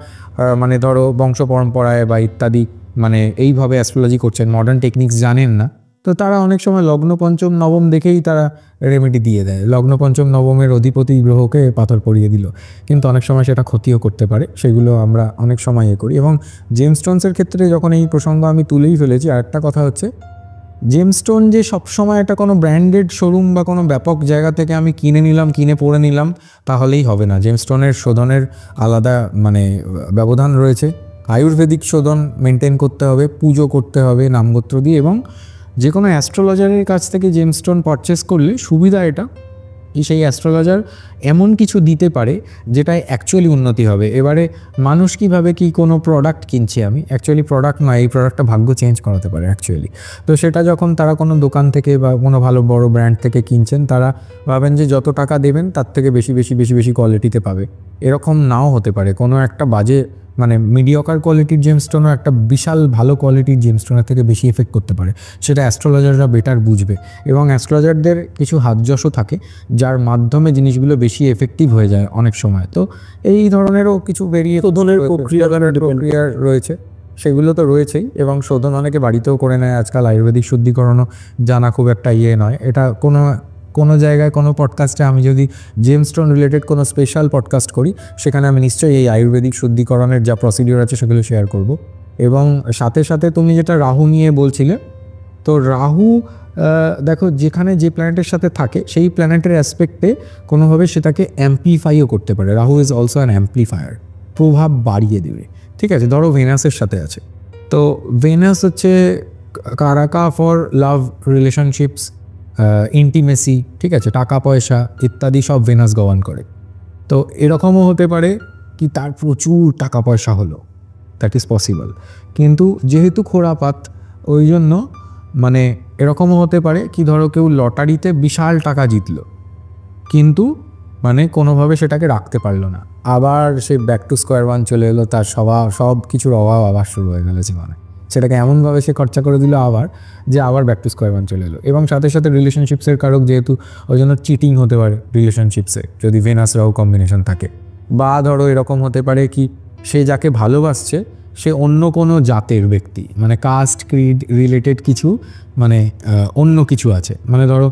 মানে ধরো বংশ পরম্পরায় বা ইত্যাদি মানে এইভাবে অ্যাস্ট্রোলজি করছেন, মডার্ন টেকনিক্স জানেন না, তো তারা অনেক সময় লগ্ন পঞ্চম নবম দেখেই তারা রেমেডি দিয়ে দেয়। লগ্ন পঞ্চম নবমের অধিপতি গ্রহকে পাথর পরিয়ে দিল, কিন্তু অনেক সময় সেটা ক্ষতিও করতে পারে। সেগুলো আমরা অনেক সময় করি। এবং জেমস্টোনসের ক্ষেত্রে যখন এই প্রসঙ্গ আমি তুলেই ফেলেছি, আরেকটা কথা হচ্ছে জেমস্টোন যে সবসময় একটা কোনো ব্র্যান্ডেড শোরুম বা কোনো ব্যাপক জায়গা থেকে আমি কিনে পরে নিলাম তাহলেই হবে না। জেমস্টোনের শোধনের আলাদা মানে ব্যবধান রয়েছে। আয়ুর্বেদিক শোধন মেনটেন করতে হবে, পুজো করতে হবে নামগোত্র দিয়ে, এবং যে কোনো অ্যাস্ট্রোলজারের কাছ থেকে জেমস্টোন পারচেস করলে সুবিধা এটা সেই অ্যাস্ট্রোলজার এমন কিছু দিতে পারে যেটায় অ্যাকচুয়ালি উন্নতি হবে। এবারে মানুষ কীভাবে কি কোনো প্রোডাক্ট কিনছি, আমি অ্যাকচুয়ালি প্রোডাক্ট নয়, এই প্রোডাক্টটা ভাগ্য চেঞ্জ করাতে পারে অ্যাকচুয়ালি। তো সেটা যখন তারা কোনো দোকান থেকে বা কোনো ভালো বড় ব্র্যান্ড থেকে কিনছেন, তারা ভাবেন যে যত টাকা দেবেন তার থেকে বেশি কোয়ালিটিতে পাবে। এরকম নাও হতে পারে। কোনো একটা বাজে মানে মিডিয়কার কোয়ালিটির জেমস্টোনও একটা বিশাল ভালো কোয়ালিটির জেমস্টোনের থেকে বেশি এফেক্ট করতে পারে। সেটা অ্যাস্ট্রোলজাররা বেটার বুঝবে, এবং অ্যাস্ট্রোলজারদের কিছু হাতযশও থাকে যার মাধ্যমে জিনিসগুলো বেশি এফেক্টিভ হয়ে যায় অনেক সময়। তো এই ধরনেরও কিছু বেরিয়ে শোধনের প্রক্রিয়া রয়েছে, সেগুলো তো রয়েছেই। এবং শোধন অনেকে বাড়িতেও করে নেয় আজকাল। আয়ুর্বেদিক শুদ্ধিকরণও জানা খুব একটা নয়। এটা কোনো জায়গায় কোনো পডকাস্টে আমি যদি জেমস্টোন রিলেটেড কোনো স্পেশাল পডকাস্ট করি, সেখানে আমি নিশ্চয়ই এই আয়ুর্বেদিক শুদ্ধিকরণের যা প্রসিডিওর আছে সেগুলো শেয়ার করব। এবং সাথে সাথে তুমি যেটা রাহু নিয়ে বলছিলে, তো রাহু দেখো যেখানে যে প্ল্যানেটের সাথে থাকে সেই প্ল্যানেটের অ্যাসপেক্টে কোনোভাবে সেটাকে অ্যাম্পলিফাইও করতে পারে। Rahu is also an amplifier, প্রভাব বাড়িয়ে দেবে। ঠিক আছে, ধরো ভেনাসের সাথে আছে, তো ভেনাস হচ্ছে কারাকা ফর লাভ, রিলেশনশিপস, ইন্টিমেসি, ঠিক আছে, টাকা পয়সা ইত্যাদি সব ভেনাস গভর্ন করে। তো এরকমও হতে পারে কি তার প্রচুর টাকা পয়সা হলো, দ্যাট ইজ পসিবল। কিন্তু যেহেতু খোরাপাত, ওই জন্য মানে এরকমও হতে পারে কি ধরো কেউ লটারিতে বিশাল টাকা জিতলো, কিন্তু মানে কোনোভাবে সেটাকে রাখতে পারলো না, আবার সে ব্যাক টু স্কোয়ার ওয়ান চলে এলো, তার সব কিছুর অভাব আবার শুরু হয়ে গেল জীবনে। সেটাকে এমনভাবে সে খরচা করে দিল আবার ব্যাক টু স্কোয়ার ওয়ান চলে এলো। এবং সাথে সাথে রিলেশনশিপসের কারক যেহেতু, ওই জন্য চিটিং হতে পারে রিলেশনশিপসে যদি ভেনাস রাহু কম্বিনেশন থাকে। বা ধরো এরকম হতে পারে কি সে যাকে ভালোবাসছে সে অন্য কোনো জাতের ব্যক্তি, মানে কাস্ট ক্রিড রিলেটেড কিছু, মানে অন্য কিছু আছে, মানে ধরো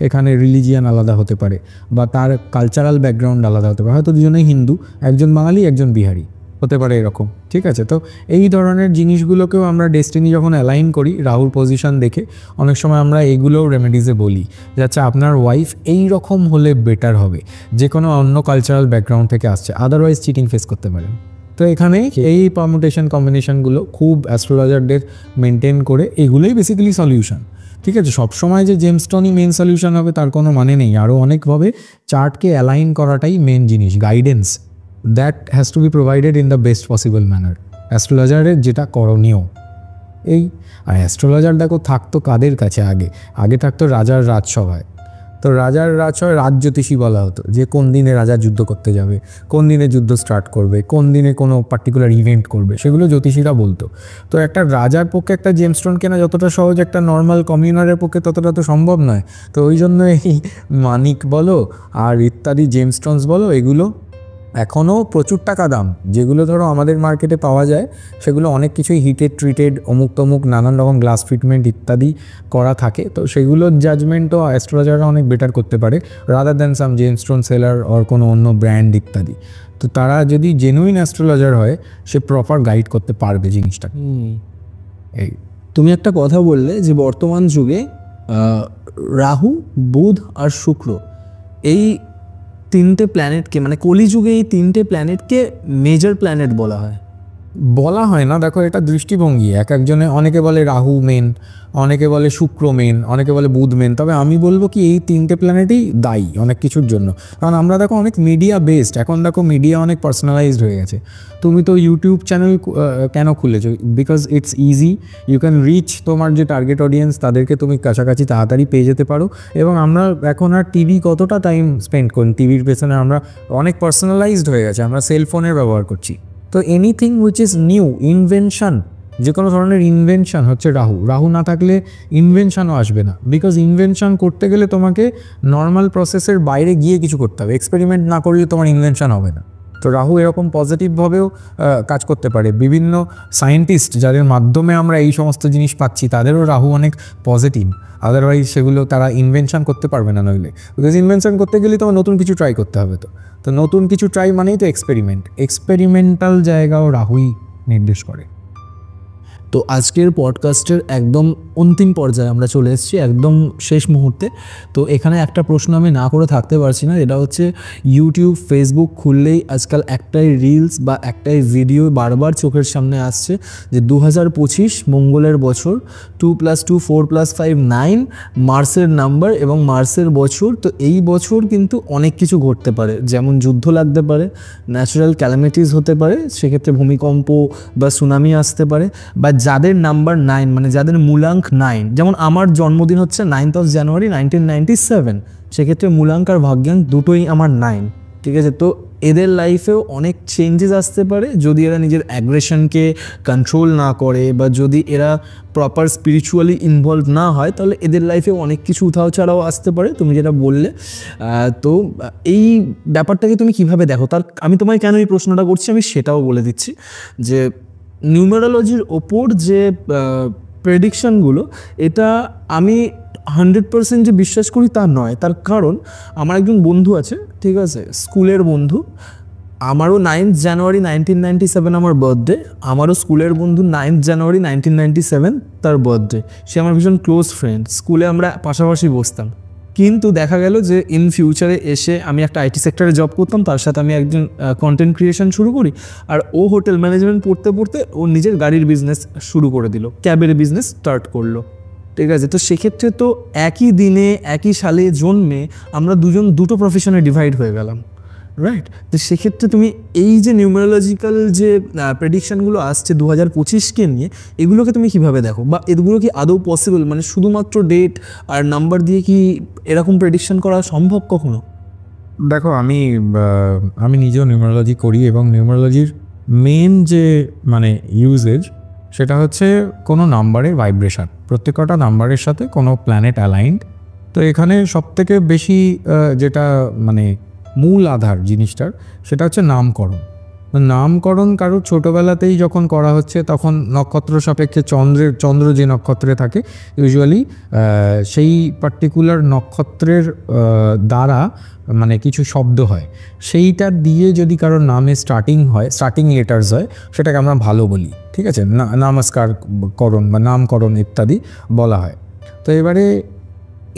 এখানে রিলিজিয়ান আলাদা হতে পারে বা তার কালচারাল ব্যাকগ্রাউন্ড আলাদা হতে পারে। হয়তো দুজনেই হিন্দু, একজন বাঙালি একজন বিহারি হতে পারে এরকম। ঠিক আছে, তো এই ধরনের জিনিসগুলোকেও আমরা ডেস্টিনি যখন অ্যালাইন করি রাহুর পজিশন দেখে, অনেক সময় আমরা এইগুলোও রেমেডিজে বলি যে আচ্ছা আপনার ওয়াইফ এই রকম হলে বেটার হবে, যে কোনো অন্য কালচারাল ব্যাকগ্রাউন্ড থেকে আসছে, আদারওয়াইজ চিটিং ফেস করতে পারেন। তো এখানে এই পারমুটেশন কম্বিনেশনগুলো খুব অ্যাস্ট্রোলজারদের মেনটেন করে, এগুলোই বেসিক্যালি সলিউশন। ঠিক আছে, সবসময় যে জেমস্টোনই মেন সলিউশন হবে তার কোনো মানে নেই। আরও অনেকভাবে চার্টকে অ্যালাইন করাটাই মেন জিনিস, guidance that has to be provided in the best possible manner. অ্যাস্ট্রোলজারের যেটা করণীয় এই। আর অ্যাস্ট্রোলজার দেখো থাকতো কাদের কাছে, আগে থাকতো রাজার রাজসভায়। তো রাজার রাজসভায় রাজজ্যোতিষী বলা হতো, যে কোন দিনে রাজা যুদ্ধ করতে যাবে, কোন দিনে যুদ্ধ স্টার্ট করবে, কোন দিনে কোনো পার্টিকুলার ইভেন্ট করবে, সেগুলো জ্যোতিষীরা বলতো। তো একটা রাজার পক্ষে একটা জেমস্টোন কেনা যতটা সহজ, একটা নর্মাল কমিউনারের পক্ষে ততটা তো সম্ভব নয়। তো ওই জন্য এই মানিক বলো আর ইত্যাদি জেমস্টোনস বলো, এগুলো এখনও প্রচুর টাকা দাম। যেগুলো ধরো আমাদের মার্কেটে পাওয়া যায় সেগুলো অনেক কিছুই হিটেড ট্রিটেড, অমুক তমুক নানান রকম গ্লাস ট্রিটমেন্ট ইত্যাদি করা থাকে। তো সেগুলোর জাজমেন্টও অ্যাস্ট্রোলজাররা অনেক বেটার করতে পারে rather than some gemstone seller or কোনো অন্য ব্র্যান্ড ইত্যাদি। তো তারা যদি জেনুইন অ্যাস্ট্রোলজার হয়, সে প্রপার গাইড করতে পারবে জিনিসটা। এই তুমি একটা কথা বললে যে বর্তমান যুগে রাহু, বুধ আর শুক্র এই তিনটে প্ল্যানেটকে, মানে কলিযুগে এই তিনটে প্ল্যানেটকে মেজর প্ল্যানেট বলা হয়। বলা হয় না, দেখো এটা দৃষ্টিভঙ্গি, এক একজনে, অনেকে বলে রাহু মেন, অনেকে বলে শুক্র মেন, অনেকে বলে বুধ মেন। তবে আমি বলবো কি এই তিনটে প্ল্যানেটই দায়ী অনেক কিছুর জন্য। কারণ আমরা দেখো অনেক মিডিয়া বেসড, এখন দেখো মিডিয়া অনেক পার্সোনালাইজড হয়ে গেছে। তুমি তো ইউটিউব চ্যানেল কেন খুলেছো? Because it's easy, you can reach তোমার যে টার্গেট অডিয়েন্স তাদেরকে তুমি কাছাকাছি তাড়াতাড়ি পেয়ে যেতে পারো। এবং আমরা এখন আর টিভি কতটা টাইম স্পেন্ড করি টিভির পেছনে, আমরা অনেক পার্সোনালাইজড হয়ে গেছে, আমরা সেলফোনের ব্যবহার করছি। তো anything which is new invention, যে কোনো ধরনের ইনভেনশন হচ্ছে রাহু। রাহু না থাকলে ইনভেনশনও আসবে না, বিকজ ইনভেনশন করতে গেলে তোমাকে নর্মাল প্রসেসের বাইরে গিয়ে কিছু করতে হবে, এক্সপেরিমেন্ট না করলে তোমার ইনভেনশন হবে না। তো রাহু এরকম পজিটিভভাবেও কাজ করতে পারে। বিভিন্ন সায়েন্টিস্ট যাদের মাধ্যমে আমরা এই সমস্ত জিনিস পাচ্ছি তাদেরও রাহু অনেক পজিটিভ, আদারওয়াইজ সেগুলো তারা ইনভেনশন করতে পারবে না নইলে। বিকজ ইনভেনশন করতে গেলে তোমার নতুন কিছু ট্রাই করতে হবে। তো নতুন কিছু ট্রাই মানেই তো এক্সপেরিমেন্টাল জায়গাও রাহুই নির্দেশ করে। তো আজকের পডকাস্টের একদম অন্তিম পর্যায়ে আমরা চলে এসেছি, একদম শেষ মুহূর্তে। তো এখানে একটা প্রশ্ন আমি না করে থাকতে পারছি না, এটা হচ্ছে ইউটিউব, ফেসবুক খুললেই আজকাল একটাই রিলস বা একটাই ভিডিও বারবার চোখের সামনে আসছে যে 2025 মঙ্গলের বছর, 2+2 4+5 9, মার্সের নাম্বার এবং মার্সের বছর। তো এই বছর কিন্তু অনেক কিছু ঘটতে পারে, যেমন যুদ্ধ লাগতে পারে, ন্যাচারাল ক্যালামিটিস হতে পারে, সেক্ষেত্রে ভূমিকম্প বা সুনামি আসতে পারে, বা যাদের নাম্বার 9 মানে যাদের মূলাঙ্ক 9, যেমন আমার জন্মদিন হচ্ছে 9th of January 1997, সেক্ষেত্রে মূলাঙ্ক আর ভাগ্যাঙ্ক দুটোই আমার 9, ঠিক আছে। তো এদের লাইফেও অনেক চেঞ্জেস আসতে পারে যদি এরা নিজের অ্যাগ্রেশনকে কন্ট্রোল না করে, বা যদি এরা প্রপার স্পিরিচুয়ালি ইনভলভ না হয়, তাহলে এদের লাইফেও অনেক কিছু উঠাও ছাড়াও আসতে পারে, তুমি যেটা বললে। তো এই ব্যাপারটাকে তুমি কিভাবে দেখো, তার আমি তোমায় কেন এই প্রশ্নটা করছি আমি সেটাও বলে দিচ্ছি। যে নিউমেরোলজির ওপর যে প্রেডিকশানগুলো, এটা আমি 100% যে বিশ্বাস করি তা নয়। তার কারণ আমার একজন বন্ধু আছে, ঠিক আছে, স্কুলের বন্ধু, আমারও 9th January 1997 আমার বার্থডে, আমারও স্কুলের বন্ধু 9th January 1997 তার বার্থডে। সে আমার ভীষণ ক্লোজ ফ্রেন্ড, স্কুলে আমরা পাশাপাশি বসতাম। কিন্তু দেখা গেল যে ইন ফিউচারে এসে আমি একটা আইটি সেক্টরে জব করতাম, তার সাথে আমি একজন কন্টেন্ট ক্রিয়েশন শুরু করি, আর ও হোটেল ম্যানেজমেন্ট পড়তে পড়তে ও নিজের গাড়ির বিজনেস শুরু করে দিল, ক্যাবের বিজনেস স্টার্ট করলো, ঠিক আছে। তো সেক্ষেত্রে তো একই দিনে একই সালে জন্মে আমরা দুজন দুটো প্রফেশনে ডিভাইড হয়ে গেলাম, রাইট। তো সেক্ষেত্রে তুমি এই যে নিউমেরোলজিক্যাল যে প্রেডিকশানগুলো আসছে 2025কে নিয়ে, এগুলোকে তুমি কিভাবে দেখো, বা এগুলো কি আদৌ পসিবল, মানে শুধুমাত্র ডেট আর নাম্বার দিয়ে কি এরকম প্রেডিকশান করা সম্ভব কখনো? দেখো আমি নিজেও নিউমেরোলজি করি, এবং নিউমেরোলজির মেন যে মানে ইউজেজ সেটা হচ্ছে কোনো নাম্বারের ভাইব্রেশন, প্রত্যেকটা নাম্বারের সাথে কোনো প্ল্যানেট অ্যালাইন্ড। তো এখানে সবথেকে বেশি যেটা মানে মূল আধার জিনিসটার, সেটা হচ্ছে নামকরণ। নামকরণ কারো ছোটোবেলাতেই যখন করা হচ্ছে, তখন নক্ষত্র সাপেক্ষে চন্দ্র যে নক্ষত্রে থাকে ইউজুয়ালি সেই পার্টিকুলার নক্ষত্রের দ্বারা মানে কিছু শব্দ হয়, সেইটা দিয়ে যদি কারোর নামে স্টার্টিং লেটার্স হয়, সেটাকে আমরা ভালো বলি, ঠিক আছে, নমস্কারকরণ বা নামকরণ ইত্যাদি বলা হয়। তো এবারে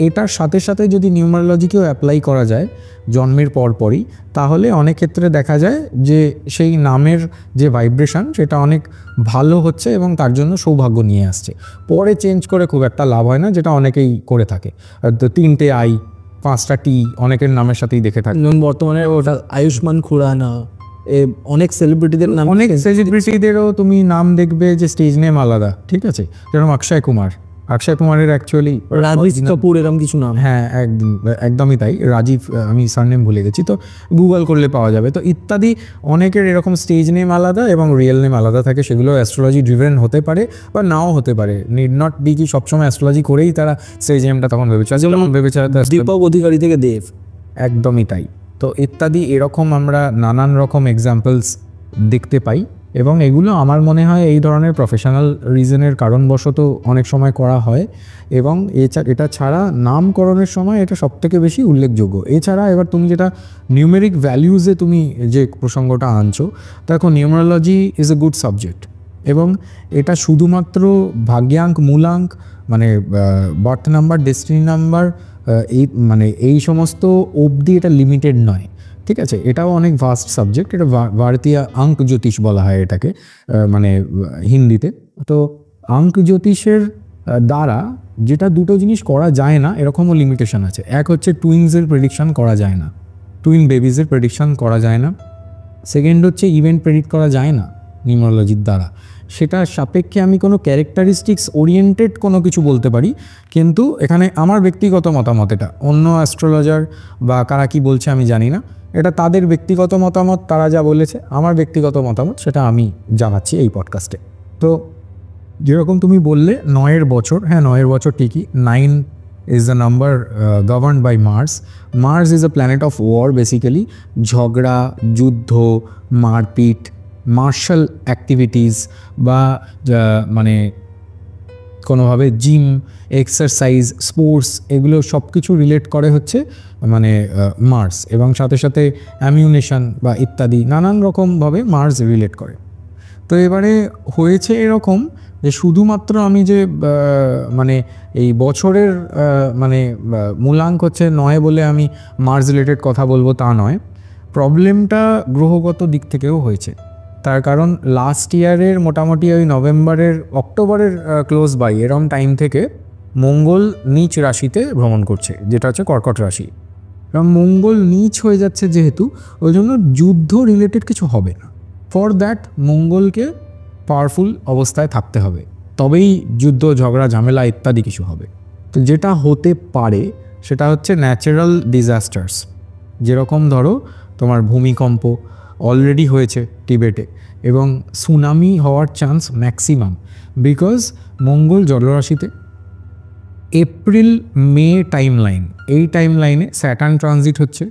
এটার সাথে সাথে যদি নিউমারোলজিকেও অ্যাপ্লাই করা যায় জন্মের পরপরই, তাহলে অনেক ক্ষেত্রে দেখা যায় যে সেই নামের যে ভাইব্রেশন সেটা অনেক ভালো হচ্ছে এবং তার জন্য সৌভাগ্য নিয়ে আসছে। পরে চেঞ্জ করে খুব একটা লাভ হয় না, যেটা অনেকেই করে থাকে। 3টে আই 5টা টি অনেকের নামের সাথেই দেখে থাকে। যেমন বর্তমানে ওটা আয়ুষ্মান খুরানা, অনেক সেলিব্রিটিদের নাম, অনেক সেলিব্রিটিদেরও তুমি নাম দেখবে যে স্টেজ নেম আলাদা, ঠিক আছে, যেরকম অক্ষয় কুমারের অ্যাকচুয়ালি রাজীব কাপুর এরকম কিছু নাম। হ্যাঁ একদমই তাই, রাজীব, আমি সারনেম ভুলে গেছি, তো গুগল করলে পাওয়া যাবে। তো ইত্যাদি অনেকের এরকম স্টেজ নেম আলাদা এবং রিয়েল নেম আলাদা থাকে, সেগুলো অ্যাস্ট্রোলজি ড্রিভেন হতে পারে বা নাও হতে পারে। নিড নট বি কি সবসময় অ্যাস্ট্রোলজি করেই তারা স্টেজ নেমটা তখন ভেবেছে দীপক অধিকারী থেকে দেব, একদমই তাই। তো ইত্যাদি এরকম আমরা নানান রকম এক্সাম্পলস দেখতে পাই, এবং এগুলো আমার মনে হয় এই ধরনের প্রফেশনাল রিজনের কারণবশত অনেক সময় করা হয়। এবং এটা ছাড়া নামকরণের সময় এটা সবথেকে বেশি উল্লেখযোগ্য। এছাড়া এবার তুমি যেটা নিউমেরিক ভ্যালিউজে তুমি যে প্রসঙ্গটা আনছো, দেখো numerology is a good subject, এবং এটা শুধুমাত্র ভাগ্যাঙ্ক, মূলাঙ্ক মানে বার্থ নাম্বার, ডেস্টিনি নাম্বার এই সমস্ত অবধি এটা লিমিটেড নয়। ঠিক আছে, এটাও অনেক ভাস্ট সাবজেক্ট, এটা ভারতীয় আঙ্ক জ্যোতিষ বলা হয় এটাকে, মানে হিন্দিতে। তো আঙ্ক জ্যোতিষের দ্বারা যেটা দুটো জিনিস করা যায় না এরকমও লিমিটেশন আছে। এক হচ্ছে টুইন্সের প্রেডিকশন করা যায় না, টুইন বেবিজের প্রেডিকশন করা যায় না। সেকেন্ড হচ্ছে ইভেন্ট প্রেডিক্ট করা যায় না নিউমারোলজির দ্বারা। সেটা সাপেক্ষে আমি কোনো ক্যারেক্টারিস্টিক্স ওরিয়েন্টেড কোনো কিছু বলতে পারি, কিন্তু এখানে আমার ব্যক্তিগত মতামত, এটা অন্য অ্যাস্ট্রোলজার বা কারা কী বলছে আমি জানি না, এটা তাদের ব্যক্তিগত মতামত, তারা যা বলেছে। আমার ব্যক্তিগত মতামত সেটা আমি জানাচ্ছি এই পডকাস্টে। তো যেরকম তুমি বললে 9 বছর, হ্যাঁ 9 বছর ঠিকই। 9 is the number governed by Mars. Mars is a planet of war basically. ঝগড়া, যুদ্ধ, মারপিট, মার্শাল অ্যাক্টিভিটিস বা মানে কোনোভাবে জিম, এক্সারসাইজ, স্পোর্টস, এগুলো সব কিছু রিলেট করে হচ্ছে মানে মার্স, এবং সাথে সাথে অ্যামিউনেশন বা ইত্যাদি নানান রকমভাবে মার্স রিলেট করে। তো এবারে হয়েছে এরকম যে শুধুমাত্র আমি যে মানে এই বছরের মানে মূলাঙ্ক হচ্ছে 9 বলে আমি মার্স রিলেটেড কথা বলবো তা নয়। প্রবলেমটা গ্রহগত দিক থেকেও হয়েছে। তার কারণ লাস্ট ইয়ারের মোটামুটি ওই অক্টোবরের ক্লোজ বাই এরকম টাইম থেকে মঙ্গল নীচ রাশিতে ভ্রমণ করছে, যেটা হচ্ছে কর্কট রাশি। এবং মঙ্গল নীচ হয়ে যাচ্ছে যেহেতু, ওই জন্য যুদ্ধ রিলেটেড কিছু হবে না। ফর দ্যাট মঙ্গলকে পাওয়ারফুল অবস্থায় থাকতে হবে, তবেই যুদ্ধ, ঝগড়া, ঝামেলা ইত্যাদি কিছু হবে। তো যেটা হতে পারে সেটা হচ্ছে ন্যাচারাল ডিজাস্টার্স, যেরকম ধরো তোমার ভূমিকম্প অলরেডি হয়েছে টিবেটে, এবং সুনামি হওয়ার চান্স ম্যাক্সিমাম, বিকজ মঙ্গল জলরাশিতে। এপ্রিল মে টাইমলাইন, এই টাইমলাইনে স্যাটার্ন ট্রানজিট হচ্ছে,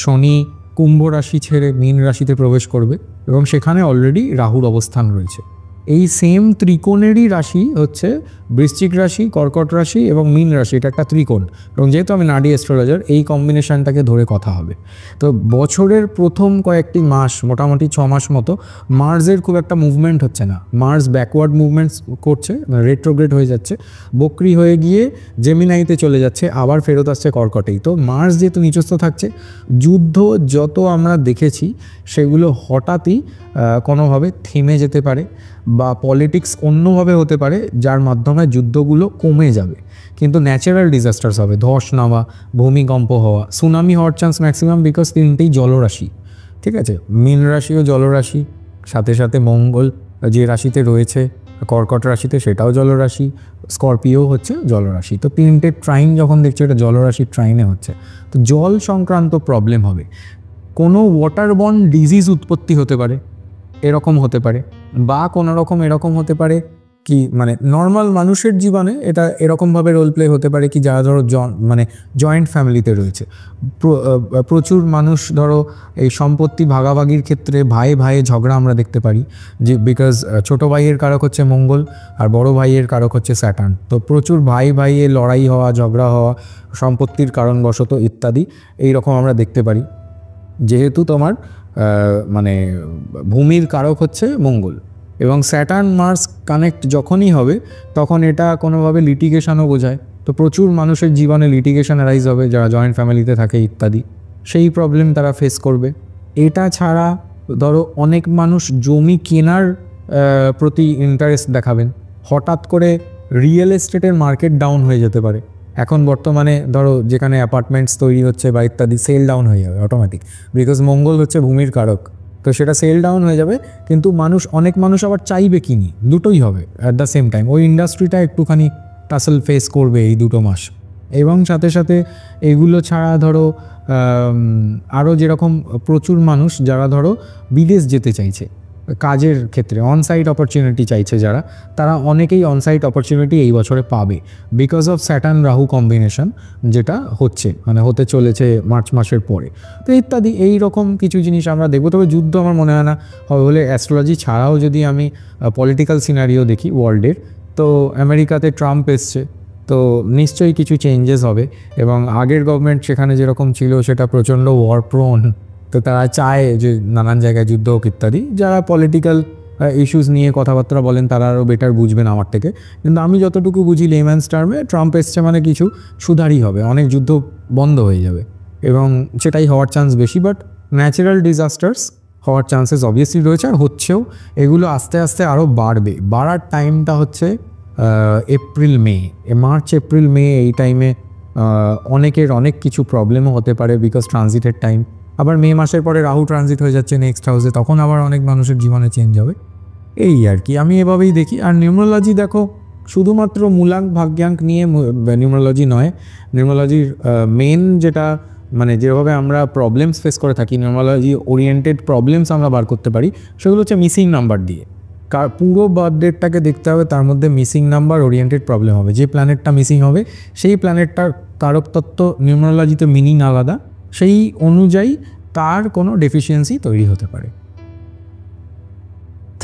শনি কুম্ভ রাশি ছেড়ে মীন রাশিতে প্রবেশ করবে, এবং সেখানে অলরেডি রাহুর অবস্থান রয়েছে। এই সেম ত্রিকোণেরই রাশি হচ্ছে বৃশ্চিক রাশি, কর্কট রাশি এবং মীন রাশি, এটা একটা ত্রিকোণ। এবং যেহেতু আমি নাডি অ্যাস্ট্রোলজার, এই কম্বিনেশনটাকে ধরে কথা হবে। তো বছরের প্রথম কয়েকটি মাস, মোটামুটি 6 মাস মতো, মার্সের খুব একটা মুভমেন্ট হচ্ছে না। মার্স ব্যাকওয়ার্ড মুভমেন্টস করছে, রেট্রোগ্রেড হয়ে যাচ্ছে, বক্রি হয়ে গিয়ে জেমিনাইতে চলে যাচ্ছে, আবার ফেরত আসছে কর্কটেই। তো মার্স যেহেতু নিচস্থ থাকছে, যুদ্ধ যত আমরা দেখেছি সেগুলো হঠাৎই কোনোভাবে থেমে যেতে পারে, বা পলিটিক্স অন্যভাবে হতে পারে যার মাধ্যমে যুদ্ধগুলো কমে যাবে। কিন্তু ন্যাচারাল ডিজাস্টার্স হবে, ধস নামা, ভূমিকম্প হওয়া, সুনামি হওয়ার চান্স ম্যাক্সিমাম, বিকজ তিনটেই জলরাশি। ঠিক আছে, মীন রাশিও জলরাশি, সাথে সাথে মঙ্গল যে রাশিতে রয়েছে কর্কট রাশিতে সেটাও জলরাশি, স্করপিও হচ্ছে জলরাশি। তো তিনটে ট্রাইন যখন দেখছো, এটা জলরাশির ট্রাইনে হচ্ছে, তো জল সংক্রান্ত প্রবলেম হবে। কোনো ওয়াটারবর্ন ডিজিজ উৎপত্তি হতে পারে, এরকম হতে পারে, বা কোনো রকম এরকম হতে পারে কি, মানে নর্মাল মানুষের জীবনে এটা এরকমভাবে রোল প্লে হতে পারে কি, যারা ধরো মানে জয়েন্ট ফ্যামিলিতে রয়েছে, প্রচুর মানুষ ধরো এই সম্পত্তি ভাগাভাগির ক্ষেত্রে ভাইয়ে ঝগড়া আমরা দেখতে পারি, যে বিকজ ছোটো ভাইয়ের কারক হচ্ছে মঙ্গল আর বড় ভাইয়ের কারক হচ্ছে স্যাটার্ন। তো প্রচুর ভাইয়ে লড়াই হওয়া, ঝগড়া হওয়া, সম্পত্তির কারণবশত ইত্যাদি এইরকম আমরা দেখতে পারি। যেহেতু তোমার মানে ভূমির কারক হচ্ছে মঙ্গল, এবং স্যাটার্ন মার্স কানেক্ট যখনই হবে তখন এটা কোনোভাবে লিটিগেশনও বোঝায়। তো প্রচুর মানুষের জীবনে লিটিগেশন অ্যারাইজ হবে যারা জয়েন্ট ফ্যামিলিতে থাকে ইত্যাদি, সেই প্রবলেম তারা ফেস করবে। এটা ছাড়া ধরো অনেক মানুষ জমি কেনার প্রতি ইন্টারেস্ট দেখাবেন, হঠাৎ করে রিয়েল এস্টেটের মার্কেট ডাউন হয়ে যেতে পারে। এখন বর্তমানে ধরো যেখানে অ্যাপার্টমেন্টস তৈরি হচ্ছে বা ইত্যাদি, সেল ডাউন হয়ে যাবে অটোমেটিক, বিকজ মঙ্গল হচ্ছে ভূমির কারক। তো সেটা সেল ডাউন হয়ে যাবে, কিন্তু অনেক মানুষ আবার চাইবে কিনি, দুটোই হবে অ্যাট দ্য সেম টাইম। ওই ইন্ডাস্ট্রিটা একটুখানি টাসেল ফেস করবে এই 2 মাস। এবং সাথে সাথে এগুলো ছাড়া ধরো আরও যেরকম প্রচুর মানুষ যারা ধরো বিদেশ যেতে চাইছে কাজের ক্ষেত্রে, অনসাইট অপরচুনিটি চাইছে যারা, তারা অনেকেই অনসাইট অপরচুনিটি এই বছরে পাবে, because of Saturn Rahu combination যেটা হচ্ছে, মানে হতে চলেছে মার্চ মাসের পরে। তো ইত্যাদি এই রকম কিছু জিনিস আমরা দেখবো। তবে যুদ্ধ আমার মনে হয় না হবে বলে। অ্যাস্ট্রোলজি ছাড়াও যদি আমি পলিটিক্যাল সিনারিও দেখি ওয়ার্ল্ডের, তো আমেরিকাতে ট্রাম্প এসছে, তো নিশ্চয়ই কিছু চেঞ্জেস হবে। এবং আগের গভর্নমেন্ট সেখানে যেরকম ছিল সেটা প্রচণ্ড ওয়ার প্রোন, তো তারা চায় যে নানান জায়গায় যুদ্ধ হোক ইত্যাদি। যারা পলিটিক্যাল ইস্যুস নিয়ে কথাবার্তা বলেন তারা আরও বেটার বুঝবেন আমার থেকে, কিন্তু আমি যতটুকু বুঝি লেম্যানস টার্মে, ট্রাম্প এসছে মানে কিছু সুধারই হবে, অনেক যুদ্ধ বন্ধ হয়ে যাবে। এবং সেটাই হওয়ার চান্স বেশি। বাট ন্যাচারাল ডিজাস্টার্স হওয়ার চান্সেস অবভিয়াসলি রয়েছে, আর হচ্ছেও। এগুলো আস্তে আস্তে আরও বাড়ার টাইমটা হচ্ছে April May, March April May. এই টাইমে অনেকের অনেক কিছু প্রবলেমও হতে পারে বিকজ ট্রানজিটের টাইম। আবার মে মাসের পরে রাহু ট্রানজিট হয়ে যাচ্ছে নেক্সট হাউসে, তখন আবার অনেক মানুষের জীবনে চেঞ্জ হবে। এই আর কি, আমি এভাবেই দেখি। আর নিউমারোলজি দেখো, শুধুমাত্র মূলাঙ্ক ভাগ্যাঙ্ক নিয়ে নিউমারোলজি নয়। নিউমারোলজির মেন যেটা মানে যেভাবে আমরা প্রবলেমস ফেস করে থাকি, নিউমারোলজি ওরিয়েন্টেড প্রবলেমস আমরা বার করতে পারি, সেগুলো হচ্ছে মিসিং নাম্বার দিয়ে। পুরো বার্থ ডেটটাকে দেখতে হবে, তার মধ্যে মিসিং নাম্বার ওরিয়েন্টেড প্রবলেম হবে। যে প্ল্যানেটটা মিসিং হবে সেই প্ল্যানেটটার তারকতত্ত্ব নিউমারোলজিতে মিনিং আলাদা, সেই অনুযায়ী তার কোনো ডেফিসিয়েন্সি তৈরি হতে পারে।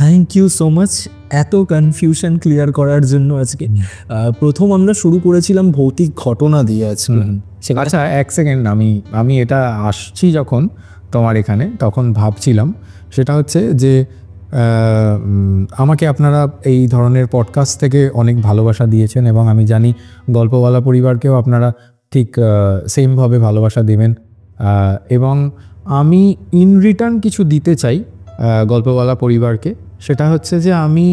থ্যাংক ইউ সো মাচ এত কনফিউশন ক্লিয়ার করার জন্য। আজকে প্রথম আমরা শুরু করেছিলাম ভৌতিক ঘটনা দিয়ে আজকে। আচ্ছা, এক সেকেন্ড, আমি এটা আসছি যখন তোমার এখানে, তখন ভাবছিলাম সেটা হচ্ছে যে আমাকে আপনারা এই ধরনের পডকাস্ট থেকে অনেক ভালোবাসা দিয়েছেন, এবং আমি জানি গল্পওয়ালা পরিবারকেও আপনারা ঠিক সেমভাবে ভালোবাসা দেবেন। এবং আমি ইন রিটার্ন কিছু দিতে চাই গল্পওয়ালা পরিবারকে। সেটা হচ্ছে যে আমি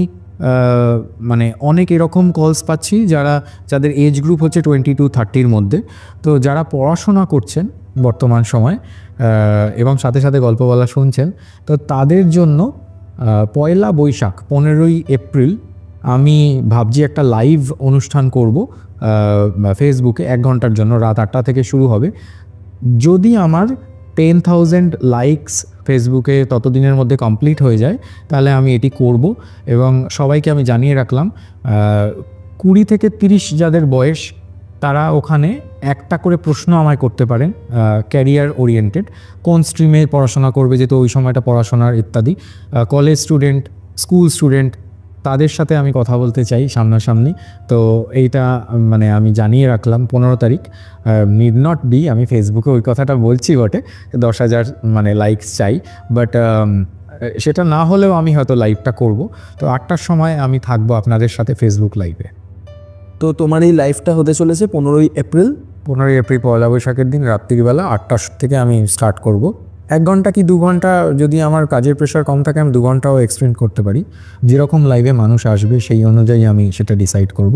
মানে অনেক এরকম কলস পাচ্ছি যাদের এজ গ্রুপ হচ্ছে 20 to 30-র মধ্যে। তো যারা পড়াশোনা করছেন বর্তমান সময় এবং সাথে সাথে গল্পওয়ালা শুনছেন, তো তাদের জন্য পয়লা বৈশাখ 15ই এপ্রিল আমি ভাবছি একটা লাইভ অনুষ্ঠান করব ফেসবুকে 1 ঘন্টার জন্য। রাত 8টা থেকে শুরু হবে। যদি আমার 10,000 লাইকস ফেসবুকে ততদিনের মধ্যে কমপ্লিট হয়ে যায়, তাহলে আমি এটি করব। এবং সবাইকে আমি জানিয়ে রাখলাম 20 থেকে 30 যাদের বয়স, তারা ওখানে একটা করে প্রশ্ন আমায় করতে পারেন ক্যারিয়ার ওরিয়েন্টেড, কোন স্ট্রিমে পড়াশোনা করবে, যেহেতু ওই সময়টা পড়াশোনার ইত্যাদি। কলেজ স্টুডেন্ট, স্কুল স্টুডেন্ট, তাদের সাথে আমি কথা বলতে চাই সামনাসামনি। তো এইটা মানে আমি জানিয়ে রাখলাম 15 তারিখ। নিড নট বি, আমি ফেসবুকে ওই কথাটা বলছি বটে, 10,000 মানে লাইকস চাই, বাট সেটা না হলেও আমি হয়তো লাইভটা করব। তো 8টার সময় আমি থাকবো আপনাদের সাথে ফেসবুক লাইভে। তো তোমার এই লাইভটা হতে চলেছে 15ই এপ্রিল। 15ই এপ্রিল পয়লা বৈশাখের দিন রাত্রিবেলা 8টা থেকে আমি স্টার্ট করব। 1 ঘন্টা কি 2 ঘন্টা, যদি আমার কাজের প্রেশার কম থাকে আমি 2 ঘন্টাও এক্সটেন্ড করতে পারি। যেরকম লাইভে মানুষ আসবে সেই অনুযায়ী আমি সেটা ডিসাইড করব।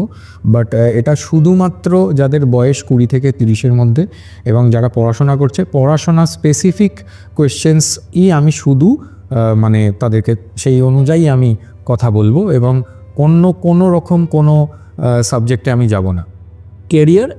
বাট এটা শুধুমাত্র যাদের বয়স 20 থেকে 30-এর মধ্যে এবং যারা পড়াশোনা করছে, পড়াশোনা স্পেসিফিক কোয়েশ্চেন্সই আমি শুধু মানে তাদেরকে সেই অনুযায়ী আমি কথা বলবো, এবং কোনো রকম কোনো সাবজেক্টে আমি যাব না। ক্যারিয়ার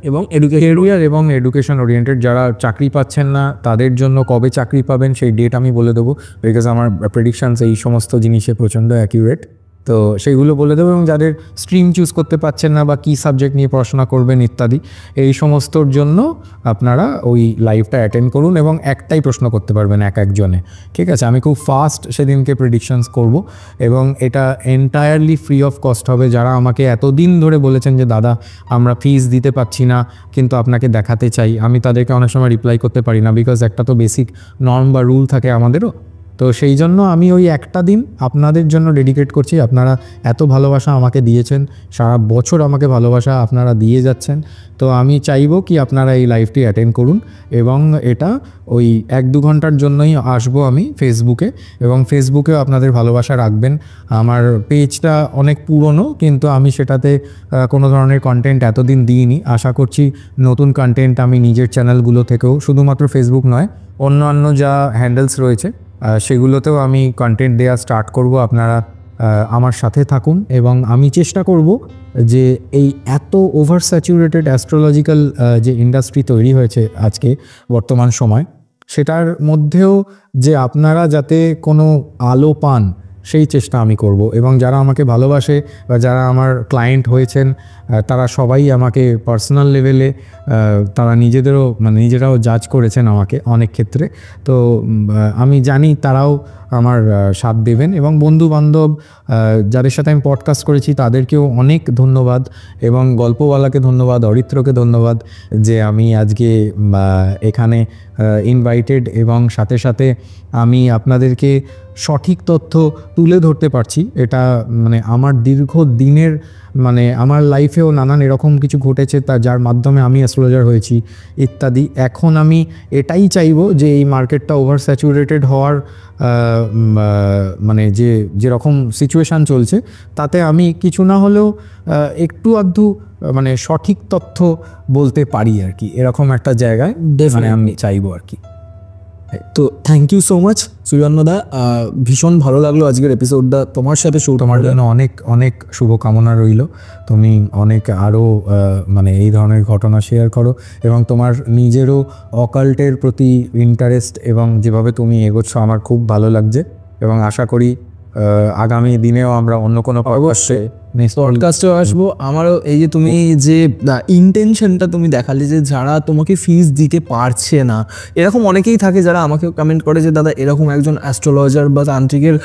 এবং এডুকেশন ওরিয়েন্টেড। যারা চাকরি পাচ্ছেন না তাদের জন্য কবে চাকরি পাবেন সেই ডেট আমি বলে দেবো, বিকজ আমার প্রেডিকশানস এই সমস্ত জিনিসে প্রচণ্ড অ্যাকিউরেট। তো সেইগুলো বলে দেবো। এবং যাদের স্ট্রিম চুজ করতে পারছেন না বা কী সাবজেক্ট নিয়ে পড়াশোনা করবেন ইত্যাদি, এই সমস্তর জন্য আপনারা ওই লাইভটা অ্যাটেন্ড করুন, এবং একটাই প্রশ্ন করতে পারবেন একজনে। ঠিক আছে, আমি খুব ফাস্ট সেদিনকে প্রেডিকশানস করব, এবং এটা এন্টায়ারলি ফ্রি অফ কস্ট হবে। যারা আমাকে এতদিন ধরে বলেছেন যে দাদা আমরা ফিস দিতে পারছি না কিন্তু আপনাকে দেখাতে চাই, আমি তাদেরকে অনেক সময় রিপ্লাই করতে পারি না, বিকজ একটা তো বেসিক নর্ম বা রুল থাকে আমাদেরও। তো সেই জন্য আমি ওই একটা দিন আপনাদের জন্য ডেডিকেট করছি। আপনারা এত ভালোবাসা আমাকে দিয়েছেন, সারা বছর আমাকে ভালোবাসা আপনারা দিয়ে যাচ্ছেন। তো আমি চাইবো কি আপনারা এই লাইভটি অ্যাটেন্ড করুন, এবং এটা ওই 1-2 ঘন্টার জন্যই আসবো আমি ফেসবুকে, এবং ফেসবুকেও আপনাদের ভালোবাসা রাখবেন। আমার পেজটা অনেক পুরনো, কিন্তু আমি সেটাতে কোনো ধরনের কন্টেন্ট এতদিন দিইনি। আশা করছি নতুন কন্টেন্ট আমি নিজের চ্যানেলগুলো থেকেও, শুধুমাত্র ফেসবুক নয়, অন্যান্য যা হ্যান্ডেলস রয়েছে সেগুলোতেও আমি কন্টেন্ট দেওয়া স্টার্ট করব। আপনারা আমার সাথে থাকুন, এবং আমি চেষ্টা করব যে এই এত ওভার স্যাচুরেটেড অ্যাস্ট্রোলজিক্যাল যে ইন্ডাস্ট্রি তৈরি হয়েছে আজকে বর্তমান সময়, সেটার মধ্যেও যে আপনারা যাতে কোনো আলো পান সেই চেষ্টা আমি করব। এবং যারা আমাকে ভালোবাসে বা যারা আমার ক্লায়েন্ট হয়েছেন, তারা সবাই আমাকে পার্সোনাল লেভেলে তারা নিজেরাও জাজ করেছেন আমাকে অনেক ক্ষেত্রে। তো আমি জানি তারাও আমার সাথ দেবেন, এবং বন্ধুবান্ধব যাদের সাথে আমি পডকাস্ট করেছি তাদেরকেও অনেক ধন্যবাদ, এবং গল্পওয়ালাকে ধন্যবাদ, অরিত্রকে ধন্যবাদ যে আমি আজকে এখানে ইনভাইটেড, এবং সাথে সাথে আমি আপনাদেরকে সঠিক তথ্য তুলে ধরতে পারছি। এটা মানে আমার দীর্ঘ দিনের মানে আমার লাইফেও নানান এরকম কিছু ঘটেছে যার মাধ্যমে আমি অ্যাস্ট্রোলজার হয়েছি ইত্যাদি। এখন আমি এটাই চাইবো যে এই মার্কেটটা ওভার স্যাচুরেটেড হওয়ার মানে যেরকম সিচুয়েশান চলছে তাতে আমি কিছু না হলেও একটু আধটু মানে সঠিক তথ্য বলতে পারি আর কি, এরকম একটা জায়গায় মানে আমি চাইবো আর কি। তো থ্যাংক ইউ সো মাচ সুজন্যদা, ভীষণ ভালো লাগলো আজকের এপিসোডটা তোমার সাথে তোমার জন্য অনেক অনেক শুভকামনা রইল। তুমি অনেক আরও মানে এই ধরনের ঘটনা শেয়ার করো এবং তোমার নিজেরও অকাল্টের প্রতি ইন্টারেস্ট এবং যেভাবে তুমি এগোচ্ছ আমার খুব ভালো লাগছে এবং আশা করি আগামী দিনেও আমরা অন্য কোনো পডকাস্টেও আসবো। আমারও এই যে তুমি যে ইন্টেনশনটা তুমি দেখালে যে যারা তোমাকে ফিস দিতে পারছে না, এরকম অনেকেই থাকে যারা আমাকে কমেন্ট করে যে দাদা এরকম একজন অ্যাস্ট্রোলজার বা তান্ত্রিকের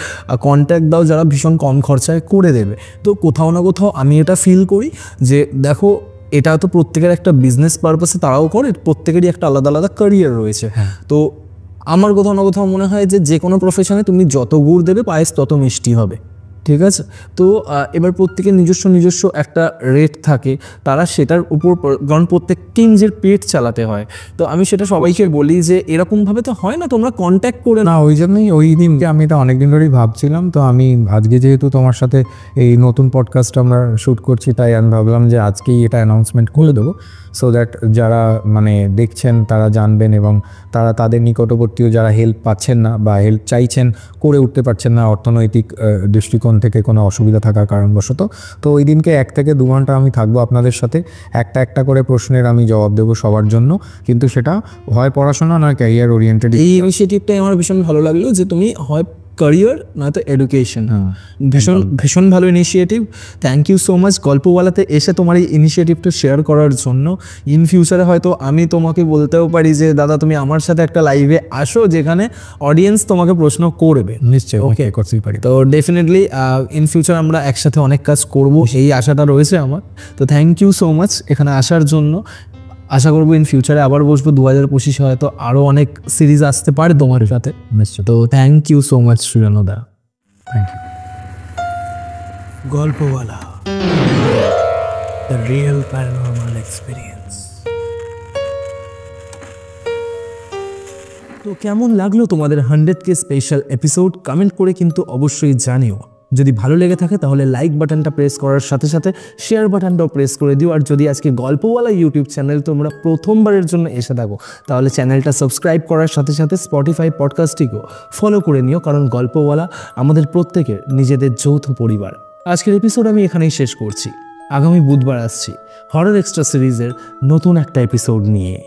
কন্ট্যাক্ট দাও যারা ভীষণ কম খরচায় করে দেবে। তো কোথাও না কোথাও আমি এটা ফিল করি যে দেখো এটা তো প্রত্যেকের একটা বিজনেস পারপাসে তারাও করে, প্রত্যেকেরই একটা আলাদা আলাদা ক্যারিয়ার রয়েছে। তো আমার কোথাও না কোথাও মনে হয় যে কোনো প্রফেশনে তুমি যত গুড় দেবে পায়েস তত মিষ্টি হবে, ঠিক আছে? তো এবার প্রত্যেকের নিজস্ব একটা রেট থাকে, তারা সেটার উপর, কারণ প্রত্যেককে নিজের পেট চালাতে হয়। তো আমি সেটা সবাইকে বলি যে এরকমভাবে তো হয় না, তোমরা কন্ট্যাক্ট করে না। ওই জন্যই ওই দিনকে আমি এটা অনেক দিন ধরেই ভাবছিলাম। তো আমি আজকে যেহেতু তোমার সাথে এই নতুন পডকাস্ট আমরা শ্যুট করছি, তাই আমি ভাবলাম যে আজকেই এটা অ্যানাউন্সমেন্ট করে দেবো, সো দ্যাট যারা মানে দেখছেন তারা জানবেন এবং তারা তাদের নিকটবর্তীও যারা হেল্প পাচ্ছেন না বা হেল্প চাইছেন করে উঠতে পারছেন না অর্থনৈতিক দৃষ্টিকোণ থেকে কোনো অসুবিধা থাকার কারণবশত, তো ওই দিনকে 1 থেকে 2 ঘন্টা আমি থাকবো আপনাদের সাথে। একটা করে প্রশ্নের আমি জবাব দেবো সবার জন্য, কিন্তু সেটা হয় পড়াশোনা নয় ক্যারিয়ার ওরিয়েন্টেড। এই ইনিশিয়েটিভটাই আমার ভীষণ ভালো লাগলো যে তুমি হয় ক্যারিয়ার নয়তো এডুকেশন, ভীষণ ভালো initiative. Thank you so much গল্পওয়ালাতে এসে তোমার এই ইনিশিয়েটিভটা শেয়ার করার জন্য। ইন ফিউচারে হয়তো আমি তোমাকে বলতেও পারি যে দাদা তুমি আমার সাথে একটা লাইভে আসো যেখানে অডিয়েন্স তোমাকে প্রশ্ন করবে। নিশ্চয়ই, ওকে, করতেই পারি। তো ডেফিনেটলি ইন ফিউচার আমরা একসাথে অনেক কাজ করব, এই আশাটা রয়েছে আমার। তো থ্যাংক ইউ সো মাচ এখানে আসার জন্য। আশা করবো ইন ফিউচারে আবার বসবো, 2025 হয়তো আরও অনেক সিরিজ আসতে পারে তোমার সাথে। তো থ্যাংক ইউ সো মাচ সুজনদা। Thank you. Golpowala, the real paranormal experience. তো কেমন লাগলো তোমাদের 100K স্পেশাল এপিসোড? কমেন্ট করে কিন্তু অবশ্যই জানিও। যদি ভালো লেগে থাকে তাহলে লাইক বাটনটা প্রেস করার সাথে সাথে শেয়ার বাটনটাও প্রেস করে দিও। আর যদি আজকে গল্পওয়ালা ইউটিউব চ্যানেল তোমরা প্রথমবারের জন্য এসে থাকো তাহলে চ্যানেলটা সাবস্ক্রাইব করার সাথে সাথে স্পটিফাই পডকাস্টটিকেও ফলো করে নিও, কারণ গল্পওয়ালা আমাদের প্রত্যেকের নিজেদের যৌথ পরিবার। আজকের এপিসোড আমি এখানেই শেষ করছি। আগামী বুধবার আসছি হরর এক্সট্রা সিরিজের নতুন একটা এপিসোড নিয়ে।